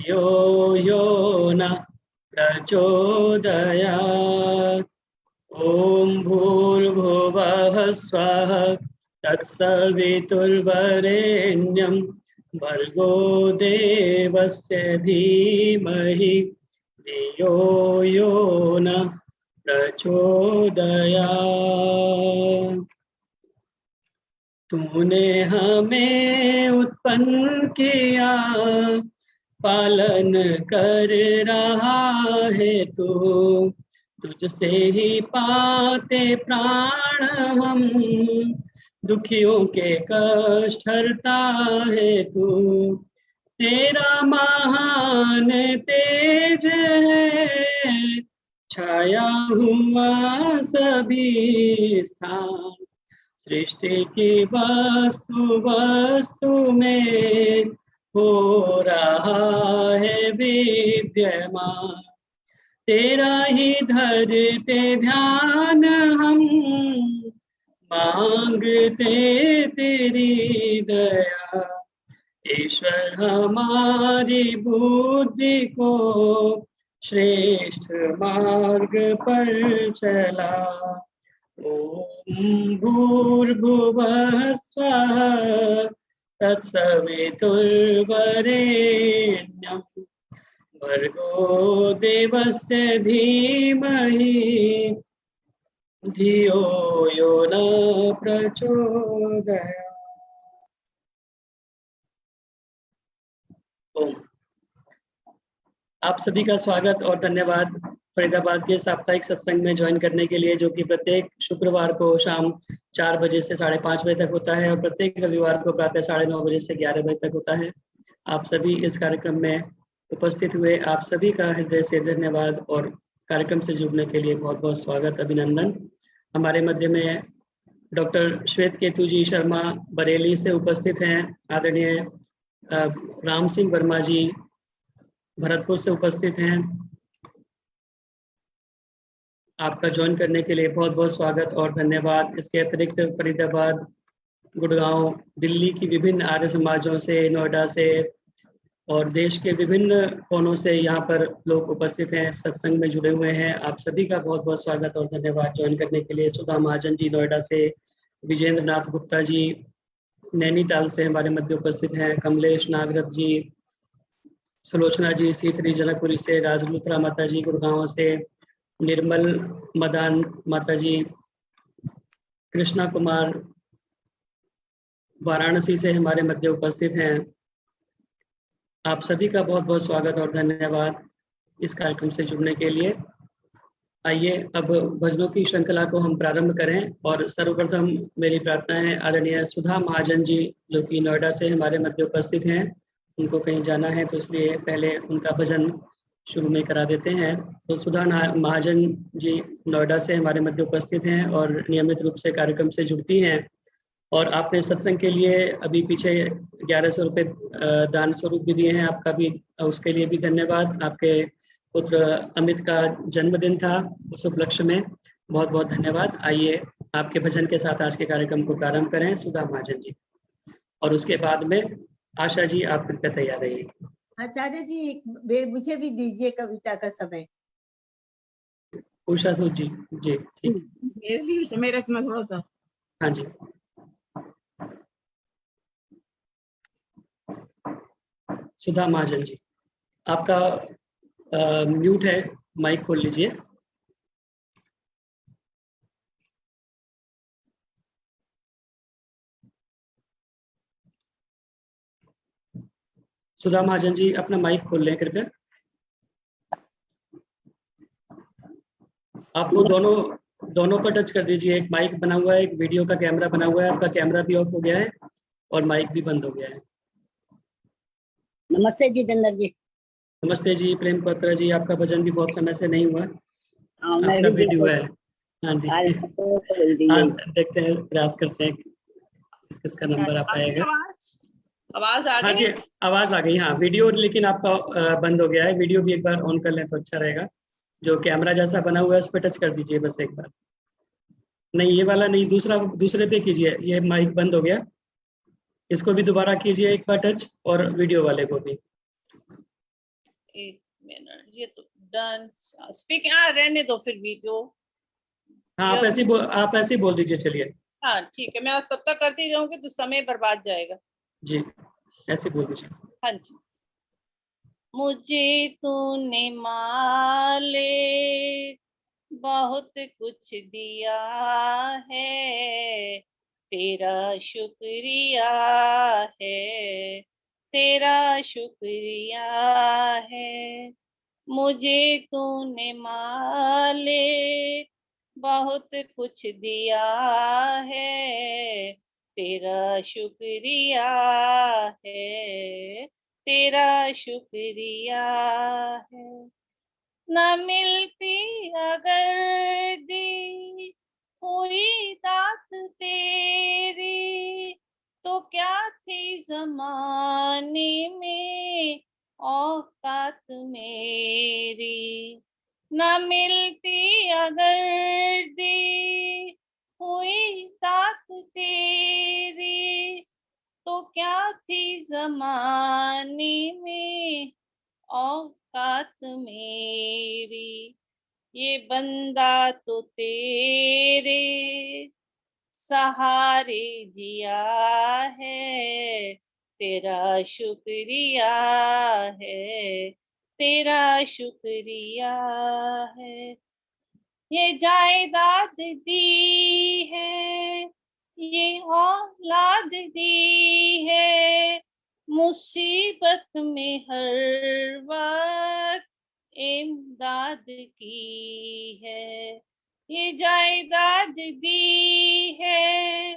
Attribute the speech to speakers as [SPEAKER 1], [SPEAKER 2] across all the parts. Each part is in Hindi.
[SPEAKER 1] यो यो न प्रचोदयात्। ॐ भूर्भुवः स्वः तत्सवितुर्वरेण्यं भर्गो देवस्य धीमहि धियो यो न प्रचोदयात्। तूने हमें उत्पन्न किया, पालन कर रहा है तू, तुझसे ही पाते प्राण हम, दुखियों के कष्ट हरता है तू। तेरा महान तेज है, छाया हुआ सभी स्थान, सृष्टि की वस्तु वस्तु में हो रहा है विद्यमान। तेरा ही धरते ध्यान हम, मांगते तेरी दया। ईश्वर हमारी बुद्धि को श्रेष्ठ मार्ग पर चला। ॐ भूर्भुवः स्वः तत्सवितुर्वरेण्यं भर्गो देवस्य धीमहि धियो यो न प्रचोदयात्। ओम। आप सभी का स्वागत और धन्यवाद फरीदाबाद के साप्ताहिक सत्संग में ज्वाइन करने के लिए, जो कि प्रत्येक शुक्रवार को शाम 4 बजे से 5:30 बजे तक होता है और प्रत्येक रविवार को प्रातः 9:30 बजे से 11 बजे तक होता है। आप सभी इस कार्यक्रम में उपस्थित हुए आप सभी का हृदय से धन्यवाद और कार्यक्रम से जुड़ने के लिए बहुत बहुत स्वागत, अभिनंदन। हमारे मध्य में डॉक्टर श्वेत केतु जी शर्मा बरेली से उपस्थित हैं। आदरणीय राम सिंह वर्मा जी भरतपुर से उपस्थित हैं। आपका ज्वाइन करने के लिए बहुत बहुत स्वागत और धन्यवाद। इसके अतिरिक्त फरीदाबाद, गुड़गांव, दिल्ली की विभिन्न आर्य समाजों से, नोएडा से और देश के विभिन्न कोनों से यहाँ पर लोग उपस्थित हैं, सत्संग में जुड़े हुए हैं। आप सभी का बहुत बहुत स्वागत और धन्यवाद ज्वाइन करने के लिए। सुधा महाजन जी नोएडा से, विजेंद्र नाथ गुप्ता जी नैनीताल से हमारे मध्य उपस्थित हैं, कमलेश नागरथ जी, सुलोचना जी सीतरी जनकपुरी से, राजलुत्रा माता जी गुड़गांव से, निर्मल मदान माता जी, कृष्णा कुमार वाराणसी से हमारे मध्य उपस्थित हैं। आप सभी का बहुत बहुत स्वागत और धन्यवाद इस कार्यक्रम से जुड़ने के लिए। आइए अब भजनों की श्रृंखला को हम प्रारंभ करें और सर्वप्रथम मेरी प्रार्थना है आदरणीय सुधा महाजन जी, जो कि नोएडा से हमारे मध्य उपस्थित हैं, उनको कहीं जाना है तो इसलिए पहले उनका भजन शुरू में करा देते हैं। तो सुधा महाजन जी नोएडा से हमारे मध्य उपस्थित हैं और नियमित रूप से कार्यक्रम से जुड़ती हैं। और आपने सत्संग के लिए अभी पीछे 1100 रुपये दान स्वरूप भी दिए हैं, आपका भी उसके लिए भी धन्यवाद। आपके पुत्र अमित का जन्मदिन था, उस उपलक्ष्य में बहुत बहुत धन्यवाद। आइए आपके भजन के साथ आज के कार्यक्रम को प्रारंभ करें, सुधा महाजन जी, और उसके बाद में आशा जी आप कृपया तैयार रहिए।
[SPEAKER 2] आचार्य जी मुझे भी दीजिए कविता का समय।
[SPEAKER 1] उषा सूद जी जी ठीक,
[SPEAKER 2] मेरे लिए समय रखना थोड़ा सा।
[SPEAKER 1] हाँ जी। सुधा महाजन जी आपका म्यूट है, माइक खोल लीजिए। सुधा महाजन जी अपना माइक खोल लें कृपया। आपको दोनों पर टच कर दीजिए। एक माइक बना हुआ है, एक वीडियो का कैमरा बना हुआ है, आपका कैमरा भी ऑफ हो गया है और माइक भी बंद हो गया है।
[SPEAKER 3] नमस्ते जितेंद्र जी।
[SPEAKER 1] नमस्ते जी प्रेम पत्र जी, आपका भजन भी बहुत समय से नहीं हुआ, आपका
[SPEAKER 3] भी
[SPEAKER 1] वीडियो है। हाँ जी आज देखते हैं, प्रयास करते हैं किसका नंबर आ पाएगा।
[SPEAKER 2] आवाज आ
[SPEAKER 1] हाँ
[SPEAKER 2] गई?
[SPEAKER 1] जी आवाज आ गई। हाँ वीडियो लेकिन आपका बंद हो गया है, वीडियो भी एक बार ऑन कर लें तो अच्छा रहेगा। जो कैमरा जैसा बना हुआ है उस पर टच कर दीजिए बस एक बार। नहीं ये वाला नहीं, दूसरे पे कीजिए। ये माइक बंद हो गया, इसको भी दोबारा कीजिए एक बार टच, और वीडियो वाले को भी।
[SPEAKER 3] एक मिनट, ये तो डन स्पीक, रहने दो फिर वीडियो।
[SPEAKER 1] हाँ, आप ऐसे ही बोल दीजिए, चलिए।
[SPEAKER 3] हाँ ठीक है, मैं तब तक करती रहूंगी तो समय बर्बाद जाएगा।
[SPEAKER 1] जी, ऐसे बोल दीजिए।
[SPEAKER 3] हाँ जी। मुझे तूने मालिक बहुत कुछ दिया है, तेरा शुक्रिया है, तेरा शुक्रिया है। मुझे तूने मालिक बहुत कुछ दिया है, तेरा शुक्रिया है, तेरा शुक्रिया है। न मिलती अगर दी हुई दात तेरी, तो क्या थी ज़माने में औकात मेरी। न मिलती अगर दी हुई दात तेरी, तो क्या थी ज़माने में औकात मेरी। ये बंदा तो तेरे सहारे जिया है, तेरा शुक्रिया है, तेरा शुक्रिया है। ये जायदाद दी है, ये औलाद दी है, मुसीबत में हर वक्त इमदाद की है। ये जायदाद दी है,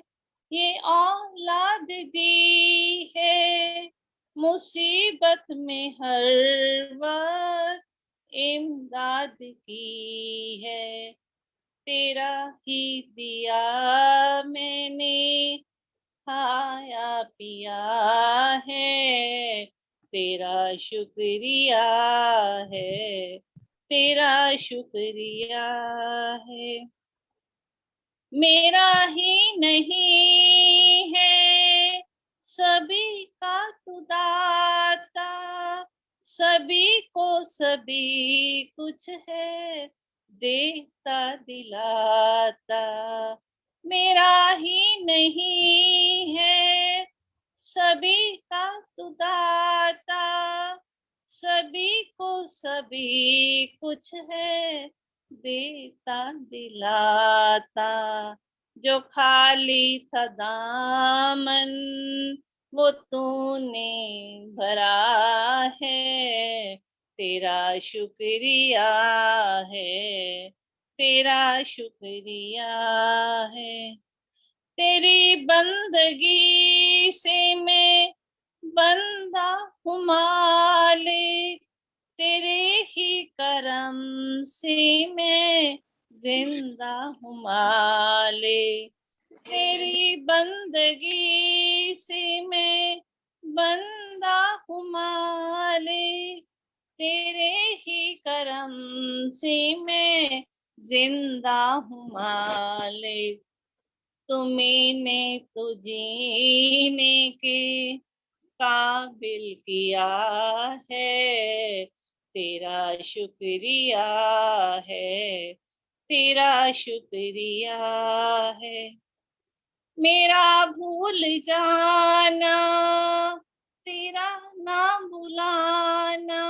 [SPEAKER 3] ये औलाद दी है, मुसीबत में हर वक्त इमदाद की है। तेरा ही दिया मैंने खाया पिया है, तेरा शुक्रिया है, तेरा शुक्रिया है। मेरा ही नहीं है सभी का तू दाता, सभी को सभी कुछ है देता दिलाता। मेरा ही नहीं है सभी का तू दाता, सभी को सभी कुछ है देता दिलाता। जो खाली था दामन वो तूने भरा है, तेरा शुक्रिया है, तेरा शुक्रिया है। तेरी बंदगी से मैं बंदा हूँ मालिक, तेरे ही करम से मैं जिंदा हूँ मालिक। तेरी बंदगी से मैं बंदा हूँ मालिक, तेरे ही करम से मैं जिंदा हूँ मालिक। तुम्हें तो जीने के काबिल किया है, तेरा शुक्रिया है, तेरा शुक्रिया है। मेरा भूल जाना, तेरा नाम बुलाना,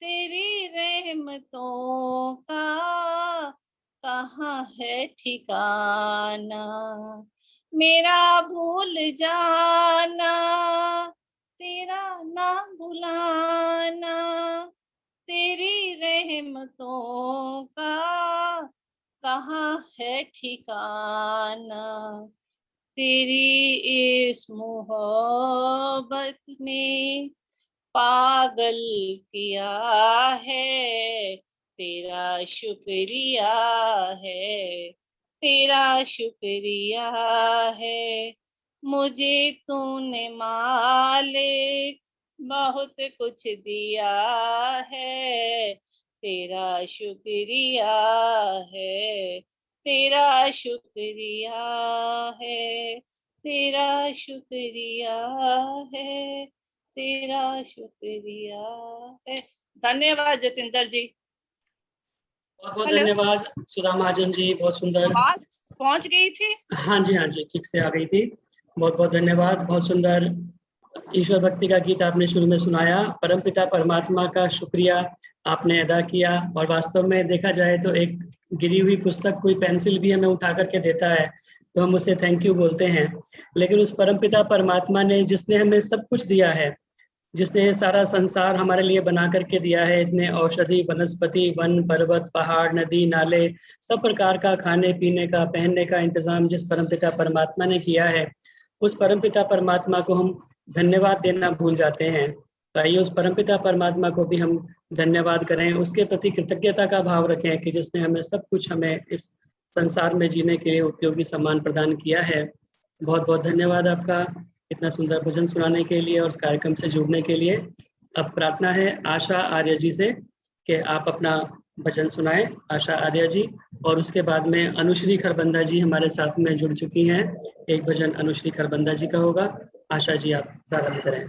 [SPEAKER 3] तेरी रहमतों का कहाँ है ठिकाना। मेरा भूल जाना, तेरा नाम बुलाना, तेरी रहमतों का कहाँ है ठिकाना। तेरी इस मोहब्बत ने पागल किया है, तेरा शुक्रिया है, तेरा शुक्रिया है। मुझे तूने मालिक बहुत कुछ दिया है, तेरा शुक्रिया है, तेरा शुक्रिया है, तेरा शुक्रिया है, तेरा शुक्रिया है। धन्यवाद जतिंदर जी।
[SPEAKER 1] बहुत बहुत
[SPEAKER 3] हेलो।
[SPEAKER 1] धन्यवाद सुधा महाजन जी, बहुत सुंदर।
[SPEAKER 3] आवाज पहुंच गई थी?
[SPEAKER 1] हाँ जी, ठीक से आ गई थी। बहुत बहुत धन्यवाद, बहुत सुंदर ईश्वर भक्ति का गीत आपने शुरू में सुनाया। परमपिता परमात्मा का शुक्रिया आपने अदा किया। और वास्तव में देखा जाए तो एक गिरी हुई पुस्तक, कोई पेंसिल भी हमें उठा करके देता है तो हम उसे थैंक यू बोलते हैं, लेकिन उस परमपिता परमात्मा ने, जिसने हमें सब कुछ दिया है, जिसने ये सारा संसार हमारे लिए बना करके दिया है, इतने औषधि वनस्पति, वन पर्वत पहाड़ नदी नाले, सब प्रकार का खाने पीने का पहनने का इंतजाम जिस परमपिता परमात्मा ने किया है, उस परमपिता परमात्मा को हम धन्यवाद देना भूल जाते हैं। तो आइए उस परमपिता परमात्मा को भी हम धन्यवाद करें, उसके प्रति कृतज्ञता का भाव रखें कि जिसने हमें सब कुछ, हमें इस संसार में जीने के लिए उपयोगी सम्मान प्रदान किया है। बहुत बहुत धन्यवाद आपका इतना सुंदर भजन सुनाने के लिए और उस कार्यक्रम से जुड़ने के लिए। अब प्रार्थना है आशा आर्य जी से कि आप अपना भजन सुनाएं, आशा आर्य जी। और उसके बाद में अनुश्री खरबंदा जी हमारे साथ में जुड़ चुकी हैं, एक भजन अनुश्री खरबंदा जी का होगा। आशा जी आप प्रारंभ करें।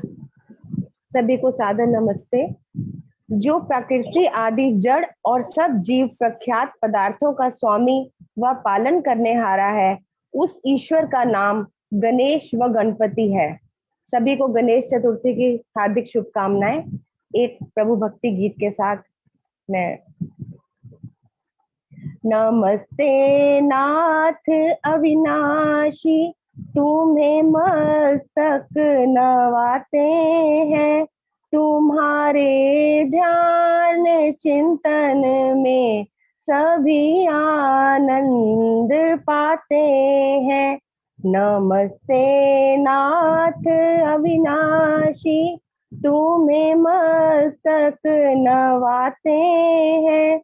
[SPEAKER 4] सभी को सादर नमस्ते। जो प्रकृति आदि जड़ और सब जीव प्रख्यात पदार्थों का स्वामी व पालन करने हारा है, उस ईश्वर का नाम गणेश व गणपति है। सभी को गणेश चतुर्थी की हार्दिक शुभकामनाएं। एक प्रभु भक्ति गीत के साथ मैं नमस्ते नाथ अविनाशी, तुम्हें मस्तक नवाते हैं, तुम्हारे ध्यान चिंतन में सभी आनंद पाते हैं। नमस्ते नाथ अविनाशी, तुम्हें मस्तक नवाते हैं,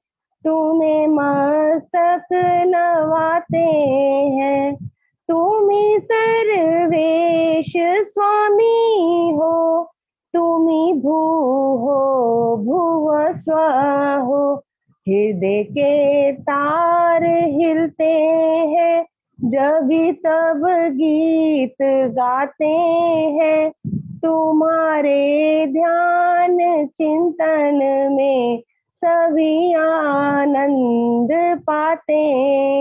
[SPEAKER 4] तुम्हें मस्तक नवाते हैं। तुम्ही सर्वेश स्वामी हो, तुम्ही भू हो भुव स्व हो। हृदय के तार हिलते हैं जब तब गीत गाते हैं, तुम्हारे ध्यान चिंतन में सभी आनंद पाते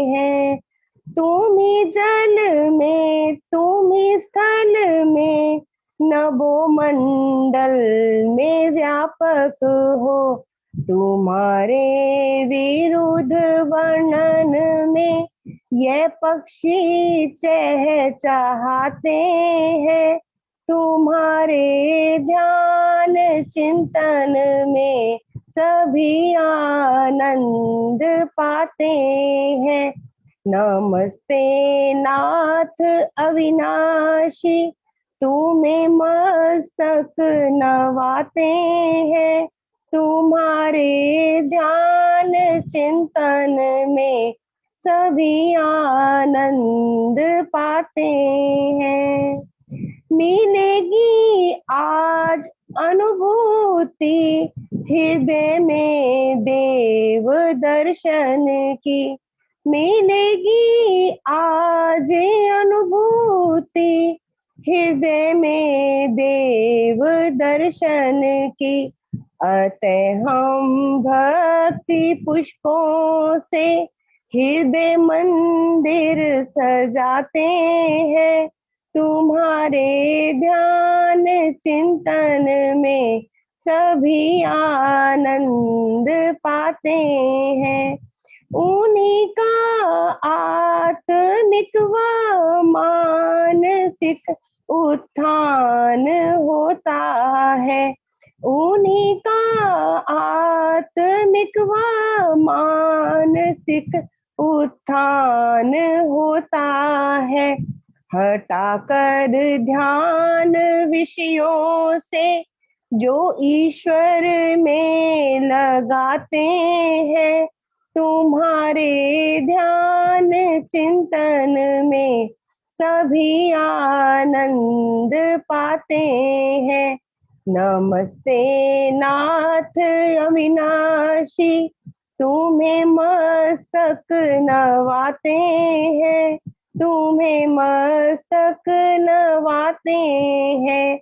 [SPEAKER 4] हैं। तुम्ही जल में तुम्ही स्थल में नभो मंडल में व्यापक हो, तुम्हारे विरुद्ध वर्णन में ये पक्षी चहचहाते हैं, तुम्हारे ध्यान चिंतन में सभी आनंद पाते हैं। नमस्ते नाथ अविनाशी, तुम्हें मस्तक नवाते हैं, तुम्हारे ध्यान चिंतन में सभी आनंद पाते हैं। मिलेगी आज अनुभूति हृदय में देव दर्शन की, मिलेगी आज अनुभूति हृदय में देव दर्शन की। अतः हम भक्ति पुष्पों से हृदय मंदिर सजाते हैं, तुम्हारे ध्यान चिंतन में सभी आनंद पाते हैं। उन्हीं का आत्मिक व मानसिक उत्थान होता है, उन्हीं का आत्मिक व मानसिक उत्थान होता है। हटाकर ध्यान विषयों से जो ईश्वर में लगाते हैं, तुम्हारे ध्यान चिंतन में सभी आनंद पाते हैं। नमस्ते नाथ अविनाशी, तुम्हें मस्तक नवाते हैं, तुम्हें मस्तक नवाते हैं।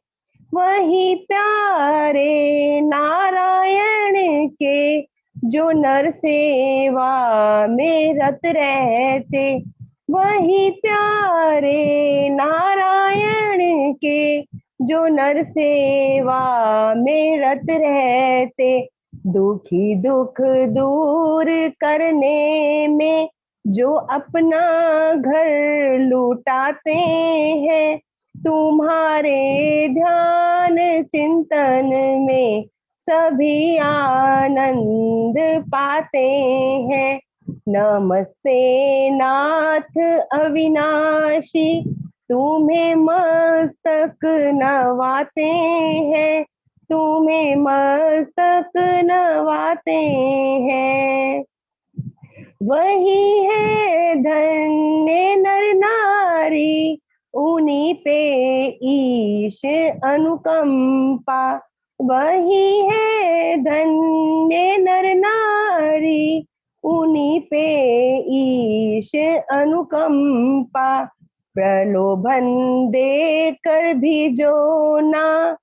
[SPEAKER 4] वही प्यारे नारायण के, जो नर सेवा में रत रहते, वही प्यारे नारायण के, जो नर सेवा में रत रहते। दुखी दुख दूर करने में जो अपना घर लुटाते हैं, तुम्हारे ध्यान चिंतन में सभी आनंद पाते हैं। नमस्ते नाथ अविनाशी, तुम्हें मस्तक नवाते हैं, तुम्हें मस्तक नवाते हैं। वही है धन्य नर नारी, उन्हीं पे ईश अनुकंपा। वही है धन्य नर नारी, उन्हीं पे ईश अनुकंपा। प्रलोभन देकर भी जो ना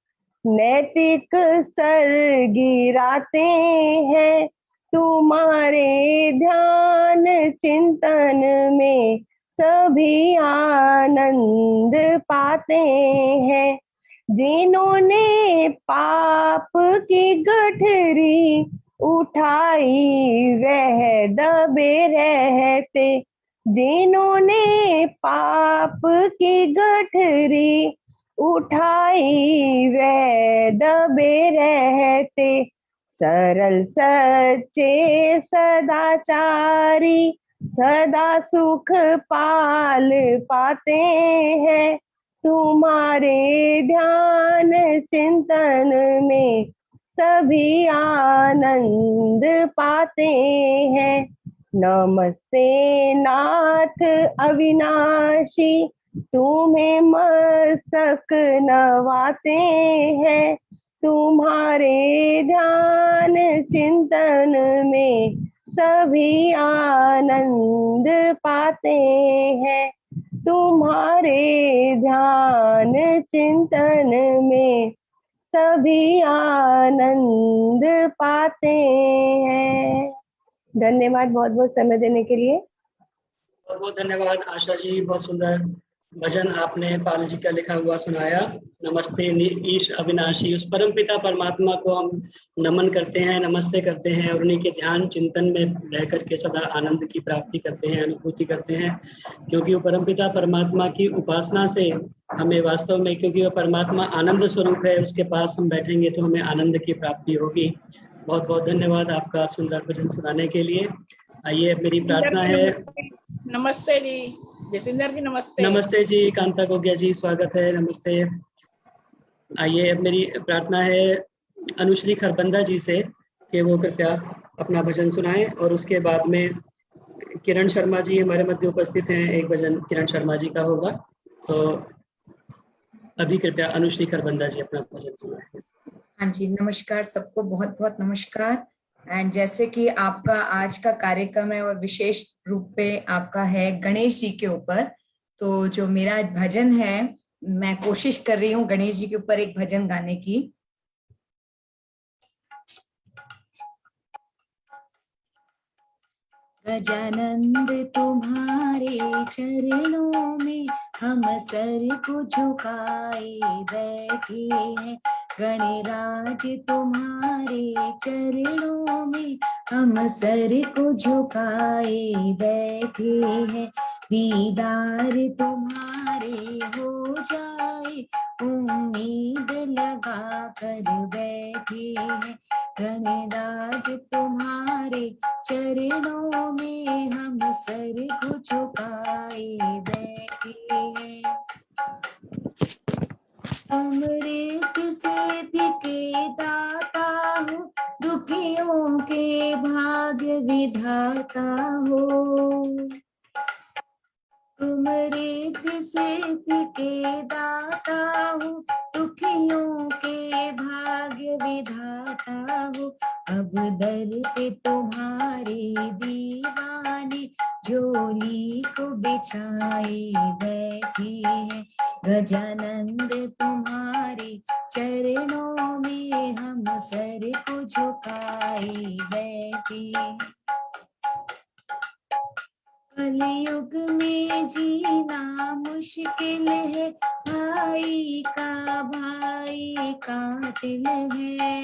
[SPEAKER 4] नैतिक स्तर गिराते हैं, तुम्हारे ध्यान चिंतन में सभी आनंद पाते हैं। जिन्होंने पाप की गठरी उठाई वह दबे रहते, जिन्होंने पाप की गठरी उठाई वह दबे रहते। सरल सच्चे सदाचारी सदा सुख पाल पाते हैं, तुम्हारे ध्यान चिंतन में सभी आनंद पाते हैं। नमस्ते नाथ अविनाशी, तुम्हें मस्तक नवाते हैं, तुम्हारे ध्यान चिंतन में सभी आनंद पाते हैं, तुम्हारे ध्यान चिंतन में सभी आनंद पाते हैं। धन्यवाद बहुत बहुत समय देने के लिए।
[SPEAKER 1] बहुत बहुत धन्यवाद आशा जी, बहुत सुंदर भजन आपने पाल जी का लिखा हुआ सुनाया। नमस्ते ईश अविनाशी, उस परम पिता परमात्मा को हम नमन करते हैं, नमस्ते करते हैं और उन्हीं के ध्यान चिंतन में रह करके सदा आनंद की प्राप्ति करते हैं, अनुभूति करते हैं। क्योंकि वो परम पिता परमात्मा की उपासना से हमें वास्तव में, क्योंकि वो परमात्मा आनंद स्वरूप है, उसके पास हम बैठेंगे तो हमें आनंद की प्राप्ति होगी। बहुत बहुत धन्यवाद आपका सुंदर भजन सुनाने के लिए। आइए, मेरी प्रार्थना है।
[SPEAKER 3] नमस्ते जी जतिंदर जी, नमस्ते।
[SPEAKER 1] नमस्ते जी कांता गोगिया जी, स्वागत है, नमस्ते। आइए, अब मेरी प्रार्थना है अनुश्री खरबंदा जी से कि वो कृपया अपना भजन सुनाएं और उसके बाद में किरण शर्मा जी हमारे मध्य उपस्थित हैं, एक भजन किरण शर्मा जी का होगा। तो अभी कृपया अनुश्री खरबंदा जी अपना भजन सुनाएं।
[SPEAKER 5] हाँ जी, नमस्कार सबको, बहुत बहुत नमस्कार। एंड जैसे कि आपका आज का कार्यक्रम है और विशेष रूप पे आपका है गणेश जी के ऊपर, तो जो मेरा भजन है, मैं कोशिश कर रही हूँ गणेश जी के ऊपर एक भजन गाने की। गजानंद तुम्हारे चरणों में हम सर को झुकाए बैठे हैं, गणराज तुम्हारे चरणों में हम सर को झुकाए बैठे हैं। दीदार तुम्हारे हो जाए उम्मीद लगा कर बैठे हैं, गणराज तुम्हारे चरणों में हम सर को झुकाए बैठे हैं। अमृत सिद्धि के दाता हो, दुखियों के भाग्य विधाता हो। तुम रिद्धि सिद्धि के दाता हो, दुखियों के भाग्य विधाता हो। अब दर पे तुम्हारे दीवाने झोली को बिछाए बैठे हैं, गजानंद तुम्हारे चरणों में हम सर को झुकाए बैठे। कलयुग में जीना मुश्किल है, भाई का भाई कातिल है।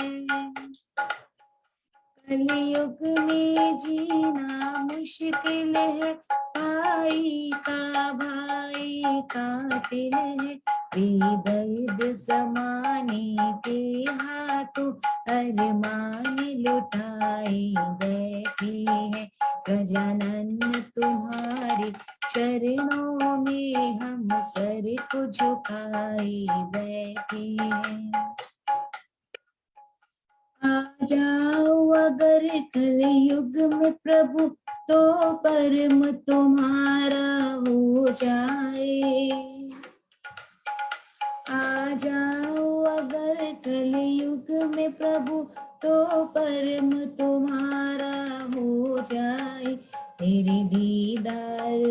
[SPEAKER 5] कलयुग में जीना मुश्किल है, भाई का भाई कातिल है। बेदर्द ज़माने के हाथों अरमान लुटाए बैठे हैं। गजानन तुम्हारे चरणों में हम सर को झुकाए बैठे हैं। आ जाओ अगर कलयुग में प्रभु, तो परम तुम्हारा हो जाए। आ जाओ अगर कलयुग में प्रभु, तो परम तुम्हारा हो जाए। तेरे दीदार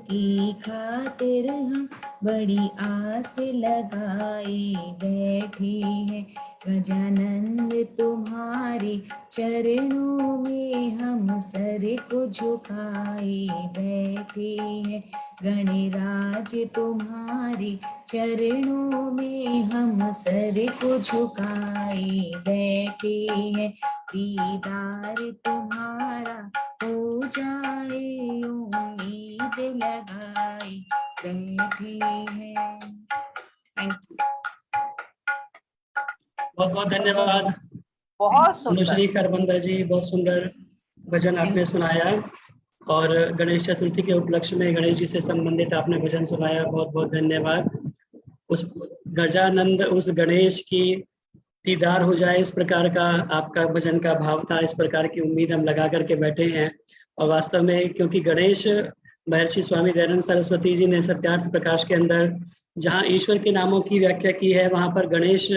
[SPEAKER 5] की खातिर हम बड़ी आस लगाए बैठे हैं। गजानंद तुम्हारे चरणों में हम सर को झुकाए बैठे हैं। गणराज तुम्हारे चरणों में हम सर को झुकाए बैठे हैं। दीदार तुम्हारा हो जाए, उम्मीद लगाए बैठे हैं। Thank you.
[SPEAKER 1] बहुत बहुत धन्यवाद
[SPEAKER 3] बहुत सुंदर।
[SPEAKER 1] अनुश्री खरबंदा जी, बहुत सुंदर भजन आपने सुनाया और गणेश चतुर्थी के उपलक्ष्य में गणेश जी से संबंधित आपने भजन सुनाया। बहुत बहुत धन्यवाद। उस गजानंद, उस गणेश की दीदार हो जाए, इस प्रकार का आपका भजन का भाव था। इस प्रकार की उम्मीद हम लगा करके बैठे हैं। और वास्तव में क्योंकि गणेश, महर्षि स्वामी दयानंद सरस्वती जी ने सत्यार्थ प्रकाश के अंदर जहाँ ईश्वर के नामों की व्याख्या की है, वहाँ पर गणेश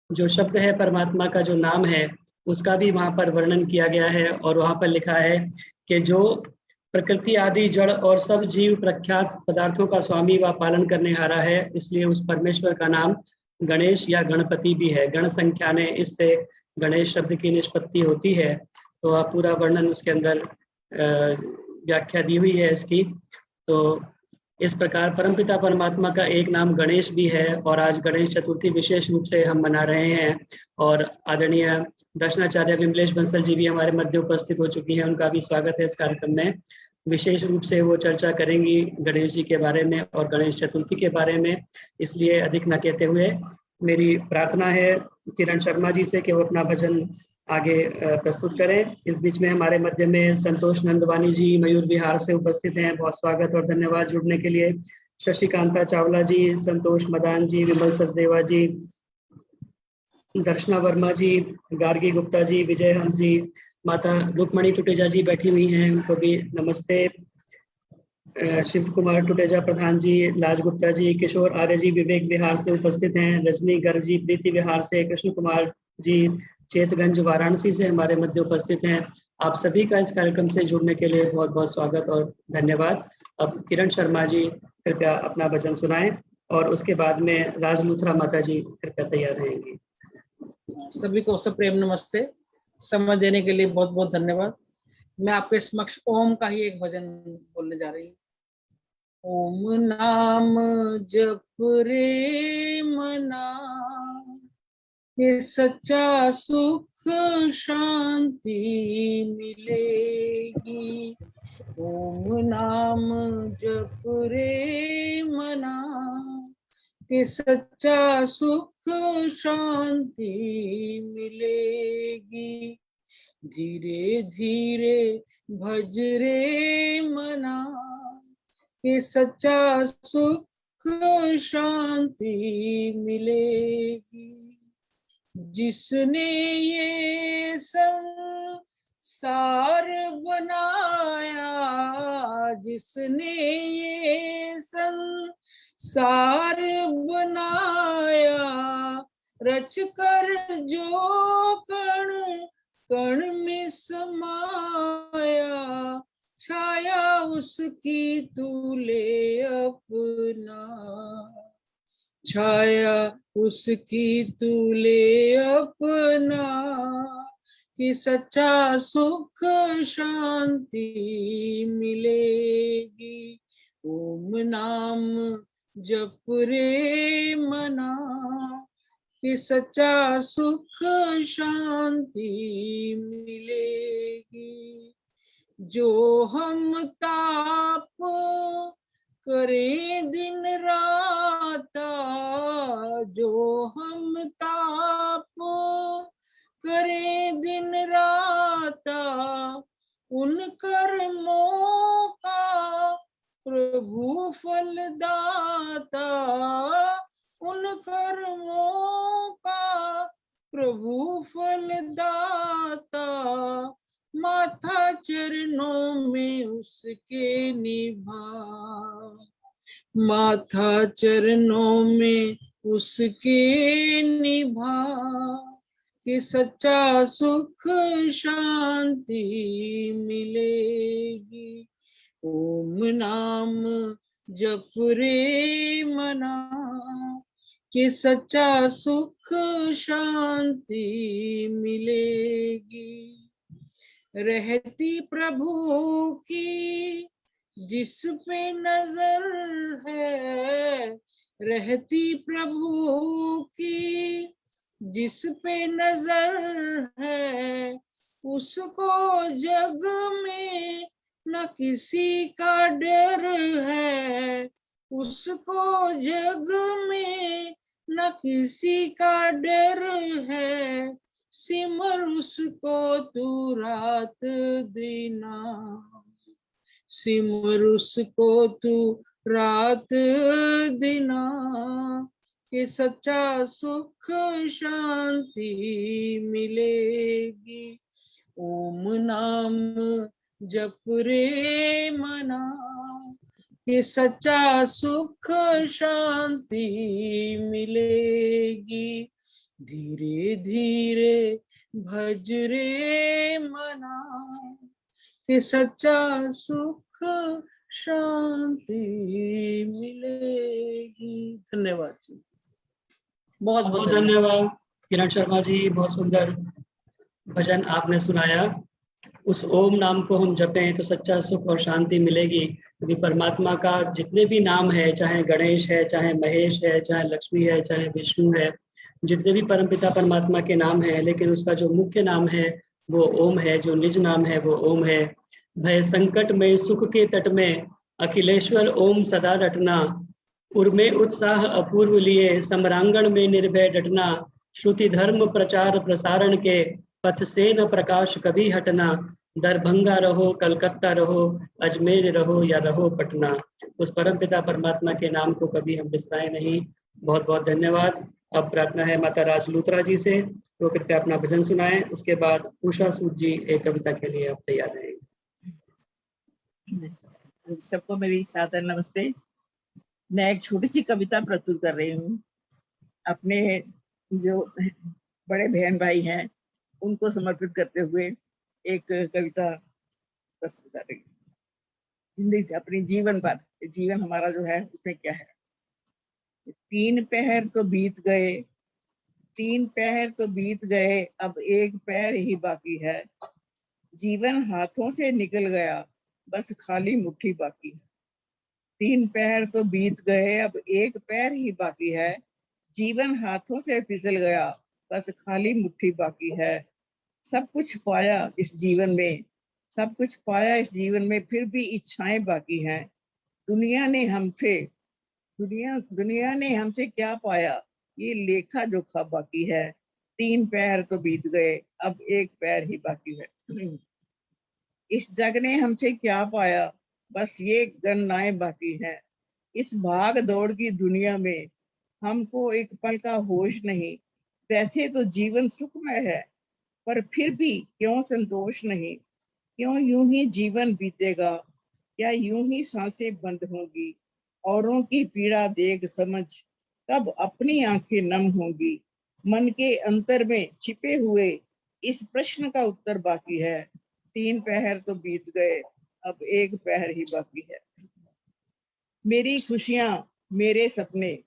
[SPEAKER 1] जो शब्द है, परमात्मा का जो नाम है, उसका भी वहाँ पर वर्णन किया गया है। और वहाँ पर लिखा है कि जो प्रकृति आदि जड़ और सब जीव प्रख्यात पदार्थों का स्वामी व पालन करने हारा है, इसलिए उस परमेश्वर का नाम गणेश या गणपति भी है। गण संख्या में इससे गणेश शब्द की निष्पत्ति होती है। तो आप पूरा वर्णन उसके अंदर व्याख्या दी हुई है इसकी। तो इस प्रकार परमपिता परमात्मा का एक नाम गणेश भी है। और आज गणेश चतुर्थी विशेष रूप से हम मना रहे हैं। और आदरणीय दर्शनाचार्य विमलेश बंसल जी भी हमारे मध्य उपस्थित हो चुकी हैं। उनका भी स्वागत है इस कार्यक्रम में। विशेष रूप से वो चर्चा करेंगी गणेश जी के बारे में और गणेश चतुर्थी के बारे में। इसलिए अधिक न कहते हुए मेरी प्रार्थना है किरण शर्मा जी से कि वो अपना भजन आगे प्रस्तुत करें। इस बीच में हमारे मध्य में संतोष नंदवानी जी मयूर विहार से उपस्थित हैं। बहुत स्वागत और धन्यवाद जुड़ने के लिए। शशिकांता चावला जी, संतोष मदान जी, विमल सचदेवा जी, दर्शना वर्मा जी, गार्गी गुप्ता जी, विजय हंस जी, माता रुक्मणी टुटेजा जी बैठी हुई हैं, उनको भी नमस्ते। शिव कुमार टुटेजा प्रधान जी, लाज गुप्ता जी, किशोर आर्य जी विवेक विहार से उपस्थित हैं। रजनी गर्ग जी प्रीति विहार से, कृष्ण कुमार जी चेतगंज वाराणसी से हमारे मध्य उपस्थित हैं। आप सभी का इस कार्यक्रम से जुड़ने के लिए बहुत बहुत स्वागत और धन्यवाद। अब किरण शर्मा जी कृपया अपना भजन सुनाएं और उसके बाद में राज लूथरा माता जी कृपया तैयार रहेंगी।
[SPEAKER 6] सभी को सप्रेम नमस्ते। समय देने के लिए बहुत बहुत धन्यवाद। मैं आपके समक्ष ओम का ही एक भजन बोलने जा रही हूँ। ओम नाम जप रे मना, ये सच्चा सुख शांति मिलेगी। ओम नाम जप रे मना, कि सच्चा सुख शांति मिलेगी। धीरे धीरे भज रे मना, कि सच्चा सुख शांति मिलेगी। जिसने ये संसार बनाया, जिसने ये संसार बनाया, रच कर जो कण कण में समाया, छाया उसकी तू ले अपना। छाया उसकी तू ले अपना, कि सच्चा सुख शांति मिलेगी। ओम नाम जप रे मना, कि सच्चा सुख शांति मिलेगी। जो हम ताप करें दिन रात, जो हम ताप करें दिन रात, उन कर्मों का प्रभु फल दाता, उन कर्मों का प्रभु फल दाता। माथा चरणों में उसके निभा, माथा चरणों में उसके निभा, कि सच्चा सुख शांति मिलेगी। ओम नाम जप रे मना, कि सच्चा सुख शांति मिलेगी। रहती प्रभु की जिस पे नजर है, रहती प्रभु की जिस पे नजर है, उसको जग में न किसी का डर है, उसको जग में न किसी का डर है। सिमर उसको तू रात दिना, सिमर उसको तू रात दिना, कि सच्चा सुख शांति मिलेगी। ओम नाम जप रे मना, कि सच्चा सुख शांति मिलेगी। धीरे धीरे भज रे मना, कि सच्चा सुख शांति मिलेगी। धन्यवाद जी, बहुत
[SPEAKER 1] बहुत
[SPEAKER 6] बहुत
[SPEAKER 1] धन्यवाद किरण शर्मा जी, बहुत सुंदर भजन आपने सुनाया। उस ओम नाम को हम जपें तो सच्चा सुख और शांति मिलेगी, क्योंकि परमात्मा का जितने भी नाम है, चाहे गणेश है, चाहे महेश है, चाहे लक्ष्मी है, चाहे विष्णु है, जितने भी परमपिता परमात्मा के नाम है, लेकिन उसका जो मुख्य नाम है वो ओम है, जो निज नाम है वो ओम है। भय संकट में सुख के तट में अखिलेश्वर ओम सदा रटना, उर्मे उत्साह अपूर्व लिए सम्रांगण में निर्भय डटना, श्रुति धर्म प्रचार प्रसारण के पथ से न प्रकाश कभी हटना, दरभंगा रहो कलकत्ता रहो अजमेर रहो या रहो पटना। उस परमपिता परमात्मा के नाम को कभी हम बिसराए नहीं। बहुत बहुत धन्यवाद। अब प्रार्थना है माता राज लूथरा जी से, तो कृपया अपना भजन सुनाएं। उसके बाद उषा सूद जी एक कविता के लिए आप तैयार रहेंगे।
[SPEAKER 7] सबको मेरी सादर नमस्ते। मैं एक छोटी सी कविता प्रस्तुत कर रही हूँ। अपने जो बड़े बहन भाई हैं उनको समर्पित करते हुए एक कविता प्रस्तुत कर रही हूँ। जिंदगी से, अपने जीवन पर, जीवन हमारा जो है उसमें क्या है। 3 पहर तो बीत गए, 3 पहर तो बीत गए, अब एक पैर ही बाकी है। जीवन हाथों से निकल गया, बस खाली मुट्ठी बाकी है। 3 पहर तो बीत गए, अब एक पैर ही बाकी है। जीवन हाथों से फिसल गया, बस खाली मुट्ठी बाकी है। सब कुछ पाया इस जीवन में, सब कुछ पाया इस जीवन में, फिर भी इच्छाएं बाकी हैं। दुनिया ने हमसे क्या पाया, ये लेखा जोखा बाकी है। 3 पैर तो बीत गए, अब एक पैर ही बाकी है। इस जग ने हमसे क्या पाया, बस ये गणनाएं बाकी है। इस भाग दौड़ की दुनिया में हमको एक पल का होश नहीं। वैसे तो जीवन सुखमय है, पर फिर भी क्यों संतोष नहीं। क्यों यूं ही जीवन बीतेगा, क्या यूं ही सांसें बंद होंगी। औरों की पीड़ा देख समझ कब अपनी आंखें नम होंगी। मन के अंतर में छिपे हुए इस प्रश्न का उत्तर बाकी है। 3 पहर तो बीत गए, अब एक पहर ही बाकी है। मेरी खुशियां, मेरे सपने,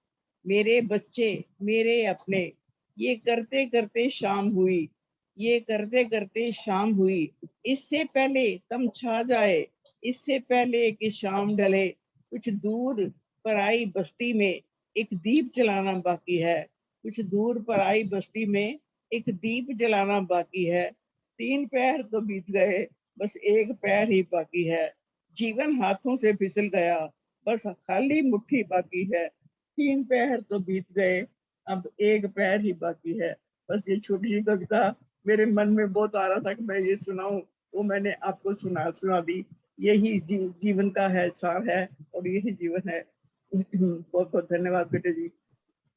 [SPEAKER 7] मेरे बच्चे मेरे अपने। ये करते करते शाम हुई, ये करते करते शाम हुई। इससे पहले तम छा जाए, इससे पहले कि शाम ढले, कुछ दूर पराई बस्ती में एक दीप जलाना बाकी है। कुछ दूर पराई बस्ती में एक दीप जलाना बाकी है। 3 पैर तो बीत गए, बस 1 पैर ही बाकी है। जीवन हाथों से फिसल गया, बस खाली मुट्ठी बाकी है। 3 पैर तो बीत गए, अब 1 पैर ही बाकी है। बस ये छोटी सी कविता मेरे मन में बहुत आ रहा था कि मैं ये सुनाऊं, वो मैंने आपको सुना दी। यही जीवन का है, सार है, और यही जीवन है। बहुत बहुत धन्यवाद बेटे जी।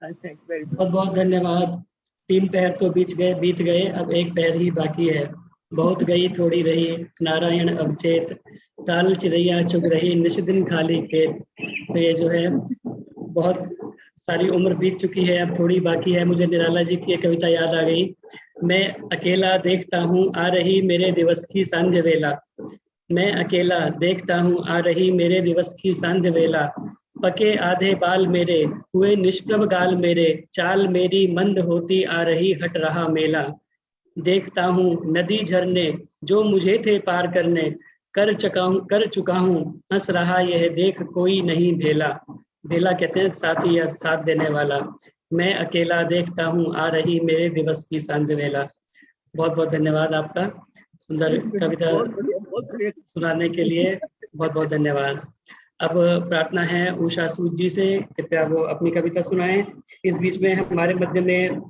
[SPEAKER 7] Thank very much.
[SPEAKER 1] बहुत बहुत धन्यवाद। 3 पैर तो बीत गए, अब 1 पैर ही बाकी है। बहुत गई थोड़ी रही, नारायण अवचेत, ताल चिड़ैया चुग रही, निष्दिन खाली खेत। तो ये जो है, बहुत सारी उम्र बीत चुकी है, अब थोड़ी बाकी है। मुझे निराला जी की एक कविता याद आ गई। मैं अकेला देखता हूँ आ रही मेरे दिवस की सांझ वेला। मैं अकेला देखता हूँ आ रही मेरे दिवस की सांझ वेला। पके आधे बाल मेरे, हुए निष्प्रभ गाल मेरे, चाल मेरी मंद होती आ रही हट रहा मेला। देखता हूँ नदी झरने जो मुझे थे पार करने, कर चुका हूँ हंस रहा यह देख कोई नहीं भेला। भेला कहते हैं साथी या साथ देने वाला। मैं अकेला देखता हूँ आ रही मेरे दिवस की सांझ वेला। बहुत बहुत धन्यवाद आपका सुंदर कविता
[SPEAKER 7] बहुत बढ़िया।
[SPEAKER 1] सुनाने के लिए। बहुत बहुत धन्यवाद। अब प्रार्थना है उषा सूद जी से, कृपया वो अपनी कविता सुनाएं। इस बीच में हमारे मध्य में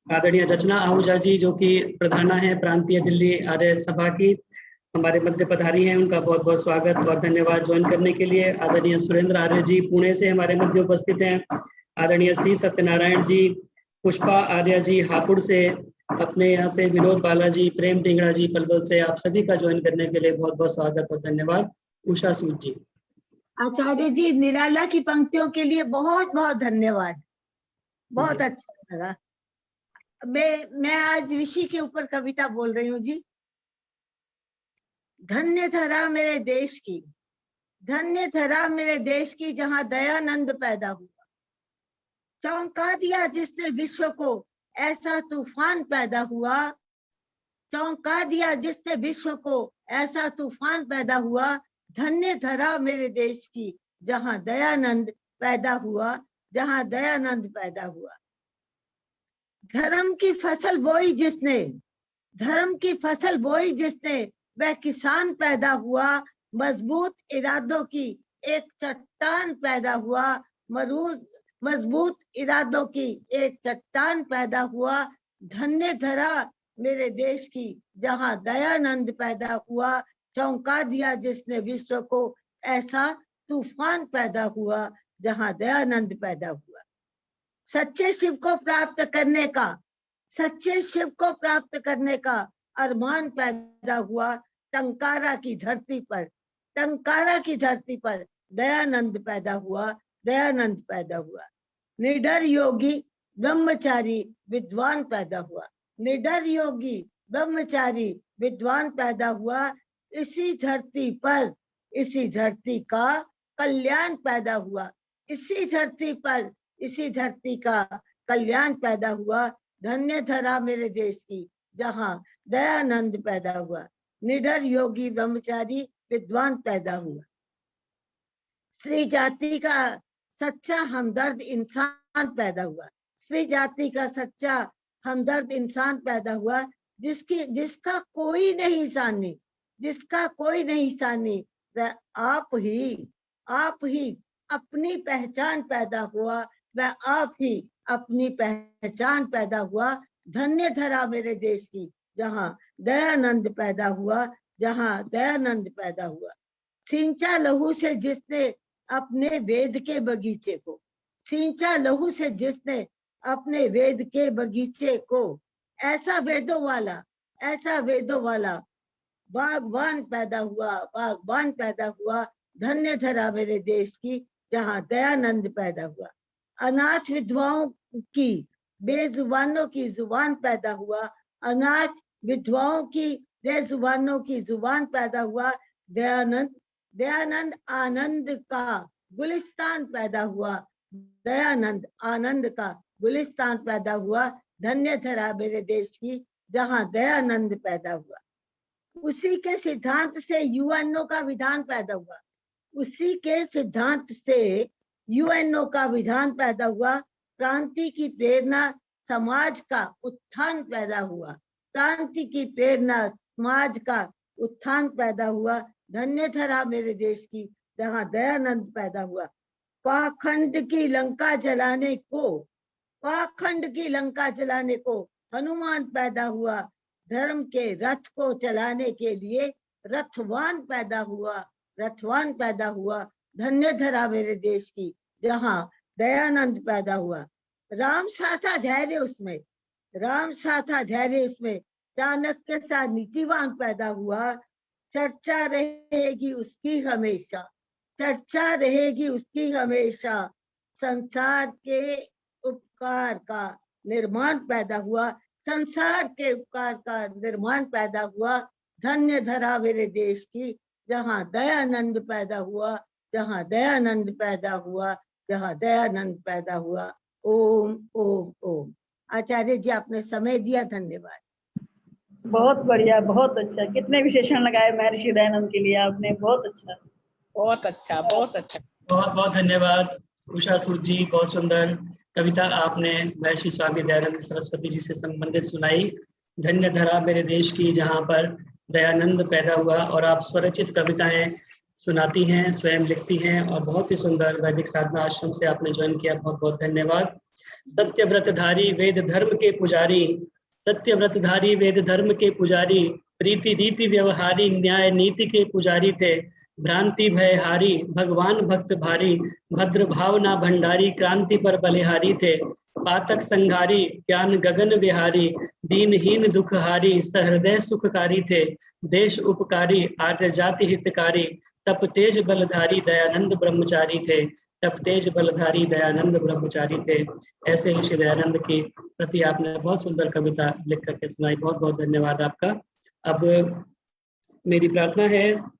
[SPEAKER 1] आदरणीय रचना आहूजा जी, जो कि प्रधाना है प्रांतीय दिल्ली आर्य सभा की, हमारे मध्य पधारी हैं। उनका बहुत बहुत स्वागत और धन्यवाद ज्वाइन करने के लिए। आदरणीय सुरेंद्र आर्य जी पुणे से हमारे मध्य उपस्थित हैं। आदरणीय सी सत्यनारायण जी, पुष्पा आर्य जी हापुड़ से, अपने यहाँ से विनोद बालाजी, प्रेम टिंगड़ा जी पलवल से, आप सभी का ज्वाइन करने के लिए बहुत बहुत स्वागत और धन्यवाद। उषा सूद जी।
[SPEAKER 2] आचार्य जी, निराला की पंक्तियों के लिए बहुत बहुत धन्यवाद। बहुत अच्छा लगा। मैं आज ऋषि के ऊपर कविता बोल रही हूँ जी। धन्य धरा मेरे देश की, धन्य धरा मेरे देश की, जहाँ दयानंद पैदा हुआ। चौंका दिया जिसने विश्व को, ऐसा तूफान पैदा हुआ। चौंका दिया जिसने विश्व को, ऐसा तूफान पैदा हुआ। धन्य धरा मेरे देश की, जहाँ दयानंद पैदा हुआ, जहाँ दयानंद पैदा हुआ। धर्म की फसल बोई जिसने, धर्म की फसल बोई जिसने, वह किसान पैदा हुआ। मजबूत इरादों की एक चट्टान पैदा हुआ। मजबूत इरादों की एक चट्टान पैदा हुआ। धन्य धरा मेरे देश की, जहाँ दयानंद पैदा हुआ। चौंका दिया जिसने विश्व को, ऐसा तूफान पैदा हुआ, जहाँ दयानंद पैदा हुआ। सच्चे शिव को प्राप्त करने का, सच्चे शिव को प्राप्त करने का अरमान पैदा हुआ। टंकारा की धरती पर, टंकारा की धरती पर दयानंद पैदा हुआ, दयानंद पैदा हुआ। निडर योगी ब्रह्मचारी विद्वान पैदा हुआ। निडर योगी ब्रह्मचारी विद्वान पैदा हुआ। इसी धरती पर, इसी धरती का कल्याण पैदा हुआ। इसी धरती पर, इसी धरती का कल्याण पैदा हुआ। धन्य धरा मेरे देश की, जहाँ दयानंद पैदा हुआ। निडर योगी ब्रह्मचारी विद्वान पैदा हुआ। स्त्री जाति का सच्चा हमदर्द इंसान पैदा हुआ। स्त्री जाति का सच्चा हमदर्द इंसान पैदा हुआ, जिसका कोई नहीं सानी, जिसका कोई नहीं सानी। आप ही अपनी पहचान पैदा हुआ। वह आप ही अपनी पहचान पैदा हुआ। धन्य धरा मेरे देश की, जहाँ दयानंद पैदा हुआ, जहाँ दयानंद पैदा हुआ। सिंचा लहू से जिसने अपने वेद के बगीचे को, सिंचा लहू से जिसने अपने वेद के बगीचे को, ऐसा वेदों वाला बागबान पैदा हुआ, बागबान पैदा हुआ। धन्य धरा मेरे देश की, जहाँ दयानंद पैदा हुआ। अनाथ विधवाओं की, बेजुबानों की जुबान पैदा हुआ। अनाथ विधवाओं की, बेजुबानों की जुबान पैदा हुआ। दयानंद आनंद का गुलिस्तान पैदा हुआ। दयानंद आनंद का गुलिस्तान पैदा हुआ। धन्य धरा मेरे देश की जहाँ दयानंद पैदा हुआ। उसी के सिद्धांत से यूएनओ का विधान पैदा हुआ। उसी के सिद्धांत से यूएनओ का विधान पैदा हुआ। क्रांति की प्रेरणा समाज का उत्थान पैदा हुआ। क्रांति की प्रेरणा समाज का उत्थान पैदा हुआ। धन्य धरा मेरे देश की जहाँ दयानंद पैदा हुआ। पाखंड की लंका जलाने को हनुमान पैदा हुआ। धर्म के रथ को चलाने के लिए रथवान पैदा हुआ। धन्य धरा मेरे देश की जहाँ दयानंद पैदा हुआ। राम साथा धैर्य उसमें चाणक्य सा नीतिवान पैदा हुआ। चर्चा रहेगी उसकी हमेशा। संसार के उपकार का निर्माण पैदा हुआ। धन्य धरा मेरे देश की जहाँ दयानंद पैदा हुआ। ओम ओम ओम। आचार्य जी आपने समय दिया, धन्यवाद।
[SPEAKER 8] बहुत बढ़िया, बहुत अच्छा। कितने विशेषण लगाए महर्षि दयानंद के लिए आपने, बहुत अच्छा।
[SPEAKER 1] बहुत बहुत धन्यवाद उषा सूद जी। बहुत सुंदर कविता आपने महर्षि स्वामी दयानंद सरस्वती जी से संबंधित सुनाई। धन्य धरा मेरे देश की जहाँ पर दयानंद पैदा हुआ। और आप स्वरचित कविताएं सुनाती हैं, स्वयं लिखती हैं और बहुत ही सुंदर वैदिक साधना आश्रम से आपने ज्वाइन किया। बहुत बहुत धन्यवाद। सत्यव्रतधारी वेद धर्म के पुजारी प्रीति रीति व्यवहारी न्याय नीति के पुजारी थे। भ्रांति भयहारी भगवान भक्त भारी भद्र भावना भंडारी क्रांति पर बलिहारी थे। पातक संघारी ज्ञान गगन बिहारी दीनहीन दुखहारी सहृदय सुखकारी थे। देश उपकारी आर्य जाति हितकारी तप तेज बलधारी दयानंद ब्रह्मचारी थे। ऐसे ही श्री दयानंद की प्रति आपने बहुत सुंदर कविता लिख करके सुनाई। बहुत बहुत धन्यवाद आपका। अब मेरी प्रार्थना है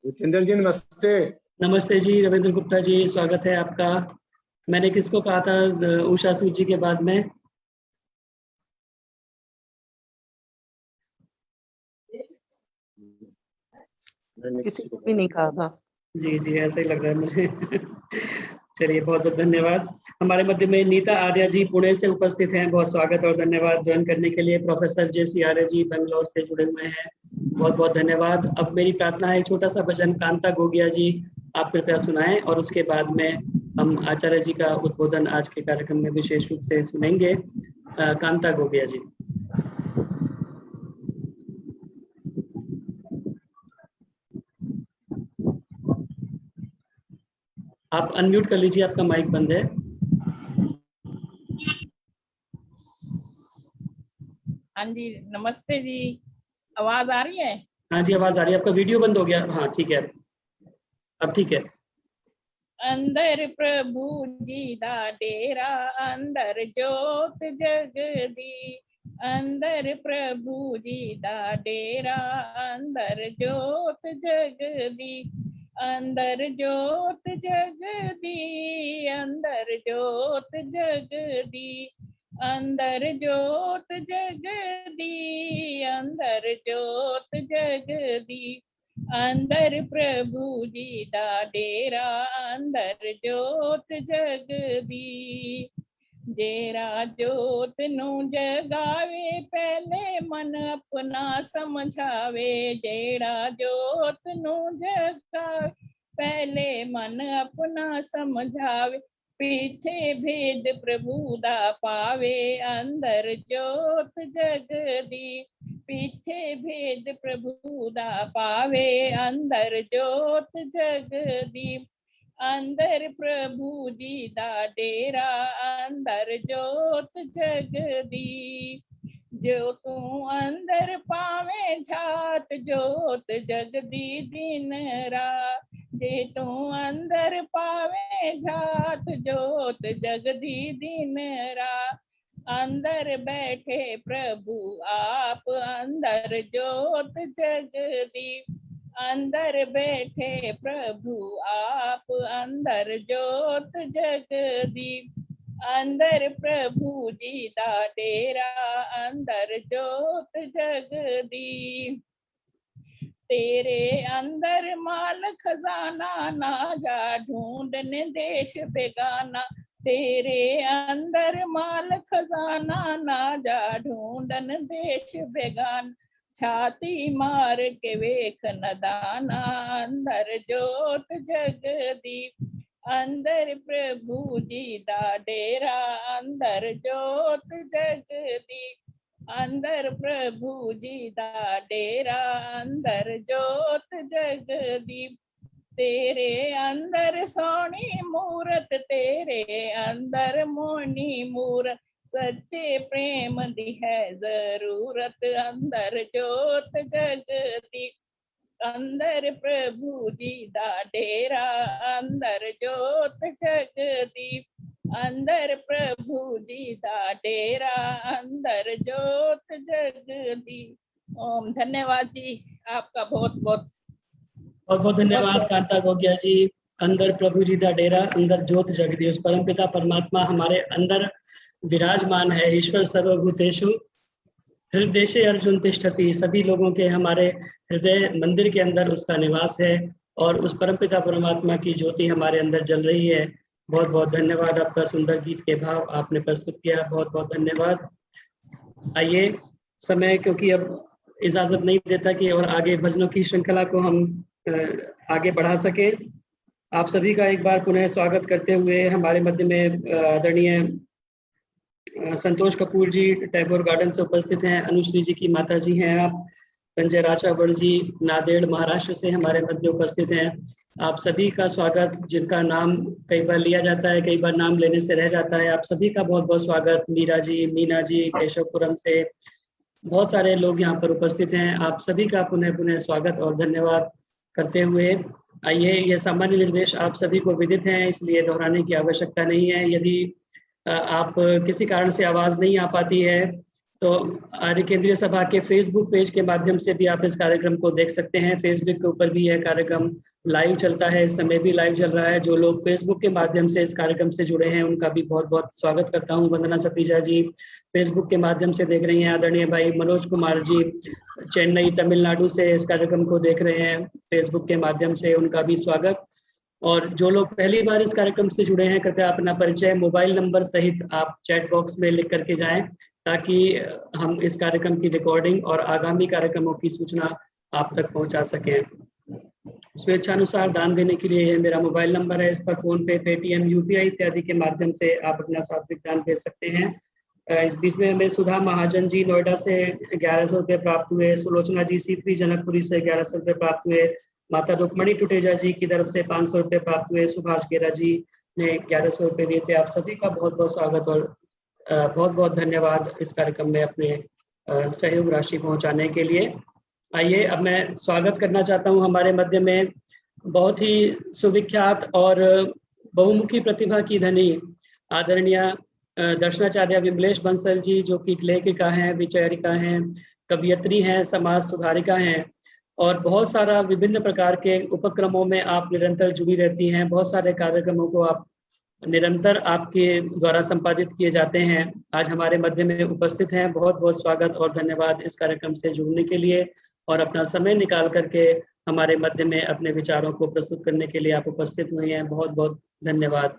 [SPEAKER 9] जितेंद्र जी नमस्ते।
[SPEAKER 1] नमस्ते जी रविंद्र गुप्ता जी, स्वागत है आपका। मैंने किसको कहा था उषा सूद जी के बाद में?
[SPEAKER 10] किसी को भी नहीं कहा था।
[SPEAKER 1] जी ऐसा ही लग रहा है मुझे। चलिए बहुत बहुत धन्यवाद। हमारे मध्य में नीता आर्य जी पुणे से उपस्थित हैं, बहुत स्वागत और धन्यवाद ज्वाइन करने के लिए। प्रोफेसर JC आर्य जी बेंगलोर से जुड़े हुए हैं, बहुत बहुत धन्यवाद। अब मेरी प्रार्थना है छोटा सा भजन कांता गोगिया जी आप कृपया सुनाएं और उसके बाद में हम आचार्य जी का उद्बोधन आज के कार्यक्रम में विशेष रूप से सुनेंगे। कांता गोगिया जी। आप अनम्यूट कर लीजिए, आपका माइक बंद है।
[SPEAKER 3] हाँ जी नमस्ते जी, आवाज आ रही है?
[SPEAKER 1] हाँ जी आवाज आ रही है। आपका वीडियो बंद हो गया। हाँ ठीक है, अब ठीक है।
[SPEAKER 3] अंदर प्रभु जी दा डेरा अंदर जोत जगदी। अंदर प्रभु जी दा डेरा अंदर जोत जगदी। अंदर जोत जगदी अंदर जोत जगदी। अंदर जोत जगदी अंदर जोत जगदी। अंदर प्रभु जी दा डेरा अंदर जोत जगदी। जेरा जोत नू जगावे पहले मन अपना समझावे। जेड़ा जोत नू जगावे पहले मन अपना समझावे। पीछे भेद प्रभु दा पावे अंदर जोत जगदी। पीछे भेद प्रभु दा पावे अंदर जोत जगदी। अंदर प्रभु जी दा डेरा अंदर जोत जगदी। जो तू अंदर पावे झात जोत जगदी दिन रात। जे तू अंदर पावे झात जोत जगदी दिन रात। अंदर बैठे प्रभु आप, अंदर ज्योत जगदीप। अंदर बैठे प्रभु आप, अंदर ज्योत जगदीप। अंदर प्रभु जी दा डेरा, अंदर ज्योत जगदीप। तेरे अंदर माल खजाना, ना जा ढूंढने देश बेगाना। तेरे अंदर माल खजाना, ना जा ढूंढन देश बेगाना। छाती मार के वेख नदाना, अंदर ज्योत जगदीप। अंदर प्रभु जी दा डेरा, अंदर ज्योत जगदीप। अंदर प्रभु जी दा डेरा, अंदर ज्योत जगदीप। तेरे अंदर सोनी मूरत, तेरे अंदर मोनी मूरत। सच्चे प्रेम दी है जरूरत, अंदर ज्योत जगदीप। अंदर प्रभु जी दा डेरा, अंदर ज्योत जगदीप। अंदर प्रभु जी दा डेरा, अंदर ज्योत जगदीप। ओम। धन्यवाद जी, आपका बहुत बहुत
[SPEAKER 1] बहुत बहुत धन्यवाद कांता गोगिया जी। अंदर प्रभु जी दा डेरा, अंदर ज्योत जगदीश। परमपिता परमात्मा हमारे अंदर विराजमान है। ईश्वर सर्वभूतेषु हृदय अर्जुन तिष्ठति। सभी लोगों के हमारे हृदय मंदिर के अंदर उसका निवास है और उस परमपिता परमात्मा की ज्योति हमारे अंदर जल रही है। बहुत बहुत धन्यवाद। आपका सुंदर गीत के भाव आपने प्रस्तुत किया, बहुत बहुत धन्यवाद। आइए, समय क्योंकि अब इजाजत नहीं देता कि और आगे भजनों की श्रृंखला को हम आगे बढ़ा सके। आप सभी का एक बार पुनः स्वागत करते हुए हमारे मध्य में आदरणीय संतोष कपूर जी टैगोर गार्डन से उपस्थित हैं। अनुश्री जी की माता जी हैं आप। संजय राचावड़ जी नांदेड़ महाराष्ट्र से हमारे मध्य उपस्थित हैं। आप सभी का स्वागत। जिनका नाम कई बार लिया जाता है, कई बार नाम लेने से रह जाता है, आप सभी का बहुत बहुत स्वागत। मीरा जी, मीना जी केशवपुरम से बहुत सारे लोग यहाँ पर उपस्थित हैं। आप सभी का पुनः पुनः स्वागत और धन्यवाद करते हुए आइए, ये सामान्य निर्देश आप सभी को विदित हैं, इसलिए दोहराने की आवश्यकता नहीं है। यदि आप किसी कारण से आवाज नहीं आ पाती है तो आर्य केंद्रीय सभा के फेसबुक पेज के माध्यम से भी आप इस कार्यक्रम को देख सकते हैं। फेसबुक के ऊपर भी यह कार्यक्रम लाइव चलता है, इस समय भी लाइव चल रहा है। जो लोग फेसबुक के माध्यम से इस कार्यक्रम से जुड़े हैं उनका भी बहुत बहुत स्वागत करता हूं। वंदना सतीजा जी फेसबुक के माध्यम से देख रही हैं। आदरणीय भाई मनोज कुमार जी चेन्नई तमिलनाडु से इस कार्यक्रम को देख रहे हैं फेसबुक के माध्यम से, उनका भी स्वागत। और जो लोग पहली बार इस कार्यक्रम से जुड़े हैं, कृपया अपना परिचय मोबाइल नंबर सहित आप चैट बॉक्स में लिख करके जाएं ताकि हम इस कार्यक्रम की रिकॉर्डिंग और आगामी कार्यक्रमों की सूचना आप तक पहुंचा सकें। स्वेच्छानुसार दान देने के लिए यह मेरा मोबाइल नंबर है। इस पर फोन पे, पेटीएम, यूपीआई इत्यादि के माध्यम से आप अपना सात्विक दान दे सकते हैं। इस बीच में हमें सुधा महाजन जी नोएडा से 1100 रुपये प्राप्त हुए। सुलोचना जी सीथरी जनकपुरी से 1100 रुपये प्राप्त हुए। माता रुक्मणी टुटेजा जी की तरफ से 500 रुपये प्राप्त हुए। सुभाष गेरा जी ने 1100 रुपये दिए थे। आप सभी का बहुत बहुत स्वागत और बहुत बहुत धन्यवाद इस कार्यक्रम में अपने सहयोग राशि पहुंचाने के लिए। आइए, अब मैं स्वागत करना चाहता हूं हमारे मध्य में बहुत ही सुविख्यात और बहुमुखी प्रतिभा की धनी आदरणीय दर्शनाचार्य विमलेश बंसल जी, जो कि लेखिका हैं, विचारिका हैं, कवियत्री हैं, समाज सुधारिका हैं और बहुत सारा विभिन्न प्रकार के उपक्रमों में आप निरंतर जुड़ी रहती हैं। बहुत सारे कार्यक्रमों को आप निरंतर आपके द्वारा संपादित किए जाते हैं। आज हमारे मध्य में उपस्थित हैं। बहुत बहुत स्वागत और धन्यवाद इस कार्यक्रम से जुड़ने के लिए और अपना समय निकाल करके हमारे मध्य में अपने विचारों को प्रस्तुत करने के लिए आप उपस्थित हुए हैं। बहुत बहुत धन्यवाद।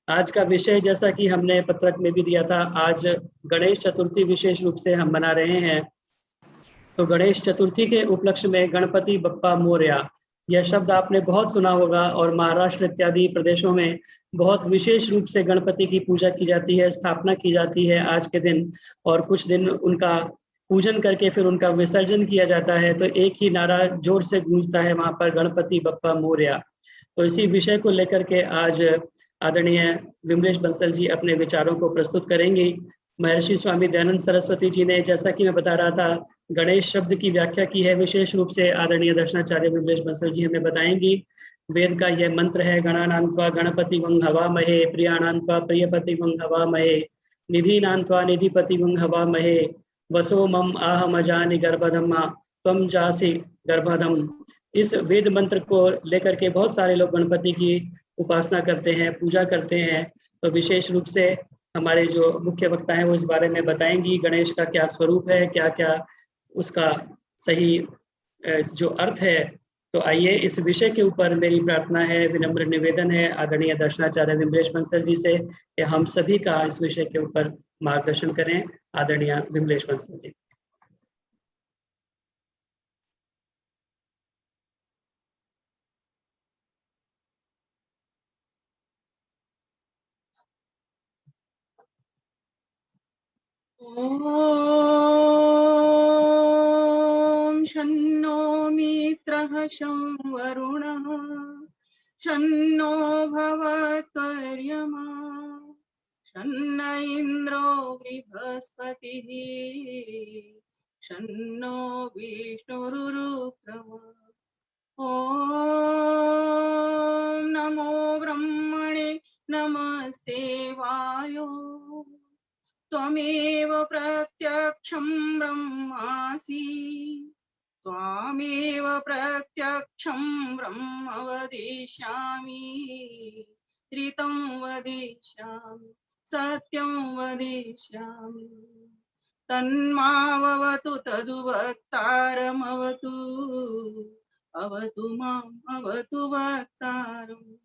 [SPEAKER 1] आज का विषय, जैसा कि हमने पत्रक में भी दिया था, आज गणेश चतुर्थी विशेष रूप से हम मना रहे हैं। तो गणेश चतुर्थी के उपलक्ष्य में गणपति बप्पा मोरया, यह शब्द आपने बहुत सुना होगा और महाराष्ट्र इत्यादि प्रदेशों में बहुत विशेष रूप से गणपति की पूजा की जाती है, स्थापना की जाती है आज के दिन, और कुछ दिन उनका पूजन करके फिर उनका विसर्जन किया जाता है। तो एक ही नारा जोर से गूंजता है वहां पर, गणपति बप्पा मोरया। तो इसी विषय को लेकर के आज आदरणीय विमलेश बंसल जी अपने विचारों को प्रस्तुत करेंगी। महर्षि स्वामी दयानंद सरस्वती जी ने, जैसा कि मैं बता रहा था, गणेश शब्द की व्याख्या की है विशेष रूप से आदरणीय दर्शनाचार्य विमलेश बंसल जी हमें बताएंगी। वेद का यह मंत्र है, गणानां त्वा गणपति वं हवामहे, प्रियाणां त्वा प्रियपति वं हवामहे, निधिनान्त्वा निधिपतिं हवामहे वसो मम आहमजानि गर्भधम्मा त्वं जासि गर्भधम। इस वेद मंत्र को लेकर के बहुत सारे लोग गणपति की उपासना करते हैं, पूजा करते हैं। तो विशेष रूप से हमारे जो मुख्य वक्ता हैं वो इस बारे में बताएंगी गणेश का क्या स्वरूप है, क्या क्या उसका सही जो अर्थ है। तो आइए इस विषय के ऊपर मेरी प्रार्थना है, विनम्र निवेदन है आदरणीय दर्शनाचार्य विमलेश बंसल जी से कि हम सभी का इस विषय के ऊपर मार्गदर्शन करें। आदरणीय विमलेश बंसल जी।
[SPEAKER 11] ॐ शन्नो मित्रः शं वरुणः शन्नो भवत्वर्यमा शन्न इन्द्रो बृहस्पतिः शन्नो विष्णुरुक्रमः। ॐ नमो ब्रह्मणे नमस्ते वायो त्वमेव प्रत्यक्षं ब्रह्मासि त्वामेव प्रत्यक्षं ब्रह्म वदिष्यामि त्रितं वदिष्यामि सत्यं वदिष्यामि तन्मावतु तदुवक्तारमवतु अवतु माम् अवतु वक्तारम्।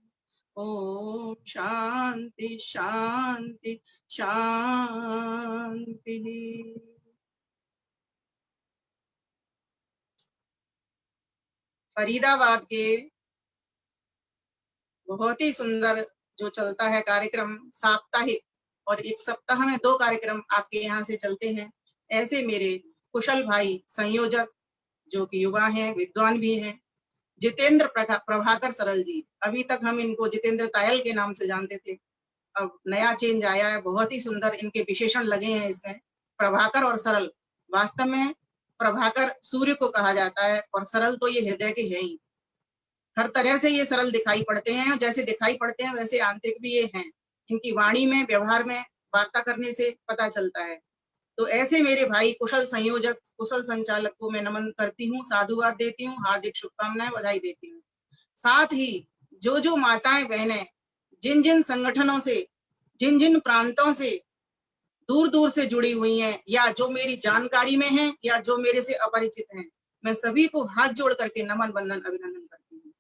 [SPEAKER 11] ओम शांति शांति शांति। फरीदाबाद के बहुत ही सुंदर जो चलता है कार्यक्रम साप्ताहिक, और एक सप्ताह में 2 कार्यक्रम आपके यहाँ से चलते हैं। ऐसे मेरे कुशल भाई संयोजक जो कि युवा हैं, विद्वान भी हैं, जितेंद्र प्रभाकर सरल जी। अभी तक हम इनको जितेंद्र तायल के नाम से जानते थे, अब नया चेंज आया है। बहुत ही सुंदर इनके विशेषण लगे हैं इसमें, प्रभाकर और सरल। वास्तव में प्रभाकर सूर्य को कहा जाता है और सरल तो ये हृदय के हैं ही। हर तरह से ये सरल दिखाई पड़ते हैं, जैसे दिखाई पड़ते हैं वैसे आंतरिक भी ये हैं। इनकी वाणी में, व्यवहार में, वार्ता करने से पता चलता है। तो ऐसे मेरे भाई कुशल संयोजक, कुशल संचालक को मैं नमन करती हूँ, साधुवाद देती हूँ, हार्दिक शुभकामनाएं, बधाई देती हूँ। साथ ही जो माताएं बहनें जिन जिन संगठनों से, जिन जिन प्रांतों से दूर दूर से जुड़ी हुई हैं, या जो मेरी जानकारी में हैं या जो मेरे से अपरिचित हैं, मैं सभी को हाथ जोड़ करके नमन वंदन अभिनंदन करती हूँ।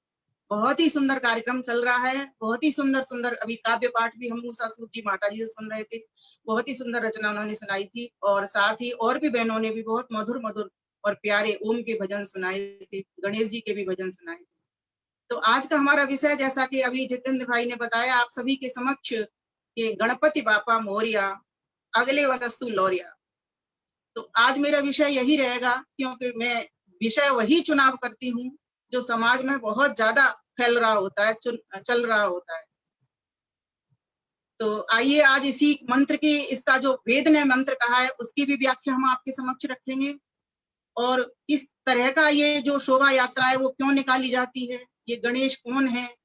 [SPEAKER 11] बहुत ही सुंदर कार्यक्रम चल रहा है, बहुत ही सुंदर सुंदर। अभी काव्य पाठ भी हम मूसा सूद जी माता जी से सुन रहे थे, बहुत ही सुंदर रचना उन्होंने सुनाई थी। और साथ ही और भी बहनों ने भी बहुत मधुर मधुर और प्यारे ओम के भजन सुनाए थे, गणेश जी के भी भजन सुनाए थे। तो आज का हमारा विषय, जैसा कि अभी जितेंद्र भाई ने बताया आप सभी के समक्ष, कि गणपति बापा मोरिया अगले वनस्तु लौरिया। तो आज मेरा विषय यही रहेगा, क्योंकि मैं विषय वही चुनाव करती हूँ जो समाज में बहुत ज्यादा फैल रहा होता है, चल रहा होता है। तो आइए आज इसी मंत्र की, इसका जो वेद ने मंत्र कहा है उसकी भी व्याख्या हम आपके समक्ष रखेंगे, और किस तरह का ये जो शोभा यात्रा है वो क्यों निकाली जाती है, ये गणेश कौन है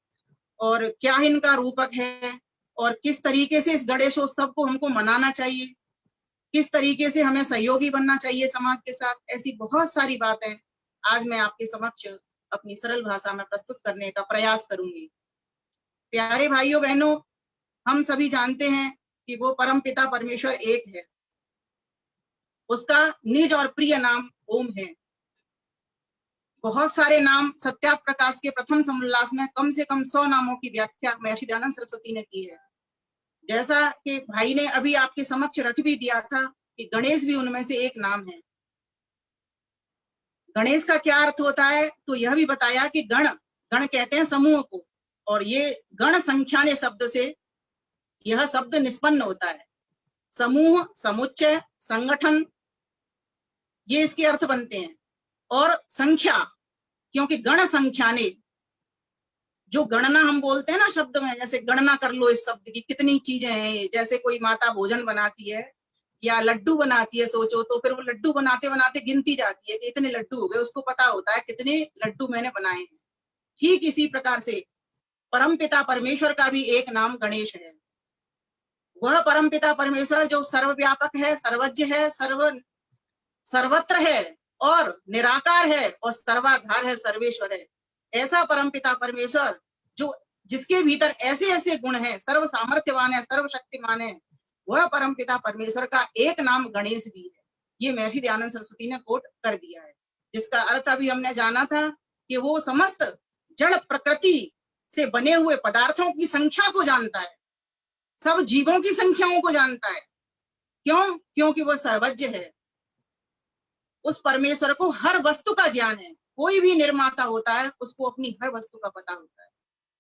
[SPEAKER 11] और क्या इनका रूपक है, और किस तरीके से इस गणेशोत्सव को हमको मनाना चाहिए, किस तरीके से हमें सहयोगी बनना चाहिए समाज के साथ। ऐसी बहुत सारी बातें आज मैं आपके समक्ष अपनी सरल भाषा में प्रस्तुत करने का प्रयास करूंगी। प्यारे भाइयों बहनों, हम सभी जानते हैं कि वो परम पिता परमेश्वर एक है, उसका निज और प्रिय नाम ओम है। बहुत सारे नाम सत्यार्थ प्रकाश के प्रथम समोल्लास में कम से कम 100 नामों की व्याख्या महर्षि दयानंद सरस्वती ने की है। जैसा कि भाई ने अभी आपके समक्ष रख भी दिया था कि गणेश भी उनमें से एक नाम है। गणेश का क्या अर्थ होता है, तो यह भी बताया कि गण कहते हैं समूह को, और ये गण संख्याने शब्द से यह शब्द निष्पन्न होता है। समूह, समुच्चय, संगठन, ये इसके अर्थ बनते हैं। और संख्या, क्योंकि गण संख्याने, जो गणना हम बोलते हैं ना शब्द में, जैसे गणना कर लो इस शब्द की कितनी चीजें हैं। जैसे कोई माता भोजन बनाती है या लड्डू बनाती है, सोचो तो फिर वो लड्डू बनाते बनाते गिनती जाती है कि इतने लड्डू हो गए, उसको पता होता है कितने लड्डू मैंने बनाए हैं। ठीक इसी प्रकार से परमपिता परमेश्वर का भी एक नाम गणेश है। वह परमपिता परमेश्वर जो सर्वव्यापक है, सर्वज्ञ है, सर्वत्र है और निराकार है और सर्वाधार है, सर्वेश्वर है। ऐसा परमपिता परमेश्वर जो जिसके भीतर ऐसे ऐसे गुण हैं, सर्व सामर्थ्यवान है, सर्वशक्तिमान है, वह परमपिता परमेश्वर का एक नाम गणेश भी है। ये महर्षि दयानंद सरस्वती ने कोट कर दिया है, जिसका अर्थ अभी हमने जाना था कि वो समस्त जड़ प्रकृति से बने हुए पदार्थों की संख्या को जानता है, सब जीवों की संख्याओं को जानता है। क्यों? क्योंकि वह सर्वज्ञ है। उस परमेश्वर को हर वस्तु का ज्ञान है। कोई भी निर्माता होता है उसको अपनी हर वस्तु का पता होता है।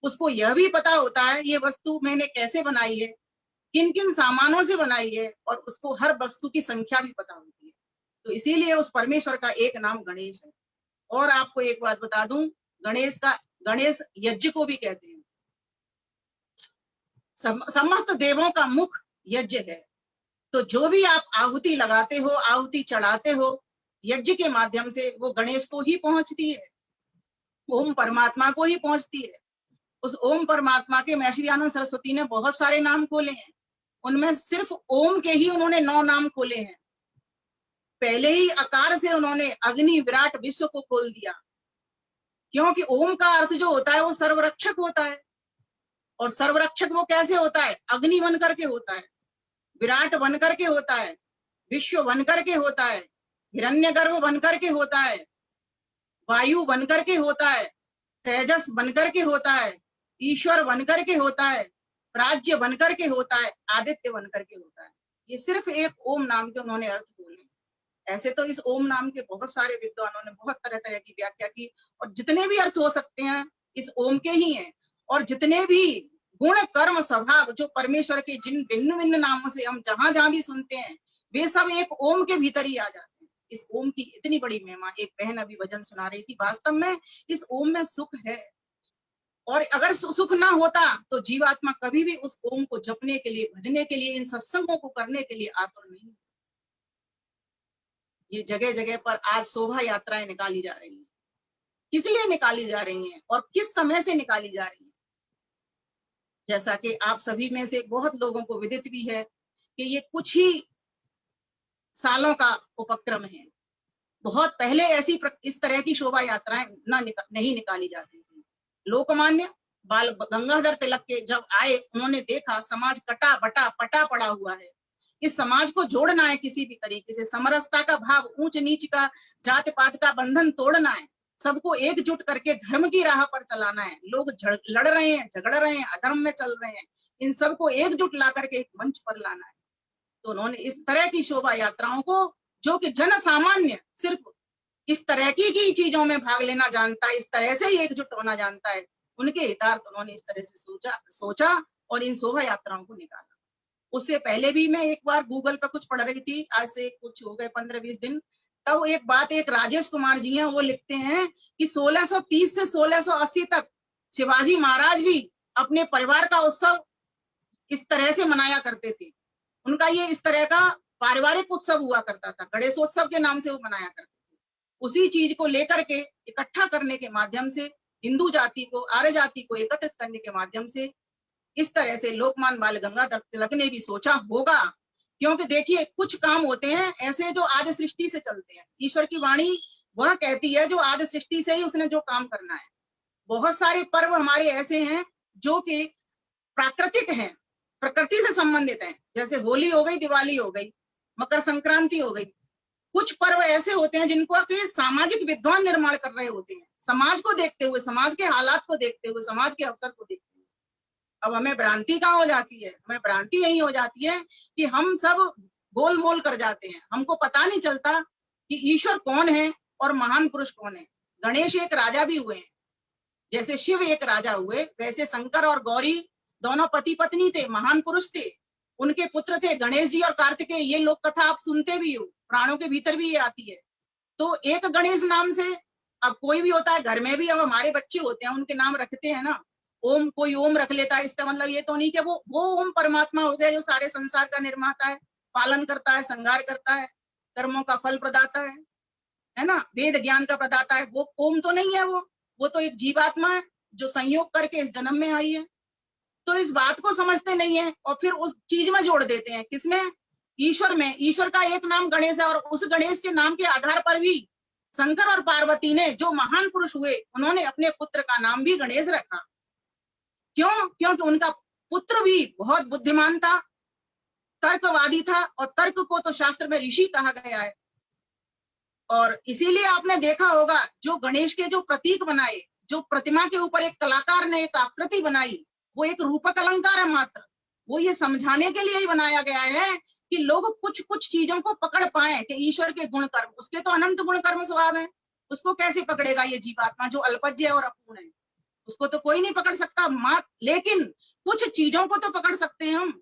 [SPEAKER 11] उसको यह भी पता होता है ये वस्तु मैंने कैसे बनाई है, किन किन सामानों से बनाई है, और उसको हर वस्तु की संख्या भी पता होती है। तो इसीलिए उस परमेश्वर का एक नाम गणेश है। और आपको एक बात बता दूं, गणेश यज्ञ को भी कहते हैं। समस्त देवों का मुख यज्ञ है। तो जो भी आप आहुति लगाते हो, आहुति चढ़ाते हो, यज्ञ के माध्यम से वो गणेश को ही पहुंचती है, ओम परमात्मा को ही पहुंचती है। उस ओम परमात्मा के महर्षि दयानंद सरस्वती ने बहुत सारे नाम खोले हैं, उनमें सिर्फ ओम के ही उन्होंने 9 नाम खोले हैं। पहले ही आकार से उन्होंने अग्नि विराट विश्व को खोल दिया, क्योंकि ओम का अर्थ जो होता है वो सर्वरक्षक होता है। और सर्वरक्षक वो कैसे होता है? अग्नि बन करके होता है, विराट बन करके होता है, विश्व बन करके होता है, हिरण्यगर्भ बन करके होता है, वायु बन करके होता है, तेजस बन करके होता है, ईश्वर बन करके होता है, प्राज्य बन करके होता है, आदित्य बन करके होता है। ये सिर्फ एक ओम नाम के उन्होंने अर्थ बोले। ऐसे तो इस ओम नाम के बहुत सारे विद्वानों ने बहुत तरह तरह की व्याख्या की, और जितने भी अर्थ हो सकते हैं इस ओम के ही हैं। और जितने भी गुण कर्म स्वभाव जो परमेश्वर के जिन भिन्न भिन्न नामों से हम जहां जहां भी सुनते हैं, वे सब एक ओम के भीतर ही आ जाते हैं। इस ओम की इतनी बड़ी महिमा, एक बहन अभी भजन सुना रही थी, वास्तव में इस ओम में सुख है। और अगर सुख ना होता तो जीवात्मा कभी भी उस ओम को जपने के लिए, भजने के लिए, इन सत्संगों को करने के लिए आतुर नहीं। ये जगह जगह पर आज शोभा यात्राएं निकाली जा रही हैं। किस लिए निकाली जा रही हैं और किस समय से निकाली जा रही हैं? जैसा कि आप सभी में से बहुत लोगों को विदित भी है कि ये कुछ ही सालों का उपक्रम है। बहुत पहले ऐसी इस तरह की शोभा यात्राएं नहीं निकाली जाती थी। लोकमान्य बाल गंगाधर तिलक के जब आए, उन्होंने देखा समाज कटा बटा पटा पड़ा हुआ है। इस समाज को जोड़ना है किसी भी तरीके से, समरसता का भाव, ऊंच नीच का, जात पात का बंधन तोड़ना है, सबको एकजुट करके धर्म की राह पर चलाना है। लोग लड़ रहे हैं, झगड़ रहे हैं, अधर्म में चल रहे हैं, इन सबको एकजुट ला करके एक मंच पर लाना है। तो उन्होंने इस तरह की शोभा यात्राओं को, जो कि जन सामान्य सिर्फ इस तरह की चीजों में भाग लेना जानता है, इस तरह से ही एकजुट होना जानता है, उनके हितार्थ उन्होंने इस तरह से सोचा और इन शोभा यात्राओं को निकाला। उससे पहले भी मैं एक बार गूगल पर कुछ पढ़ रही थी, आज से कुछ हो गए 15-20 दिन, तब एक बात एक राजेश कुमार जी हैं, वो लिखते हैं कि 1630 से 1680 तक शिवाजी महाराज भी अपने परिवार का उत्सव इस तरह से मनाया करते थे। उनका ये इस तरह का पारिवारिक उत्सव हुआ करता था, गणेशोत्सव के नाम से वो मनाया करते थे। उसी चीज को लेकर के इकट्ठा करने के माध्यम से हिंदू जाति को, आर्य जाति को एकत्रित करने के माध्यम से इस तरह से लोकमान्य बाल गंगाधर तिलक ने भी सोचा होगा। क्योंकि देखिए, कुछ काम होते हैं ऐसे जो आदि सृष्टि से चलते हैं। ईश्वर की वाणी वह कहती है जो आदि सृष्टि से ही उसने जो काम करना है। बहुत सारे पर्व हमारे ऐसे हैं जो कि प्राकृतिक हैं, प्रकृति से संबंधित हैं, जैसे होली हो गई, दिवाली हो गई, मकर संक्रांति हो गई। कुछ पर्व ऐसे होते हैं जिनको कि सामाजिक विद्वान निर्माण कर रहे होते हैं, समाज को देखते हुए, समाज के हालात को देखते हुए, समाज के अवसर को देखते हुए। अब हमें भ्रांति कहाँ हो जाती है? हमें भ्रांति यही हो जाती है कि हम सब गोलमोल कर जाते हैं। हमको पता नहीं चलता कि ईश्वर कौन है और महान पुरुष कौन है। गणेश एक राजा भी हुए हैं, जैसे शिव एक राजा हुए, वैसे शंकर और गौरी दोनों पति पत्नी थे, महान पुरुष थे। उनके पुत्र थे गणेश जी और कार्तिकेय। ये लोक कथा आप सुनते भी हो, प्राणों के भीतर भी ये आती है। तो एक गणेश नाम से अब कोई भी होता है, घर में भी अब हमारे बच्चे होते हैं, उनके नाम रखते हैं ना। ओम, कोई ओम रख लेता है, इसका मतलब ये तो नहीं कि वो ओम परमात्मा हो गया जो सारे संसार का निर्माता है, पालन करता है, संहार करता है, कर्मों का फल प्रदाता है ना, वेद ज्ञान का प्रदाता है। वो ओम तो नहीं है, वो तो एक जीवात्मा है जो संयोग करके इस जन्म में आई है। तो इस बात को समझते नहीं है और फिर उस चीज में जोड़ देते हैं। किसमें? ईश्वर में। ईश्वर का एक नाम गणेश है और उस गणेश के नाम के आधार पर भी शंकर और पार्वती ने, जो महान पुरुष हुए, उन्होंने अपने पुत्र का नाम भी गणेश रखा। क्यों? क्योंकि उनका पुत्र भी बहुत बुद्धिमान था, तर्कवादी था, और तर्क को तो शास्त्र में ऋषि कहा गया है। और इसीलिए आपने देखा होगा जो गणेश के जो प्रतीक बनाए, जो प्रतिमा के ऊपर एक कलाकार ने एक आकृति बनाई, वो एक रूपक अलंकार है मात्र। वो ये समझाने के लिए ही बनाया गया है कि लोग कुछ कुछ चीजों को पकड़ पाए कि ईश्वर के गुण कर्म, उसके तो अनंत गुण कर्म स्वभाव है, उसको कैसे पकड़ेगा ये जीवात्मा जो अल्पज्य है और अपूर्ण है? उसको तो कोई नहीं पकड़ सकता। लेकिन कुछ चीजों को तो पकड़ सकते हैं हम।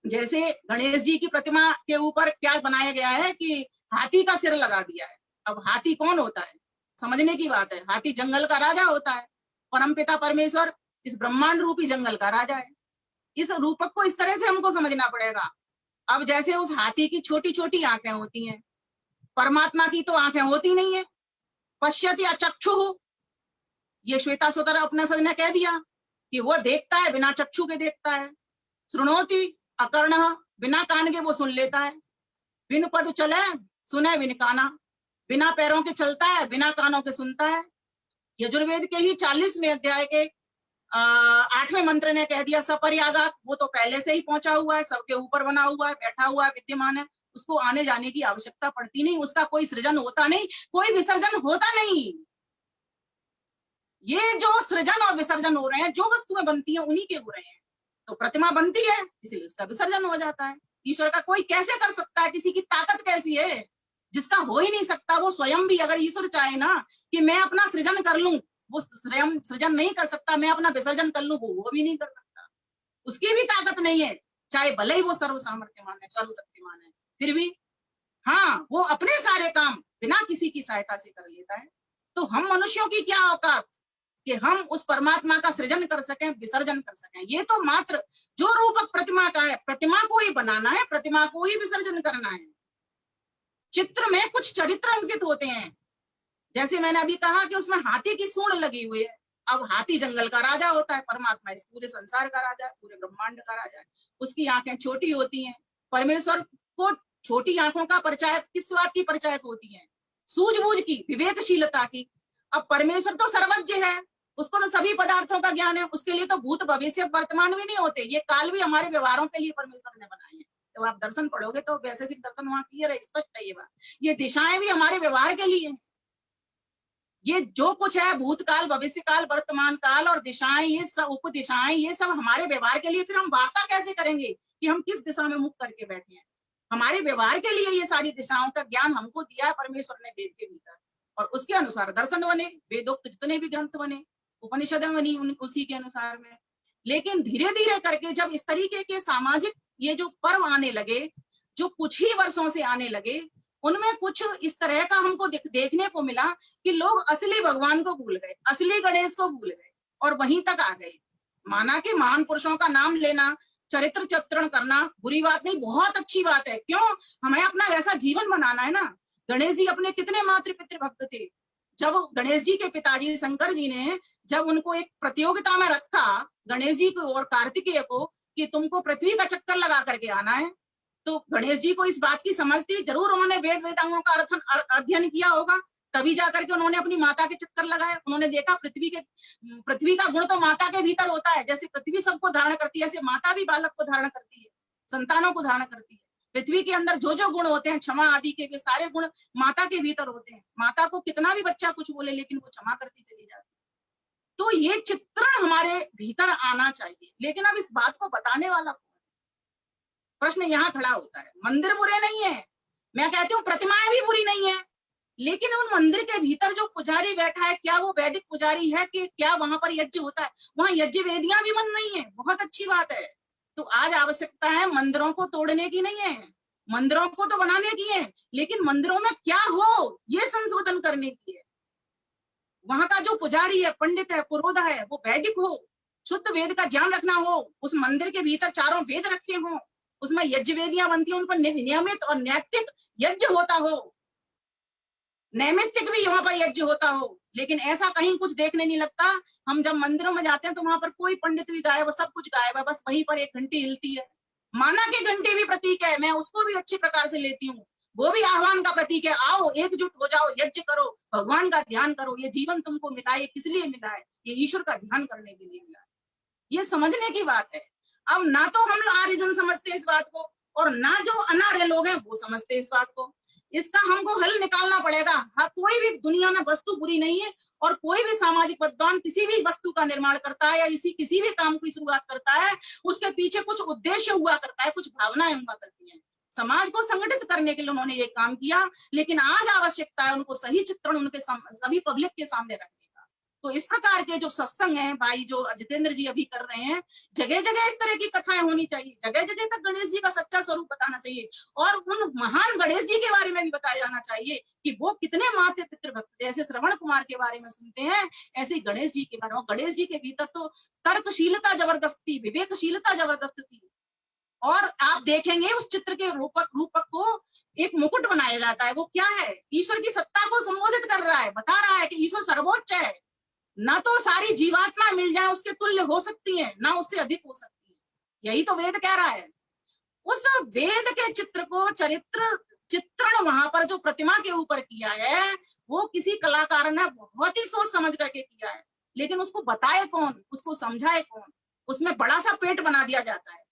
[SPEAKER 11] जैसे गणेश जी की प्रतिमा के ऊपर क्या बनाया गया है कि हाथी का सिर लगा दिया है। अब हाथी कौन होता है? समझने की बात है। हाथी जंगल का राजा होता है। परमपिता परमेश्वर इस ब्रह्मांड रूपी जंगल का राजा है। इस रूपक को इस तरह से हमको समझना पड़ेगा। अब जैसे उस हाथी की छोटी छोटी आंखें होती हैं, परमात्मा की तो आंखें होती नहीं है। पश्यति अचक्षुः, ये श्वेता सुतर उपनिषद ने कह दिया कि वो देखता है, बिना चक्षु के देखता है। शृणोति अकर्णः, बिना कान के वो सुन लेता है। बिन पद चले सुने बिन काना, बिना पैरों के चलता है, बिना कानों के सुनता है। यजुर्वेद के ही 40वें अध्याय के 8वें मंत्र ने कह दिया सपर्यागात, वो तो पहले से ही पहुंचा हुआ है, सबके ऊपर बना हुआ है, बैठा हुआ है, विद्यमान है, उसको आने जाने की आवश्यकता पड़ती नहीं, उसका कोई सृजन होता नहीं, कोई विसर्जन होता नहीं। ये जो सृजन और विसर्जन हो रहे हैं, जो वस्तुएं बनती हैं उन्हीं के हो रहे हैं। तो प्रतिमा बनती है इसलिए उसका विसर्जन हो जाता है। ईश्वर का कोई कैसे कर सकता है? किसी की ताकत कैसी है जिसका हो ही नहीं सकता? वो स्वयं भी, अगर ईश्वर चाहे ना कि मैं अपना सृजन कर लूं, वो स्वयं सृजन नहीं कर सकता। मैं अपना विसर्जन कर लूं, वो भी नहीं कर सकता। उसकी भी ताकत नहीं है, चाहे भले ही वो सर्व सामर्थ्यमान है, सर्वशक्तिमान है, फिर भी हाँ, वो अपने सारे काम बिना किसी की सहायता से कर लेता है। तो हम मनुष्यों की क्या औकात कि हम उस परमात्मा का सृजन कर सकें, विसर्जन कर सकें? ये तो मात्र जो रूपक प्रतिमा का है, प्रतिमा को ही बनाना है, प्रतिमा को ही विसर्जन करना है। चित्र में कुछ चरित्र अंकित होते हैं, जैसे मैंने अभी कहा कि उसमें हाथी की सूंड लगी हुई है। अब हाथी जंगल का राजा होता है, परमात्मा इस पूरे संसार का राजा है, पूरे ब्रह्मांड का राजा है। उसकी आंखें छोटी होती हैं। परमेश्वर को छोटी आंखों का परिचय किस बात की परिचय होती है? सूझबूझ की, विवेकशीलता की। अब परमेश्वर तो सर्वज्ञ है, उसको तो सभी पदार्थों का ज्ञान है। उसके लिए तो भूत भविष्य वर्तमान भी नहीं होते, ये काल भी हमारे व्यवहारों के लिए परमेश्वर ने बनाए हैं। जब आप दर्शन पढ़ोगे तो वैशेषिक दर्शन वहां क्लियर है, स्पष्ट है ये बात। ये दिशाएं भी हमारे व्यवहार के लिए हैं। ये जो कुछ है भूतकाल, भविष्य काल, वर्तमान काल और दिशाएं, ये सब उपदिशाएं, ये सब हमारे व्यवहार के लिए। फिर हम वार्ता कैसे करेंगे कि हम किस दिशा में मुख करके बैठे हैं? हमारे व्यवहार के लिए ये सारी दिशाओं का ज्ञान हमको दिया है परमेश्वर ने वेद के भीतर, और उसके अनुसार दर्शन बने, वेदोक्त जितने भी ग्रंथ बने, उपनिषदें बनी उसी के अनुसार में। लेकिन धीरे धीरे करके जब इस तरीके के सामाजिक ये जो पर्व आने लगे, जो कुछ ही वर्षों से आने लगे, उनमें कुछ इस तरह का हमको देखने को मिला कि लोग असली भगवान को भूल गए, असली गणेश को भूल गए और वहीं तक आ गए। माना कि महान पुरुषों का नाम लेना, चरित्र चित्रण करना बुरी बात नहीं, बहुत अच्छी बात है। क्यों? हमें अपना वैसा जीवन बनाना है ना। गणेश जी अपने कितने मातृ पितृभक्त थे। जब गणेश जी के पिताजी शंकर जी ने जब उनको एक प्रतियोगिता में रखा, गणेश जी को और कार्तिकेय को, कि तुमको पृथ्वी का चक्कर लगा करके आना है, तो गणेश जी को इस बात की समझ थी, जरूर उन्होंने वेद वेदांगों का अध्ययन किया होगा, तभी जाकर के उन्होंने अपनी माता के चक्कर लगाए। उन्होंने देखा पृथ्वी का गुण तो माता के भीतर होता है। जैसे पृथ्वी सबको धारण करती है, ऐसे माता भी बालक को धारण करती है, संतानों को धारण करती है। पृथ्वी के अंदर जो जो गुण होते हैं, क्षमा आदि के, वे सारे गुण माता के भीतर होते हैं। माता को कितना भी बच्चा कुछ बोले, लेकिन वो क्षमा करती चली जाती है। तो ये चित्रण हमारे भीतर आना चाहिए। लेकिन अब इस बात को बताने वाला प्रश्न यहाँ खड़ा होता है। मंदिर बुरे नहीं है, मैं कहती हूँ प्रतिमाएं भी बुरी नहीं है, लेकिन उन मंदिर के भीतर जो पुजारी बैठा है, क्या वो वैदिक पुजारी है कि क्या वहां पर यज्ञ होता है? वहां यज्ञ वेदियां भी बन रही हैं, बहुत अच्छी बात है। तो आज आवश्यकता है मंदिरों को तोड़ने की नहीं है, मंदिरों को तो बनाने की है, लेकिन मंदिरों में क्या हो ये संशोधन करने की है। वहां का जो पुजारी है, पंडित है, पुरोधा है, वो वैदिक हो, शुद्ध वेद का ज्ञान रखना हो। उस मंदिर के भीतर चारों वेद रखे हों, उसमें यज्ञ वेदियां बनती हैं, उन पर नियमित और नैतिक यज्ञ होता हो। नैमित्तिक भी यहाँ पर यज्ञ होता हो, लेकिन ऐसा कहीं कुछ देखने नहीं लगता। हम जब मंदिरों में जाते हैं तो वहां पर कोई पंडित भी गायब है, सब कुछ गायब है, बस वहीं पर एक घंटी हिलती है। माना कि घंटी भी प्रतीक है, मैं उसको भी अच्छी प्रकार से लेती हूँ, वो भी आह्वान का प्रतीक है। आओ एकजुट हो जाओ, यज्ञ करो, भगवान का ध्यान करो। ये जीवन तुमको मिला है, किस लिए मिला है? ये ईश्वर का ध्यान करने के लिए मिला है। ये समझने की बात है। अब ना तो हम आर्यजन समझते इस बात को, और ना जो अनार्य लोग हैं वो समझते इस बात को। इसका हमको हल निकालना पड़ेगा। हाँ, कोई भी दुनिया में वस्तु बुरी नहीं है, और कोई भी सामाजिक विद्वान किसी भी वस्तु का निर्माण करता है या किसी भी काम की शुरुआत करता है, उसके पीछे कुछ उद्देश्य हुआ करता है, कुछ भावनाएं हुआ करती हैं। समाज को संगठित करने के लिए उन्होंने ये काम किया, लेकिन आज आवश्यकता है उनको सही चित्रण उनके सभी पब्लिक के सामने रखने का। तो इस प्रकार के जो सत्संग हैं भाई, जो जितेंद्र जी अभी कर रहे हैं, जगह जगह इस तरह की कथाएं होनी चाहिए, जगह जगह तक गणेश जी का सच्चा स्वरूप बताना चाहिए, और उन महान गणेश जी के बारे में भी बताया जाना चाहिए कि वो कितने माते पितृ भक्त। जैसे श्रवण कुमार के बारे में सुनते हैं, ऐसे गणेश जी के बारे में। गणेश जी के भीतर तो तर्कशीलता जबरदस्त थी, विवेकशीलता जबरदस्त थी। और आप देखेंगे उस चित्र के रूपक को एक मुकुट बनाया जाता है। वो क्या है? ईश्वर की सत्ता को संबोधित कर रहा है, बता रहा है कि ईश्वर सर्वोच्च है। ना तो सारी जीवात्मा मिल जाए उसके तुल्य हो सकती है, ना उससे अधिक हो सकती है। यही तो वेद कह रहा है। उस वेद के चित्र को चित्रण वहां पर जो प्रतिमा के ऊपर किया है, वो किसी कलाकार ने बहुत ही सोच समझ करके किया है। लेकिन उसको बताए कौन, उसको समझाए कौन? उसमें बड़ा सा पेट बना दिया जाता है।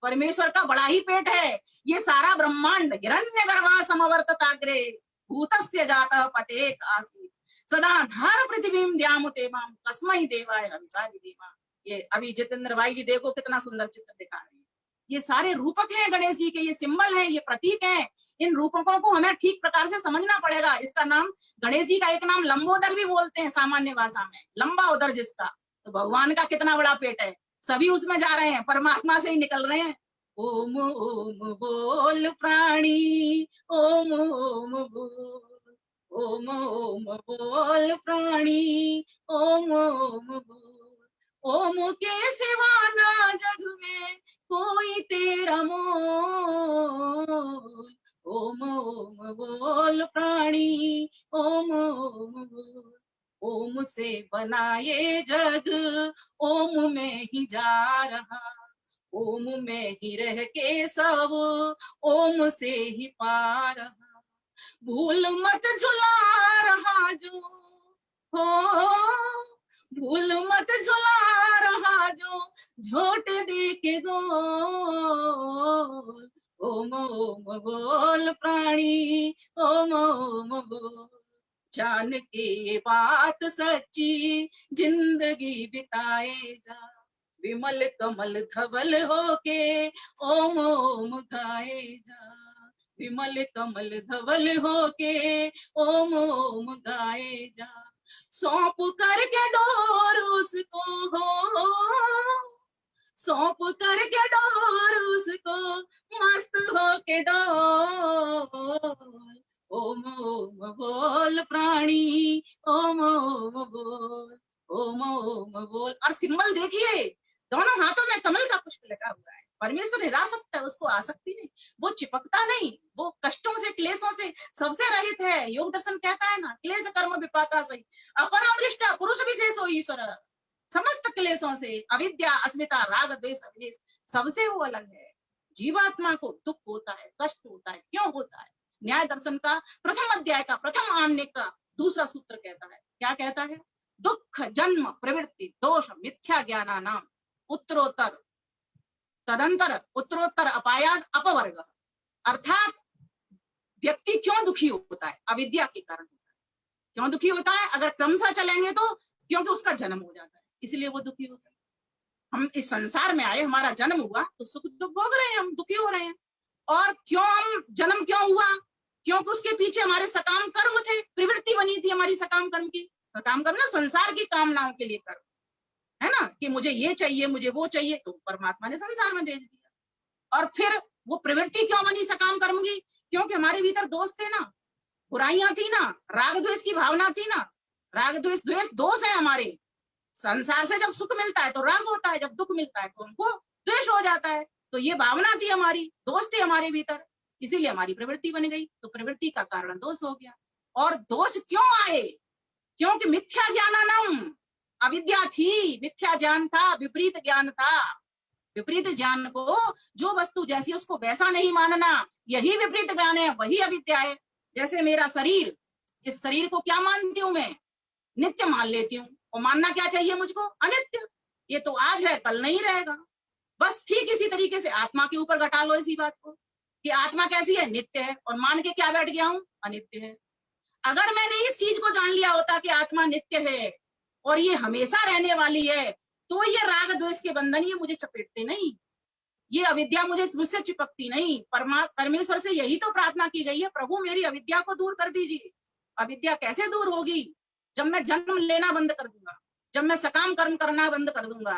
[SPEAKER 11] परमेश्वर का बड़ा ही पेट है। ये सारा ब्रह्मांड हिरण्यगर्भा समवर्तताग्रे भूतस्य जातः पतेक आसीत् सदा धार पृथ्वीम द्यामुते माम कस्मै देवाय हविषा विधेमा। ये अभी जितेंद्र भाई जी देखो कितना सुंदर चित्र दिखा रहे हैं। ये सारे रूपक हैं गणेश जी के, ये सिंबल है, ये प्रतीक है। इन रूपकों को हमें ठीक प्रकार से समझना पड़ेगा। इसका नाम गणेश जी का एक नाम लंबोदर भी बोलते हैं सामान्य भाषा में, लंबा उदर जिसका। तो भगवान का कितना बड़ा पेट है, सभी उसमें जा रहे हैं, परमात्मा से ही निकल रहे हैं। ओम ओम बोल प्राणी, ओम ओम बोल, ओम ओम बोल प्राणी, ओम ओम बोल। ओम के सिवा ना जग में कोई तेरा मोल, ओम ओम बोल प्राणी, ओम ओम बोल। ओम से बना ये जग, ओम में ही जा रहा, ओम में ही रह के सब ओम से ही पा रहा। भूल मत झुला रहा जो हो, भूल मत झुला रहा जो झोट दे के गोल। ओम ओम बोल प्राणी, ओम ओम बोल। जान के बात सच्ची जिंदगी बिताए जा, विमल कमल धवल होके ओम ओम गाए जा, विमल कमल धवल होके ओम ओम गाए जा। सौंप करके डोर उसको हो, सौंप करके डोर उसको मस्त होके डोल। ओम ओम बोल प्राणी, ओम ओम बोल, ओम ओम बोल। और सिंबल देखिए, दोनों हाथों में कमल का पुष्प लगा हुआ है। परमेश्वर निरासक्त है, उसको आसक्ति नहीं, वो चिपकता नहीं, वो कष्टों से क्लेशों से सबसे रहित है। योग दर्शन कहता है ना, क्लेश कर्म विपाका सही अपरामृष्ट पुरुष विशेषो ईश्वर। समस्त क्लेशों से, अविद्या, अस्मिता, राग, द्वेष, अभिनिवेश, सबसे वो अलग है। जीवात्मा को दुख होता है, कष्ट होता है, क्यों होता है? न्याय दर्शन का प्रथम अध्याय का प्रथम आन्य का दूसरा सूत्र कहता है, क्या कहता है? दुख जन्म प्रवृत्ति दोष मिथ्या ज्ञाना नाम उत्तरोत्तर तदंतर उत्तरोत्तर अपायाद अपवर्ग। अर्थात व्यक्ति क्यों दुखी होता है? अविद्या के कारण होता है। क्यों दुखी होता है? अगर क्रमशः चलेंगे तो क्योंकि उसका जन्म हो जाता है, इसलिए वो दुखी होता है। हम इस संसार में आए, हमारा जन्म हुआ तो सुख दुख भोग रहे हैं, हम दुखी हो रहे हैं। और क्यों हम जन्म क्यों हुआ? क्योंकि उसके पीछे हमारे सकाम कर्म थे, प्रवृत्ति बनी थी हमारी सकाम कर्म की। सकाम कर्म ना संसार की कामनाओं के लिए कर्म है ना, कि मुझे ये चाहिए, मुझे वो चाहिए, तो परमात्मा ने संसार में भेज दिया। और फिर वो प्रवृत्ति क्यों बनी सकाम कर्म की? क्योंकि हमारे भीतर दोष थे ना, बुराइयां थी ना, राग द्वेष की भावना थी ना। राग द्वेष दोष है हमारे। संसार से जब सुख मिलता है तो राग होता है, जब दुख मिलता है तो हमको द्वेष हो जाता है। तो ये भावना थी हमारी, दोष थे हमारे भीतर, इसीलिए हमारी प्रवृत्ति बन गई। तो प्रवृत्ति का कारण दोष हो गया। और दोष क्यों आए? क्योंकि मिथ्या ज्ञानम, अविद्या थी, मिथ्या ज्ञान था, विपरीत ज्ञान था। विपरीत ज्ञान को, जो वस्तु जैसी उसको वैसा नहीं मानना, यही विपरीत ज्ञान है, वही अविद्या है। जैसे मेरा शरीर, इस शरीर को क्या मानती हूँ मैं? नित्य मान लेती हूँ। और मानना क्या चाहिए मुझको? अनित्य। ये तो आज है, कल नहीं रहेगा। बस ठीक इसी तरीके से आत्मा के ऊपर घटा लो इसी बात को कि आत्मा कैसी है? नित्य है। और मान के क्या बैठ गया हूँ? अनित्य है। अगर मैंने इस चीज को जान लिया होता कि आत्मा नित्य है और ये हमेशा रहने वाली है, तो ये राग द्वेष के बंधन ये मुझे चपेटते नहीं, ये अविद्या मुझसे चिपकती नहीं। परमेश्वर से यही तो प्रार्थना की गई है, प्रभु मेरी अविद्या को दूर कर दीजिए। अविद्या कैसे दूर होगी? जब मैं जन्म लेना बंद कर दूंगा, जब मैं सकाम कर्म करना बंद कर दूंगा,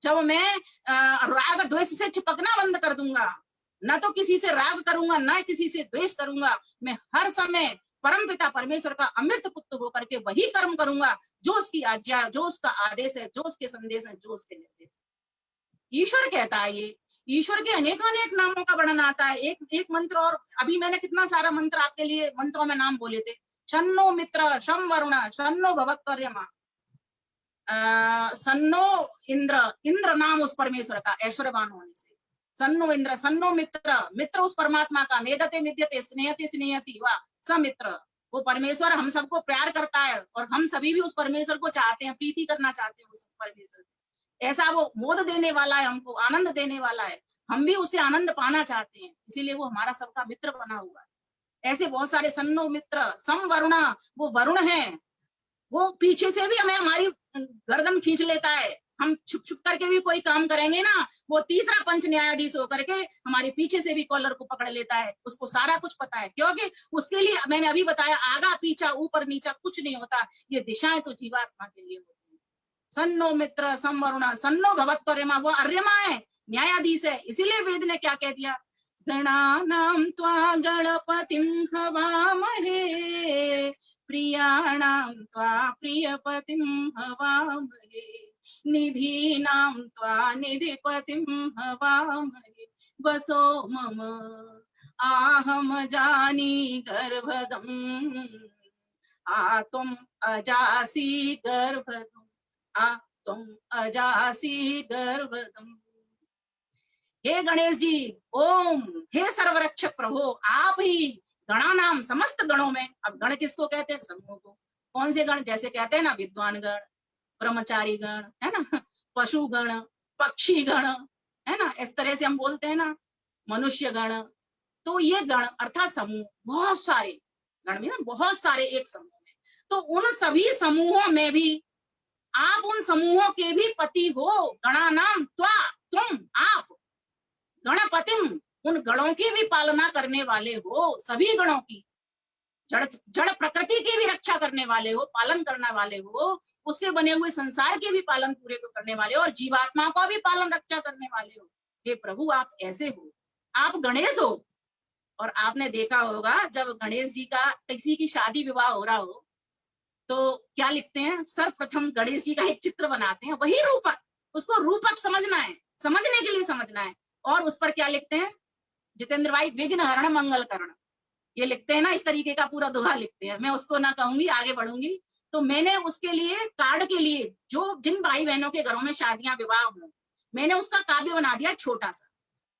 [SPEAKER 11] जब मैं राग द्वेष से चिपकना बंद कर दूंगा, न तो किसी से राग करूंगा, न किसी से द्वेष करूंगा। मैं हर समय परमपिता परमेश्वर का अमृत पुत्र होकर के वही कर्म करूंगा जो उसकी आज्ञा, जो उसका आदेश है, जो उसके संदेश है, जो उसके निर्देश है। ईश्वर कहता है ये। ईश्वर के अनेक नामों का वर्णन आता है। एक मंत्र, और अभी मैंने कितना सारा मंत्र आपके लिए मंत्रों में नाम बोले थे। शन्नो मित्र शम वरुण शन्नो भवत्वर्यमा, सन्नो इंद्र, इंद्र नाम उस परमेश्वर का ऐश्वर्यवान होने से। सन्नो इंद्र, सन्नो मित्र, मित्र उस परमात्मा का। मेदते मिद्यते स्नेहते स्नेहति वा समित्र, वो परमेश्वर हम सबको प्यार करता है और हम सभी भी उस परमेश्वर को चाहते हैं, प्रीति करना चाहते हैं उस परमेश्वर से। ऐसा वो मोद देने वाला है, हमको आनंद देने वाला है, हम भी उसे आनंद पाना चाहते हैं, इसीलिए वो हमारा सबका मित्र बना हुआ है। ऐसे बहुत सारे सन्नो मित्र। सम वरुण, वो वरुण है, वो पीछे से भी हमें हमारी गर्दन खींच लेता है। हम छुप छुप करके भी कोई काम करेंगे ना, वो तीसरा पंच न्यायाधीश होकर के हमारे पीछे से भी कॉलर को पकड़ लेता है। उसको सारा कुछ पता है, क्योंकि उसके लिए मैंने अभी बताया, आगा पीछा ऊपर नीचा कुछ नहीं होता, ये दिशाएं तो जीवात्मा के लिए होती है। सन्नो मित्र सम वरुण सन्नो भवत्वर्यमा, वो अर्यमा है, न्यायाधीश है। इसीलिए वेद ने क्या कह दिया? गणानां त्वा गणपतिं हवामहे, प्रियाणां त्वा प्रियपतिं हवामहे, निधीनां त्वा निधिपतिं हवामहे, वसो मम आहम जानी गर्भदम्, आ तुम अजासी गर्भदम्, आ तुम अजासी गर्भदम्। हे गणेश जी, ओम, हे सर्वरक्षक प्रभु, आप ही गणा नाम, समस्त गणों में। अब गण किसको कहते हैं? समूह को। कौन से गण? जैसे कहते हैं ना, विद्वान गण, ब्रह्मचारी गण, है ना, पशु गण, पक्षी गण, है ना, इस तरह से हम बोलते हैं ना, मनुष्य गण। तो ये गण अर्थात समूह, बहुत सारे गण में, बहुत सारे एक समूह में। तो उन सभी समूहों में भी आप उन समूहों के भी पति हो। गणा नाम त्वा, तुम, आप, गणपतिम, उन गणों की भी पालना करने वाले हो, सभी गणों की, जड़ प्रकृति की भी रक्षा करने वाले हो, पालन करने वाले हो, उससे बने हुए संसार के भी पालन पूरे को करने वाले हो, और जीवात्मा का भी पालन रक्षा करने वाले हो। हे प्रभु, आप ऐसे हो, आप गणेश हो। और आपने देखा होगा, जब गणेश जी का किसी की शादी विवाह हो रहा हो तो क्या लिखते हैं? सर्वप्रथम गणेश जी का एक चित्र बनाते हैं, वही रूपक, उसको रूपक समझना है, समझने के लिए समझना है। और उस पर क्या लिखते हैं? जितेंद्र भाई, विघ्न हरण मंगल करण, ये लिखते हैं ना, इस तरीके का पूरा दोहा लिखते हैं। मैं उसको ना कहूंगी, आगे बढ़ूंगी। तो मैंने उसके लिए, कार्ड के लिए, जो जिन भाई बहनों के घरों में शादियां विवाह हो, मैंने उसका काव्य बना दिया छोटा सा।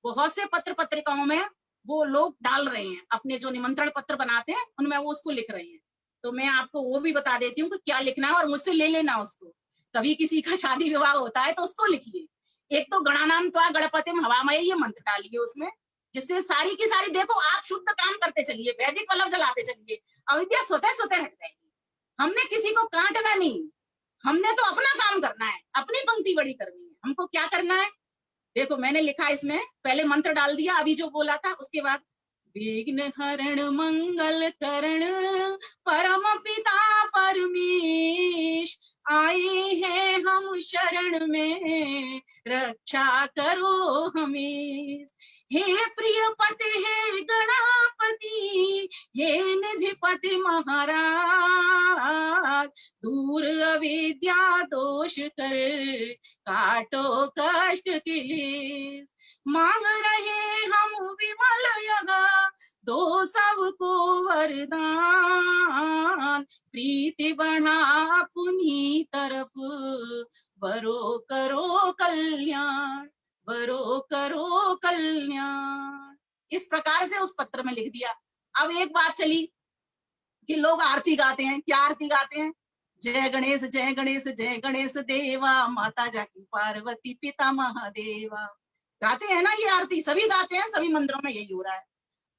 [SPEAKER 11] बहुत से पत्र पत्रिकाओं में वो लोग डाल रहे हैं, अपने जो निमंत्रण पत्र बनाते हैं उनमें वो उसको लिख रहे हैं। तो मैं आपको वो भी बता देती हूँ कि क्या लिखना है, और मुझसे ले लेना उसको। कभी किसी का शादी विवाह होता है तो उसको लिखिए। एक तो गणानाम त्वा गणपतिम हवामहे, ये मंत्र डालिए उसमें, जिससे सारी की सारी, देखो आप शुद्ध काम करते चलिए, वैदिक बल्ब जलाते चलिए, अविद्या स्वतः स्वतः हट जाएगी। हमने किसी को काटना नहीं, हमने तो अपना काम करना है, अपनी पंक्ति बड़ी करनी है। हमको क्या करना है? देखो मैंने लिखा इसमें, पहले मंत्र डाल दिया अभी जो बोला था, उसके बाद विघ्न हरण मंगल करण परम पिता परमेश, आए हैं हम शरण में, रक्षा करो हमें। हे प्रियपति हे गणपति, ये निधिपति महाराज, दूर अविद्या दोष कर, काटो कष्ट क्लेश, मांग रहे हम विमल यगा, दो सबको वरदान, प्रीति बढ़ा अपनी तरफ, बरो करो कल्याण, बरो करो कल्याण। इस प्रकार से उस पत्र में लिख दिया। अब एक बात चली कि लोग आरती गाते हैं। क्या आरती गाते हैं? जय गणेश जय गणेश जय गणेश देवा, माता जाकी पार्वती पिता महादेवा। गाते हैं ना ये आरती, सभी गाते हैं, सभी मंदिरों में यही हो रहा है।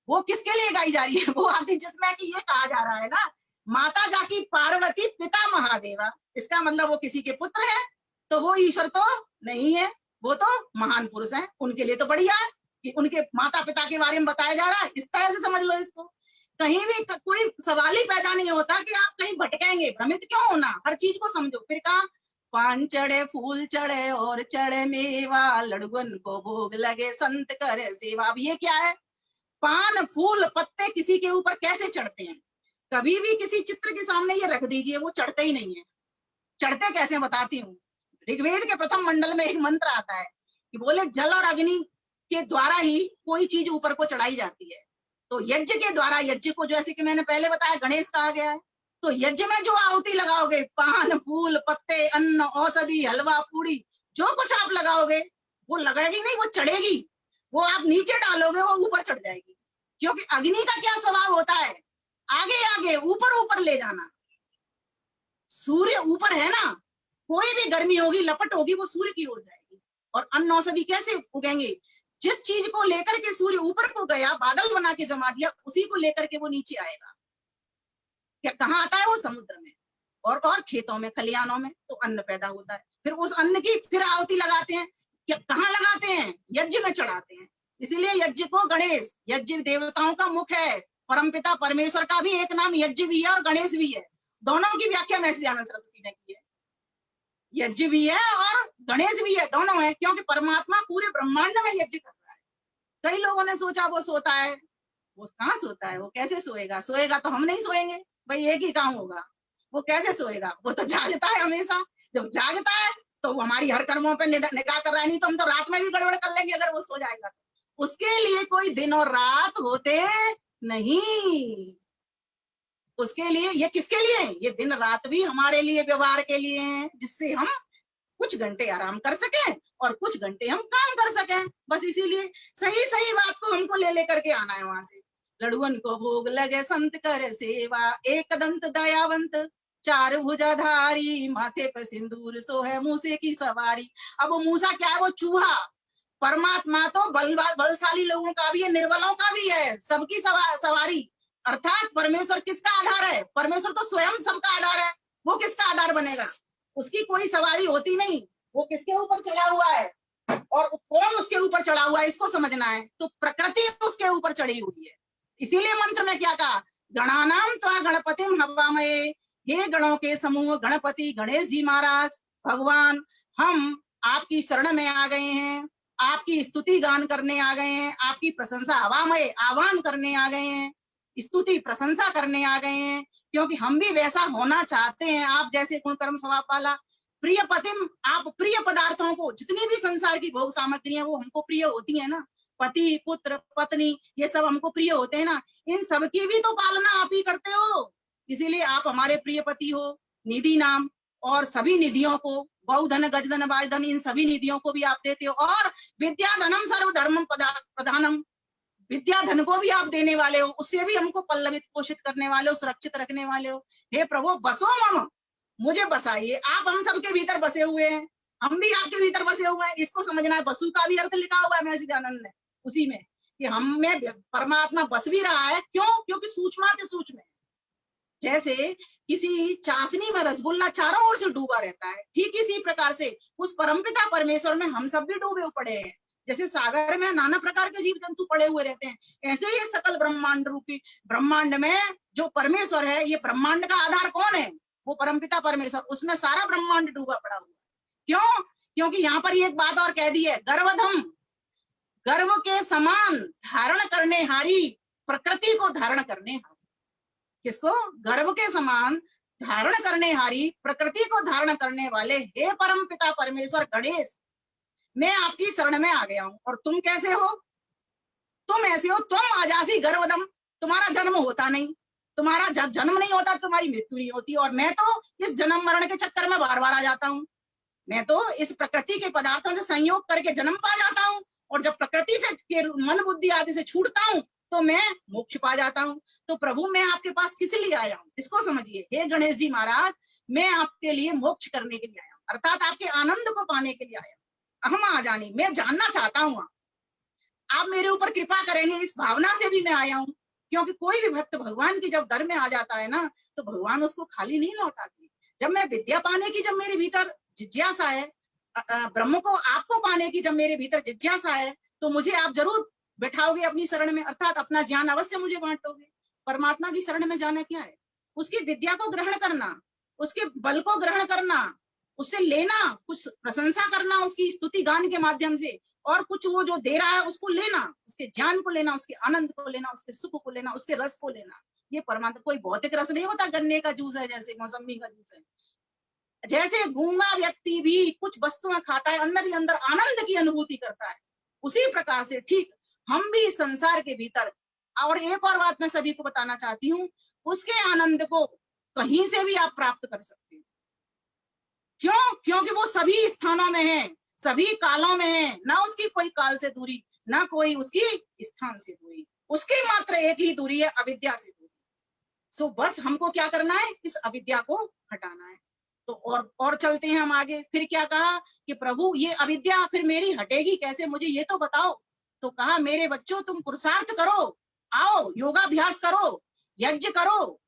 [SPEAKER 11] वो किसके लिए गाई जा रही है? वो आरती जिसमें कि ये कहा जा रहा है ना, माता जाकी पार्वती पिता महादेवा। इसका मतलब वो किसी के पुत्र है, तो वो ईश्वर तो नहीं है, वो तो महान पुरुष है। उनके लिए तो बढ़िया है कि उनके माता पिता के बारे में बताया जा रहा है। इस तरह से समझ लो इसको। कहीं भी कोई सवाल ही पैदा नहीं होता कि आप कहीं भटकेंगे। भ्रमित क्यों होना, हर चीज को समझो। फिर कहा पान चढ़े फूल चढ़े और चढ़े मेवा, लड़ुअन को भोग लगे संत करे सेवा। अब ये क्या है? पान फूल पत्ते किसी के ऊपर कैसे चढ़ते हैं? कभी भी किसी चित्र के सामने ये रख दीजिए, वो चढ़ते ही नहीं है। चढ़ते कैसे बताती हूँ। ऋग्वेद के प्रथम मंडल में एक मंत्र आता है कि बोले जल और अग्नि के द्वारा ही कोई चीज ऊपर को चढ़ाई जाती है। तो यज्ञ के द्वारा, यज्ञ को जैसे कि मैंने पहले बताया गणेश कहा गया है, तो यज्ञ में जो आहुति लगाओगे, पान फूल पत्ते अन्न औषधि हलवा पूड़ी जो कुछ आप लगाओगे, वो लगेगी नहीं, वो चढ़ेगी। वो आप नीचे डालोगे, वो ऊपर चढ़ जाएगी। क्योंकि अग्नि का क्या स्वभाव होता है? आगे आगे ऊपर ऊपर ले जाना। सूर्य ऊपर है ना, कोई भी गर्मी होगी लपट होगी वो सूर्य की ओर जाएगी। और अन्न औषधि कैसे उगेंगे? जिस चीज को लेकर के सूर्य ऊपर को गया, बादल बना के जमा दिया, उसी को लेकर के वो नीचे आएगा। क्या कहाँ आता है? वो समुद्र में और खेतों में खलिहानों में, तो अन्न पैदा होता है। फिर उस अन्न की फिर आहुति लगाते हैं। क्या कहाँ लगाते हैं? यज्ञ में चढ़ाते हैं। इसीलिए यज्ञ को गणेश, यज्ञ देवताओं का मुख है। परमपिता परमेश्वर का भी एक नाम यज्ञ भी है और गणेश भी है। दोनों की व्याख्या महर्षि दयानंद सरस्वती ने की है। यज्ञ भी है और गणेश भी है, दोनों है। क्योंकि परमात्मा पूरे ब्रह्मांड में यज्ञ कर रहा है। कई लोगों ने सोचा वो सोता है। वो कहाँ सोता है? वो कैसे सोएगा? सोएगा तो हम नहीं सोएंगे भाई, एक ही काम होगा। वो कैसे सोएगा? वो तो जागता है हमेशा। जब जागता है तो वो हमारी हर कर्मों पर निगाह कर रहा है। नहीं तो हम तो रात में भी गड़बड़ कर लेंगे अगर वो सो जाएगा। उसके लिए कोई दिन और रात होते नहीं। उसके लिए, ये किसके लिए? ये दिन रात भी हमारे लिए, व्यवहार के लिए हैं, जिससे हम कुछ घंटे आराम कर सकें और कुछ घंटे हम काम कर सकें। बस इसीलिए सही सही बात को हमको ले लेकर के आना है वहां से। लड़ुअन को भोग लगे संत करे सेवा, एक दंत दयावंत चार भुजाधारी, माथे पे सिंदूर सो है मूसे की सवारी। अब वो मूसा क्या है? वो चूहा। परमात्मा तो बलशाली लोगों का भी है, निर्बलों का भी है, सबकी सवारी। अर्थात परमेश्वर किसका आधार है? परमेश्वर तो स्वयं सबका आधार है। वो किसका आधार बनेगा? उसकी कोई सवारी होती नहीं। वो किसके ऊपर चढ़ा हुआ है और कौन उसके ऊपर चढ़ा हुआ है, इसको समझना है। तो प्रकृति उसके ऊपर चढ़ी हुई है। इसीलिए मंत्र में क्या कहा? गणानाम त्वा गणपतिम हवामहे, हे गणों के समूह गणपति गणेश जी महाराज भगवान, हम आपकी शरण में आ गए हैं, आपकी स्तुति गान करने आ गए हैं, आपकी प्रशंसा हवामहे आह्वान करने आ गए हैं, स्तुति प्रशंसा करने आ गए हैं। क्योंकि हम भी वैसा होना चाहते हैं, आप जैसे गुण कर्म स्वभाव वाला। प्रिय पतिम, आप प्रिय पदार्थों को, जितनी भी संसार की भोग सामग्रियां वो हमको प्रिय होती है ना, पति पुत्र पत्नी ये सब हमको प्रिय होते हैं ना, इन सब की भी तो पालना आप ही करते हो। इसीलिए आप हमारे प्रिय पति हो। निधि नाम और सभी निधियों को, गौधन गजधन वाजधन, इन सभी निधियों को भी आप देते हो। और विद्या धनम सर्व धर्म प्रधानम, विद्या धन को भी आप देने वाले हो, उससे भी हमको पल्लवित पोषित करने वाले हो, सुरक्षित रखने वाले हो। हे प्रभु बसो मम, मुझे बसाइए। आप हम सबके भीतर बसे हुए हैं, हम भी आपके भीतर बसे हुए हैं। इसको समझना है। बसु का भी अर्थ लिखा हुआ है महर्षि दयानंद ने उसी में, कि हम में परमात्मा बस भी रहा है। क्यों? क्योंकि सूक्ष्माति सूक्ष्म है। जैसे किसी चाशनी में रसगुल्ला चारों ओर से डूबा रहता है, ठीक इसी प्रकार से उस परमपिता परमेश्वर में हम सब भी डूबे पड़े हैं। जैसे सागर में नाना प्रकार के जीव जंतु पड़े हुए रहते हैं, ऐसे ही सकल ब्रह्मांड रूपी ब्रह्मांड में जो परमेश्वर है, ये ब्रह्मांड का आधार कौन है? वो परमपिता परमेश्वर। उसमें सारा ब्रह्मांड डूबा पड़ा हुआ है। क्यों? क्योंकि यहाँ पर एक बात और कह दी है, गर्वधम, गर्व के समान धारण करने हारी, प्रकृति को धारण करने हारी। किसको? गर्व के समान धारण करने हारी, प्रकृति को धारण करने वाले हे परमपिता परमेश्वर गणेश, मैं आपकी शरण में आ गया हूं। और तुम कैसे हो? तुम ऐसे हो, तुम आजासी गर्वदम, तुम्हारा जन्म होता नहीं, तुम्हारा जब जन्म नहीं होता तुम्हारी मृत्यु नहीं होती, और मैं तो इस जन्म मरण के चक्कर में बार बार आ जाता हूँ। मैं तो इस प्रकृति के पदार्थों से संयोग करके जन्म पा जाता हूँ, और जब प्रकृति से के मन बुद्धि आदि से छूटता हूँ तो मैं मोक्ष पा जाता हूँ। तो प्रभु मैं आपके पास किस लिए आया हूँ, इसको समझिए। हे गणेश जी महाराज, मैं आपके लिए मोक्ष करने के लिए आया हूँ, अर्थात आपके आनंद को पाने के लिए आया हूँ। अहम आ जानी, मैं जानना चाहता हूँ आप मेरे ऊपर कृपा करेंगे, इस भावना से भी मैं आया हूँ। क्योंकि कोई भी भक्त भगवान की जब दर में आ जाता है ना, तो भगवान उसको खाली नहीं लौटाते। जब मैं विद्या पाने की, जब मेरे भीतर जिज्ञासा है, ब्रह्म को आपको पाने की जब मेरे भीतर जिज्ञासा है, तो मुझे आप जरूर बैठाओगे अपनी शरण में, अर्थात अपना ज्ञान अवश्य मुझे बांटोगे। परमात्मा की शरण में जाना क्या है? उसकी विद्या को ग्रहण करना, उसके बल को ग्रहण करना, उससे लेना, कुछ प्रशंसा करना उसकी स्तुति गान के माध्यम से, और कुछ वो जो दे रहा है उसको लेना, उसके ज्ञान को लेना, उसके आनंद को लेना, उसके सुख को लेना, उसके रस को लेना। ये परमात्मा कोई भौतिक रस नहीं होता, गन्ने का जूस है जैसे, मौसमी का जूस है। जैसे गूंगा व्यक्ति भी कुछ वस्तुएं खाता है, अंदर ही अंदर आनंद की अनुभूति करता है, उसी प्रकार से ठीक हम भी इस संसार के भीतर। और एक और बात मैं सभी को बताना चाहती हूँ, उसके आनंद को कहीं से भी आप प्राप्त कर सकते हैं। क्यों? क्योंकि वो सभी स्थानों में है, सभी कालों में है, ना उसकी कोई काल से दूरी, ना कोई उसकी स्थान से दूरी, उसकी मात्र एक ही दूरी है, अविद्या से दूरी। सो बस हमको क्या करना है, इस अविद्या को हटाना है। तो और चलते हैं हम आगे। फिर क्या कहा कि प्रभु ये अविद्या फिर मेरी हटेगी कैसे, मुझे ये तो बताओ। तो कहा मेरे बच्चों तुम पुरुषार्थ करो, आओ योगाभ्यास करो, यज्ञ करो,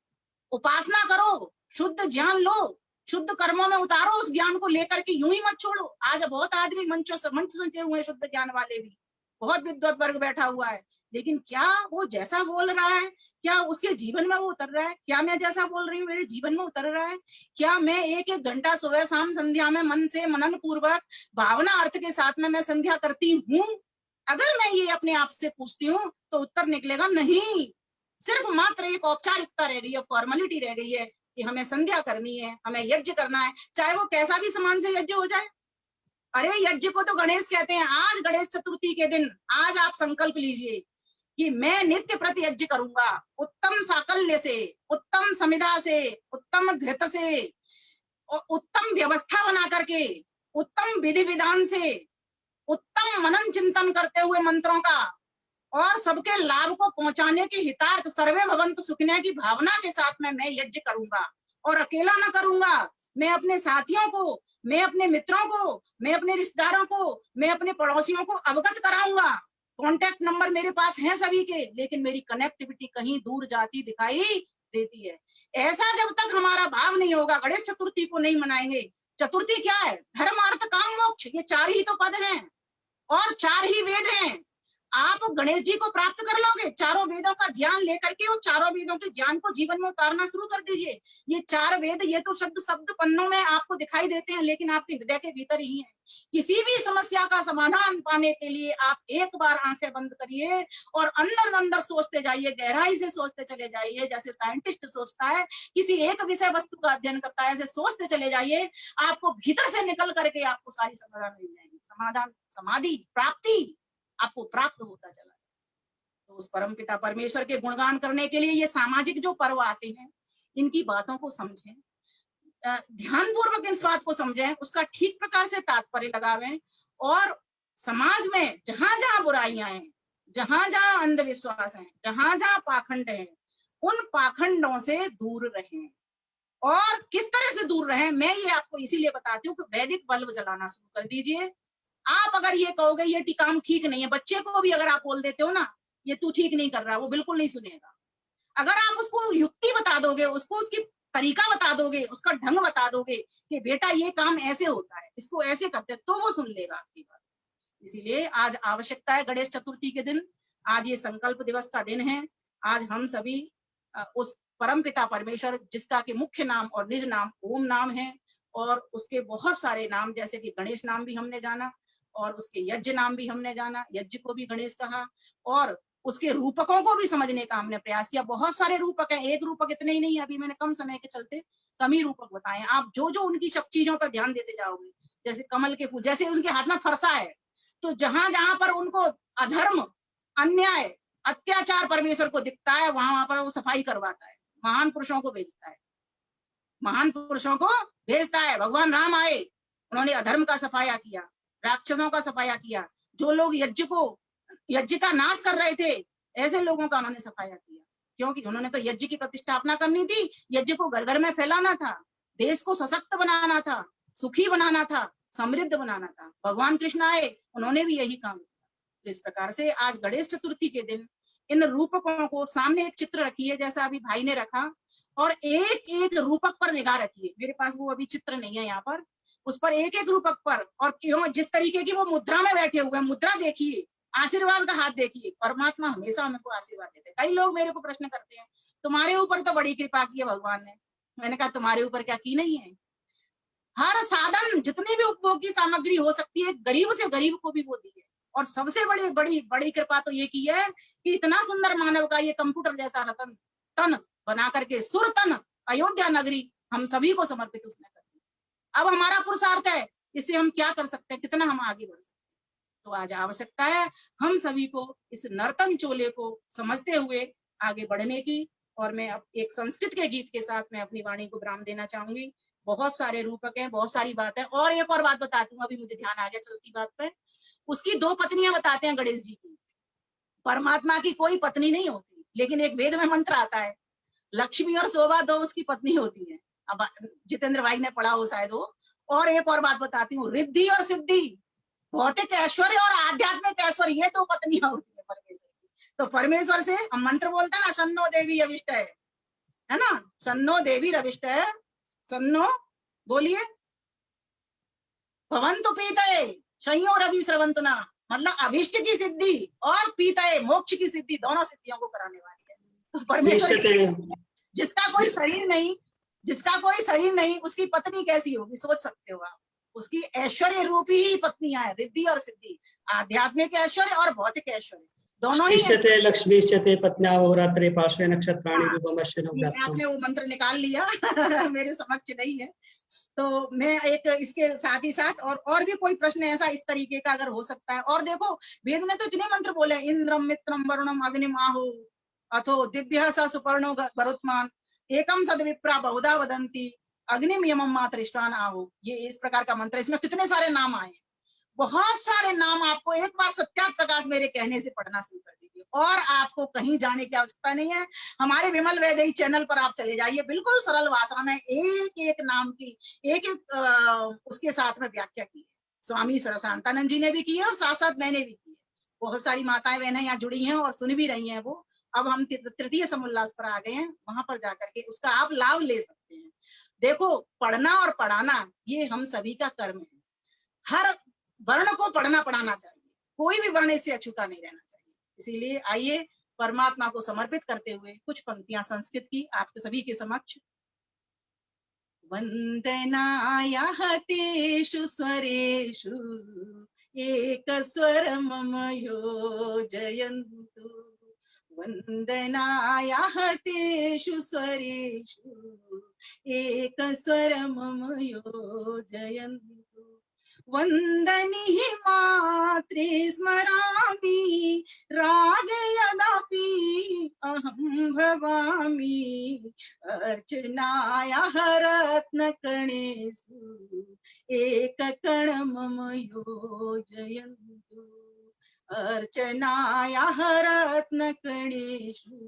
[SPEAKER 11] उपासना करो, शुद्ध ज्ञान लो, शुद्ध कर्मों में उतारो उस ज्ञान को लेकर के, यूं ही मत छोड़ो। आज बहुत आदमी मंच सजे हुए हैं, शुद्ध ज्ञान वाले भी, बहुत विद्वत वर्ग बैठा हुआ है, लेकिन क्या वो जैसा बोल रहा है, क्या उसके जीवन में वो उतर रहा है? क्या मैं जैसा बोल रही हूँ मेरे जीवन में उतर रहा है? क्या मैं एक एक घंटा सुबह शाम संध्या में मन से मनन पूर्वक भावना अर्थ के साथ में मैं संध्या करती हूँ? अगर मैं ये अपने आप से पूछती हूँ तो उत्तर निकलेगा नहीं। सिर्फ मात्र एक औपचारिकता रह गई है, फॉर्मेलिटी रह गई है कि हमें संध्या करनी है, हमें यज्ञ करना है, चाहे वो कैसा भी समान से यज्ञ हो जाए। अरे यज्ञ को तो गणेश कहते हैं। आज गणेश चतुर्थी के दिन आज आप संकल्प लीजिए कि मैं नित्य प्रति यज्ञ करूंगा, उत्तम साकल्य से, उत्तम समिधा से, उत्तम घृत से, उत्तम व्यवस्था बना करके, उत्तम विधि विधान से, उत्तम मनन चिंतन करते हुए मंत्रों का, और सबके लाभ को पहुंचाने के हितार्थ सर्वे भवन्तु सुखिनः की भावना के साथ में मैं यज्ञ करूंगा। और अकेला ना करूंगा, मैं अपने साथियों को, मैं अपने मित्रों को, मैं अपने रिश्तेदारों को, मैं अपने पड़ोसियों को अवगत कराऊंगा। कॉन्टैक्ट नंबर मेरे पास है सभी के, लेकिन मेरी कनेक्टिविटी कहीं दूर जाती दिखाई देती है। ऐसा जब तक हमारा भाव नहीं होगा, गणेश चतुर्थी को नहीं मनाएंगे। चतुर्थी क्या है? धर्म अर्थ काम मोक्ष, ये 4 ही तो पद हैं और 4 ही वेद हैं। आप गणेश जी को प्राप्त कर लोगे, चारों वेदों का ज्ञान लेकर के, वो चारों वेदों के ज्ञान को जीवन में उतारना शुरू कर दीजिए। ये 4 वेद, ये तो शब्द पन्नों में आपको दिखाई देते हैं, लेकिन आपके हृदय के भीतर ही है। किसी भी समस्या का समाधान पाने के लिए आप एक बार आंखें बंद करिए और अंदर अंदर सोचते जाइए, गहराई से सोचते चले जाइए। जैसे साइंटिस्ट सोचता है, किसी एक विषय वस्तु का अध्ययन करता है, ऐसे सोचते चले जाइए, आपको भीतर से निकल करके आपको सारी समाधान मिल जाएगी। समाधान, समाधि, प्राप्ति आपको प्राप्त होता चला। तो उस परमपिता परमेश्वर के गुणगान करने के लिए ये सामाजिक जो पर्व आते हैं, इनकी बातों को समझें, ध्यान पूर्वक इस बात को समझें, उसका ठीक प्रकार से तात्पर्य लगावें, और समाज में जहां जहां बुराइयां हैं, जहां जहां अंधविश्वास है, जहां जहां पाखंड है, उन पाखंडों से दूर रहें। और किस तरह से दूर रहें, मैं ये आपको इसीलिए बताती हूँ कि वैदिक बल्ब जलाना शुरू कर दीजिए। आप अगर ये कहोगे ये काम ठीक नहीं है, बच्चे को भी अगर आप बोल देते हो ना ये तू ठीक नहीं कर रहा, वो बिल्कुल नहीं सुनेगा। अगर आप उसको युक्ति बता दोगे, उसको उसकी तरीका बता दोगे, उसका ढंग बता दोगे कि बेटा ये काम ऐसे होता है, इसको ऐसे करते, तो वो सुन लेगा आपकी बात। इसीलिए आज आवश्यकता है, गणेश चतुर्थी के दिन, आज ये संकल्प दिवस का दिन है। आज हम सभी उस परम पिता परमेश्वर, जिसका कि मुख्य नाम और निज नाम ओम नाम है, और उसके बहुत सारे नाम, जैसे कि गणेश नाम भी हमने जाना, और उसके यज्ञ नाम भी हमने जाना, यज्ञ को भी गणेश कहा, और उसके रूपकों को भी समझने का हमने प्रयास किया। बहुत सारे रूपक हैं, एक रूपक इतने ही नहीं है, अभी मैंने कम समय के चलते कम ही रूपक बताए। आप जो जो उनकी सब चीजों पर ध्यान देते जाओगे, जैसे कमल के फूल, जैसे उनके हाथ में फरसा है, तो जहां जहां पर उनको अधर्म, अन्याय, अत्याचार परमेश्वर को दिखता है, वहां पर वो सफाई करवाता है, महान पुरुषों को भेजता है, महान पुरुषों को भेजता है। भगवान राम आए, उन्होंने अधर्म का सफाया किया, राक्षसों का सफाया किया, जो लोग यज्ञ का नाश कर रहे थे, ऐसे लोगों का उन्होंने सफाया किया, क्योंकि उन्होंने तो यज्ञ की प्रतिष्ठापना करनी थी, यज्ञ को घर घर में फैलाना था, देश को सशक्त बनाना था, सुखी बनाना था, समृद्ध बनाना था। भगवान कृष्ण आए, उन्होंने भी यही काम किया। तो इस प्रकार से आज गणेश चतुर्थी के दिन इन रूपकों को सामने, एक चित्र रखिए जैसा अभी भाई ने रखा, और एक एक रूपक पर निगाह रखिए। मेरे पास वो अभी चित्र नहीं है यहाँ पर, उस पर एक एक रूपक पर, और क्यों जिस तरीके की वो मुद्रा में बैठे हुए हैं, मुद्रा देखिए, आशीर्वाद का हाथ देखिए। परमात्मा हमेशा हमको आशीर्वाद देते हैं। कई लोग मेरे को प्रश्न करते हैं, तुम्हारे ऊपर तो बड़ी कृपा की है भगवान ने। मैंने कहा तुम्हारे ऊपर क्या की नहीं है? हर साधन, जितनी भी उपभोग की सामग्री हो सकती है, गरीब से गरीब को भी वो दी है। और सबसे बड़ी कृपा तो ये की है कि इतना सुंदर मानव का ये कंप्यूटर जैसा रतन तन बना करके, सुर तन अयोध्या नगरी हम सभी को समर्पित उसने कर दी। अब हमारा पुरुषार्थ है, इससे हम क्या कर सकते हैं, कितना हम आगे बढ़ सकते हैं। तो आज आवश्यकता है हम सभी को इस नर्तन चोले को समझते हुए आगे बढ़ने की। और मैं अब एक संस्कृत के गीत के साथ मैं अपनी वाणी को विराम देना चाहूंगी। बहुत सारे रूपक हैं, बहुत सारी बात है। और एक और बात बताती हूँ, अभी मुझे ध्यान आ गया चलती बात पे। उसकी 2 पत्नियां बताते हैं गणेश जी की। परमात्मा की कोई पत्नी नहीं होती, लेकिन एक वेद में मंत्र आता है, लक्ष्मी और शोभा 2 उसकी पत्नी होती है। अब जितेंद्र भाई ने पढ़ा हो शायद वो। और एक और बात बताती हूँ, रिद्धि और सिद्धि, भौतिक ऐश्वर्य और आध्यात्मिक ऐश्वर्य, ये 2 पत्नियां होती है परमेश्वर की। तो परमेश्वर से हम मंत्र बोलते हैं ना, सन्नो देवी अविष्ट है ना, सन्नो देवी रविष्ट है, सन्नो बोलिए, भवन्तु पीतये शंयो रवि स्रवंतुना, मतलब अभिष्ट की सिद्धि और पीतये मोक्ष की सिद्धि, दोनों सिद्धियों को कराने वाली है। तो परमेश्वर, जिसका कोई शरीर नहीं उसकी पत्नी कैसी होगी, सोच सकते हो आप। उसकी ऐश्वर्य रूपी ही पत्नियां है, रिद्धि और सिद्धि, आध्यात्मिक ऐश्वर्य और भौतिक ऐश्वर्य, दोनों ही।
[SPEAKER 1] लक्ष्मीश्चते पत्न्या होरात्रे पार्श्वे नक्षत्राणि रूपमश्विनौ।
[SPEAKER 11] आपने वो मंत्र निकाल लिया मेरे समक्ष नहीं है। तो मैं एक इसके साथ ही साथ और भी कोई प्रश्न ऐसा इस तरीके का अगर हो सकता है। और देखो, वेद ने तो इतने मंत्र बोले, इंद्रम मित्रम वरुणम अग्निम आहु अथो दिव्य स सुपर्णो गरुत्मान एकम सद विप्रा बहुधा वदंती अग्निम यमम मातरिष्टान आहु। ये इस प्रकार का मंत्र, इसमें कितने सारे नाम आए, बहुत सारे नाम। आपको एक बार सत्या प्रकाश मेरे कहने से पढ़ना शुरू कर दीजिए, और आपको कहीं जाने की आवश्यकता नहीं है। हमारे विमल वैदेही चैनल पर आप चले जाइए, बिल्कुल सरल भाषा में एक एक नाम की एक उसके साथ में व्याख्या की है। स्वामी शांतानंद जी ने भी की है और साथ साथ मैंने भी की है। बहुत सारी माताएं बहनें यहाँ जुड़ी हैं और सुन भी रही हैं वो। अब हम तृतीय समोल्लास पर आ गए हैं, वहां पर जाकर के उसका आप लाभ ले सकते हैं। देखो, पढ़ना और पढ़ाना ये हम सभी का कर्म है। हर वर्ण को पढ़ना पढ़ाना चाहिए, कोई भी वर्ण इससे अछूता नहीं रहना चाहिए। इसीलिए आइए परमात्मा को समर्पित करते हुए कुछ पंक्तियां संस्कृत की आपके सभी के समक्ष। वंदनाया तेषु स्वरेषु एक स्वर मम योजयन्तु, वंदनाया तेषु स्वरेषु एक स्वर मम योजयन्तु, वंदनीहि मात्रे स्मरामि राग यदापि अहं भवामि, अर्चनायाः रत्नकणेषु एक कण मम योजयन्तु, अर्चनायाः रत्नकणेषु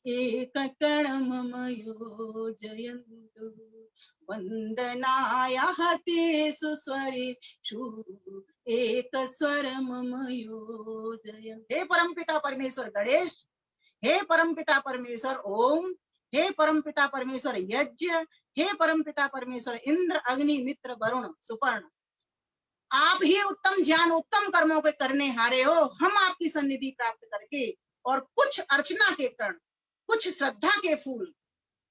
[SPEAKER 11] एक कण मम योजयन्तु, वंदनायाः तेषु स्वरेषु एक स्वर मम योजयन्तु। हे परमपिता परमेश्वर गणेश, हे परमपिता परमेश्वर ओम, हे परमपिता परमेश्वर यज्ञ, हे परमपिता परमेश्वर इंद्र अग्नि मित्र वरुण सुपर्ण, आप ही उत्तम ज्ञान उत्तम कर्मों के करने हारे हो। हम आपकी सन्निधि प्राप्त करके और कुछ अर्चना के कण, कुछ श्रद्धा के फूल,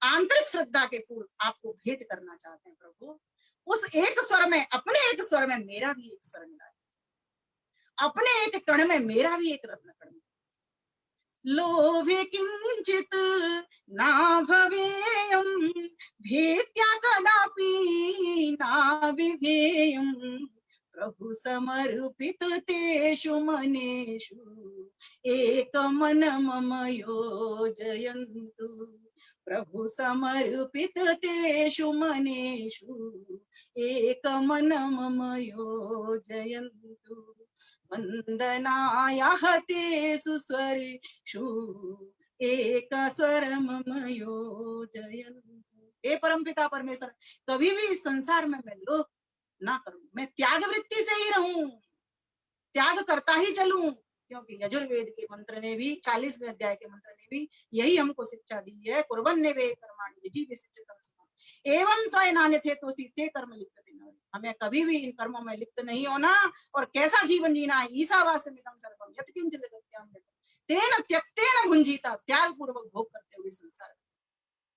[SPEAKER 11] आंतरिक श्रद्धा के फूल आपको भेंट करना चाहते हैं प्रभु। उस एक स्वर में, अपने एक स्वर में मेरा भी एक स्वर मिला, अपने एक कण में मेरा भी एक रत्न कण। लोभे किंचित ना भवेयम् भेत्या कदापि ना विभेयम्, प्रभु समर्पित तेषु मनेषु एकमन मम योजयन्तु। प्रभु समर्पित तेषु मनेषु एकमन मम योजयन्तु। वन्दनायाः तेषु स्वरेषु एक स्वर मम योजयन्तु। हे परमपिता परमेश्वर, कभी भी इस संसार में मैं लोभ ना करूं, मैं त्याग वृत्ति से ही रहूं, त्याग करता ही चलूं, क्योंकि यजुर्वेद के मंत्र ने भी 40वें अध्याय के मंत्र ने भी यही हमको शिक्षा दी है। कुर्वन्नेवे कर्माणि विजिगिषितम् स्म एवं त्वयि नान्यथे तोषि ते कर्म लिप्यते न। हमें कभी भी इन कर्मों में लिप्त नहीं होना और कैसा जीवन जीना है। ईशावास्यमिदं सर्वं यत्किंचित् जगत्यां तेन त्यक्तेन भुंजीता, त्याग पूर्वक भोग करते हुए संसार।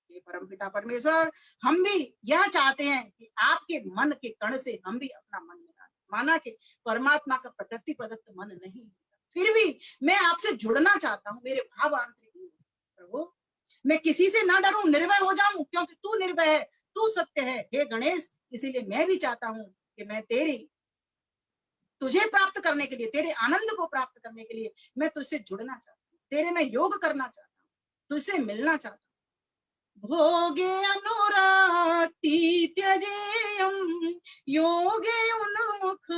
[SPEAKER 11] ये परमपिता परमेश्वर, हम भी यह चाहते हैं कि आपके मन के कण से हम भी अपना मन मिलाएं। माना कि परमात्मा का प्रकृति प्रदत्त मन नहीं, फिर भी मैं आपसे जुड़ना चाहता हूँ। मेरे भाव आंतरिक प्रभु, मैं किसी से ना डरूं, निर्भय हो जाऊं, क्योंकि तू निर्भय है, तू सत्य है। हे गणेश, इसीलिए मैं भी चाहता हूं कि मैं तुझे प्राप्त करने के लिए, तेरे आनंद को प्राप्त करने के लिए मैं तुझसे जुड़ना चाहता हूँ, तेरे में योग करना चाहता हूँ, तुझसे मिलना चाहता हूँ। भोगे अनुराक्ति त्यजेयं योगे उन्मुख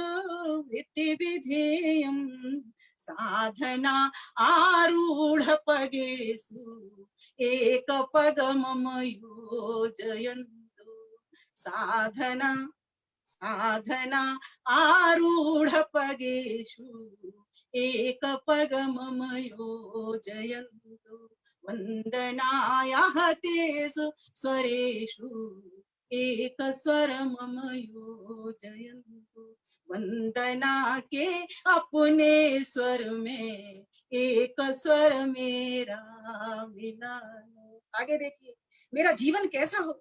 [SPEAKER 11] वृत्ति विधेयं साधना आरूढ़ पगेषु एक पग मम योजयन्तु। साधना आरूढ़ पगेषु एक पग मम योजयन्तु। वन्दनायाः तेषु स्वरेषु एक स्वर मम योजयन्तु। वंदना के अपने स्वर में एक स्वर मेरा मिला लो। आगे देखिए, मेरा जीवन कैसा हो।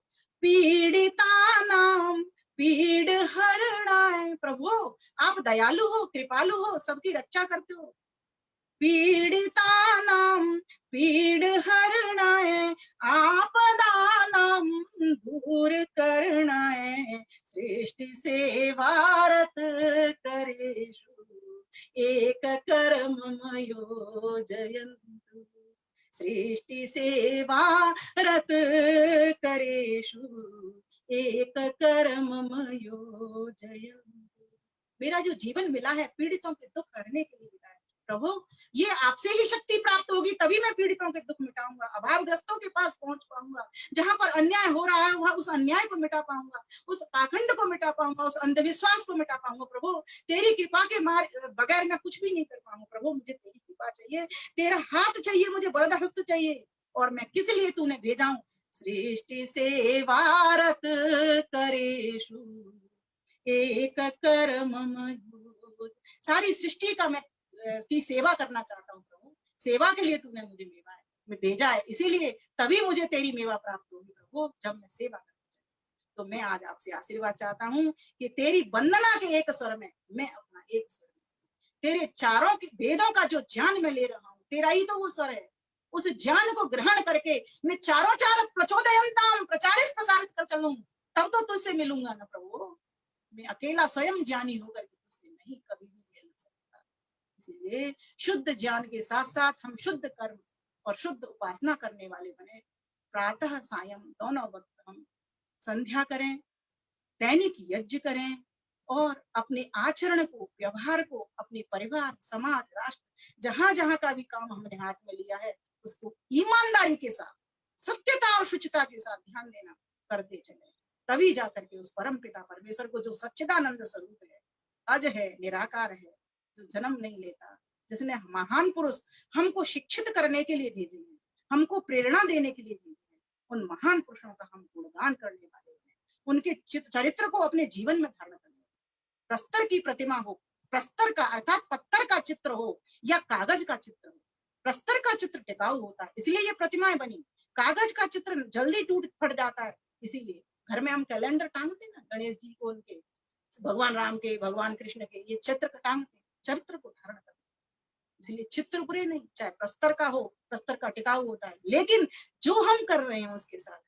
[SPEAKER 11] पीड़िता नाम पीड़ हरणाय। प्रभु, आप दयालु हो, कृपालु हो, सबकी रक्षा करते हो। पीड़ितानां पीड़ हरणाय आपदानां दूर करणाय सृष्टि सेवारत करेषु एक कर्म योजयन्तु। सृष्टि सेवारत करेषु एक कर्म योजयन्तु। मेरा जो जीवन मिला है पीड़ितों के दुख हरने के लिए मिला है। प्रभु, ये आपसे ही शक्ति प्राप्त होगी, तभी मैं पीड़ितों के दुख मिटाऊंगा, अभावग्रस्तों के पास पहुंच पाऊंगा। जहां पर अन्याय हो रहा है वहां उस अन्याय को मिटा पाऊंगा, उस पाखंड को मिटा पाऊंगा, उस अंधविश्वास को मिटा पाऊंगा। प्रभु, तेरी कृपा के बगैर मैं कुछ भी नहीं कर पाऊंगा। प्रभु, मुझे तेरी कृपा चाहिए, तेरा हाथ चाहिए, मुझे बरद हस्त चाहिए। और मैं किस लिए तूने भेजा हूं? सृष्टि सेवारत करेषु एक कर्म। सारी सृष्टि का मैं की सेवा करना चाहता हूँ। प्रभु, सेवा के लिए तूने मुझे मैं भेजा है, इसीलिए तभी मुझे तेरी मेवा प्राप्त होगी। प्रभु, जब मैं सेवा करना चाहता हूँ। तो मैं आज आपसे आशीर्वाद चाहता हूँ कि तेरी वंदना के एक स्वर में मैं अपना एक स्वर, तेरे चारों के वेदों का जो ज्ञान मैं ले रहा हूँ, तेरा ही तो वो स्वर है। उस ज्ञान को ग्रहण करके मैं चारों चार प्रचोदयंताम प्रचारित प्रसारित कर चलूं, तब तो तुझसे मिलूंगा ना प्रभु। मैं अकेला स्वयं ज्ञानी होकर तुझसे नहीं कभी भी मिल सकता। इसलिए शुद्ध ज्ञान के साथ साथ हम शुद्ध कर्म और शुद्ध उपासना करने वाले बने। प्रातः सायं दोनों वक्त हम संध्या करें, दैनिक यज्ञ करें और अपने आचरण को, व्यवहार को, अपने परिवार, समाज, राष्ट्र, जहां जहां का भी काम हमने हाथ में लिया है उसको ईमानदारी के साथ, सत्यता और शुचिता के साथ ध्यान देना करते चले। तभी जाकर के उस परम पिता परमेश्वर को, जो सच्चिदानंद स्वरूप है, अज है, निराकार है, जो जन्म नहीं लेता, जिसने महान पुरुष हमको शिक्षित करने के लिए भेजे हैं, हमको प्रेरणा देने के लिए भेजे हैं, उन महान पुरुषों का हम गुणगान करने वाले हैं। उनके चरित्र को अपने जीवन में धारण करने, प्रस्तर की प्रतिमा हो, प्रस्तर का अर्थात पत्थर का चित्र हो या कागज का चित्र हो। प्रस्तर का चित्र टिकाऊ होता है, इसलिए ये प्रतिमाएं बनी। कागज का चित्र जल्दी टूट फट जाता है, इसीलिए घर में हम कैलेंडर टांगते ना, गणेश जी को, उनके भगवान राम के, भगवान कृष्ण के, ये चित्र टांगते, चरित्र को धारण करते। इसलिए चित्र बुरे नहीं, चाहे प्रस्तर का हो, प्रस्तर का टिकाऊ होता है, लेकिन जो हम कर रहे हैं उसके साथ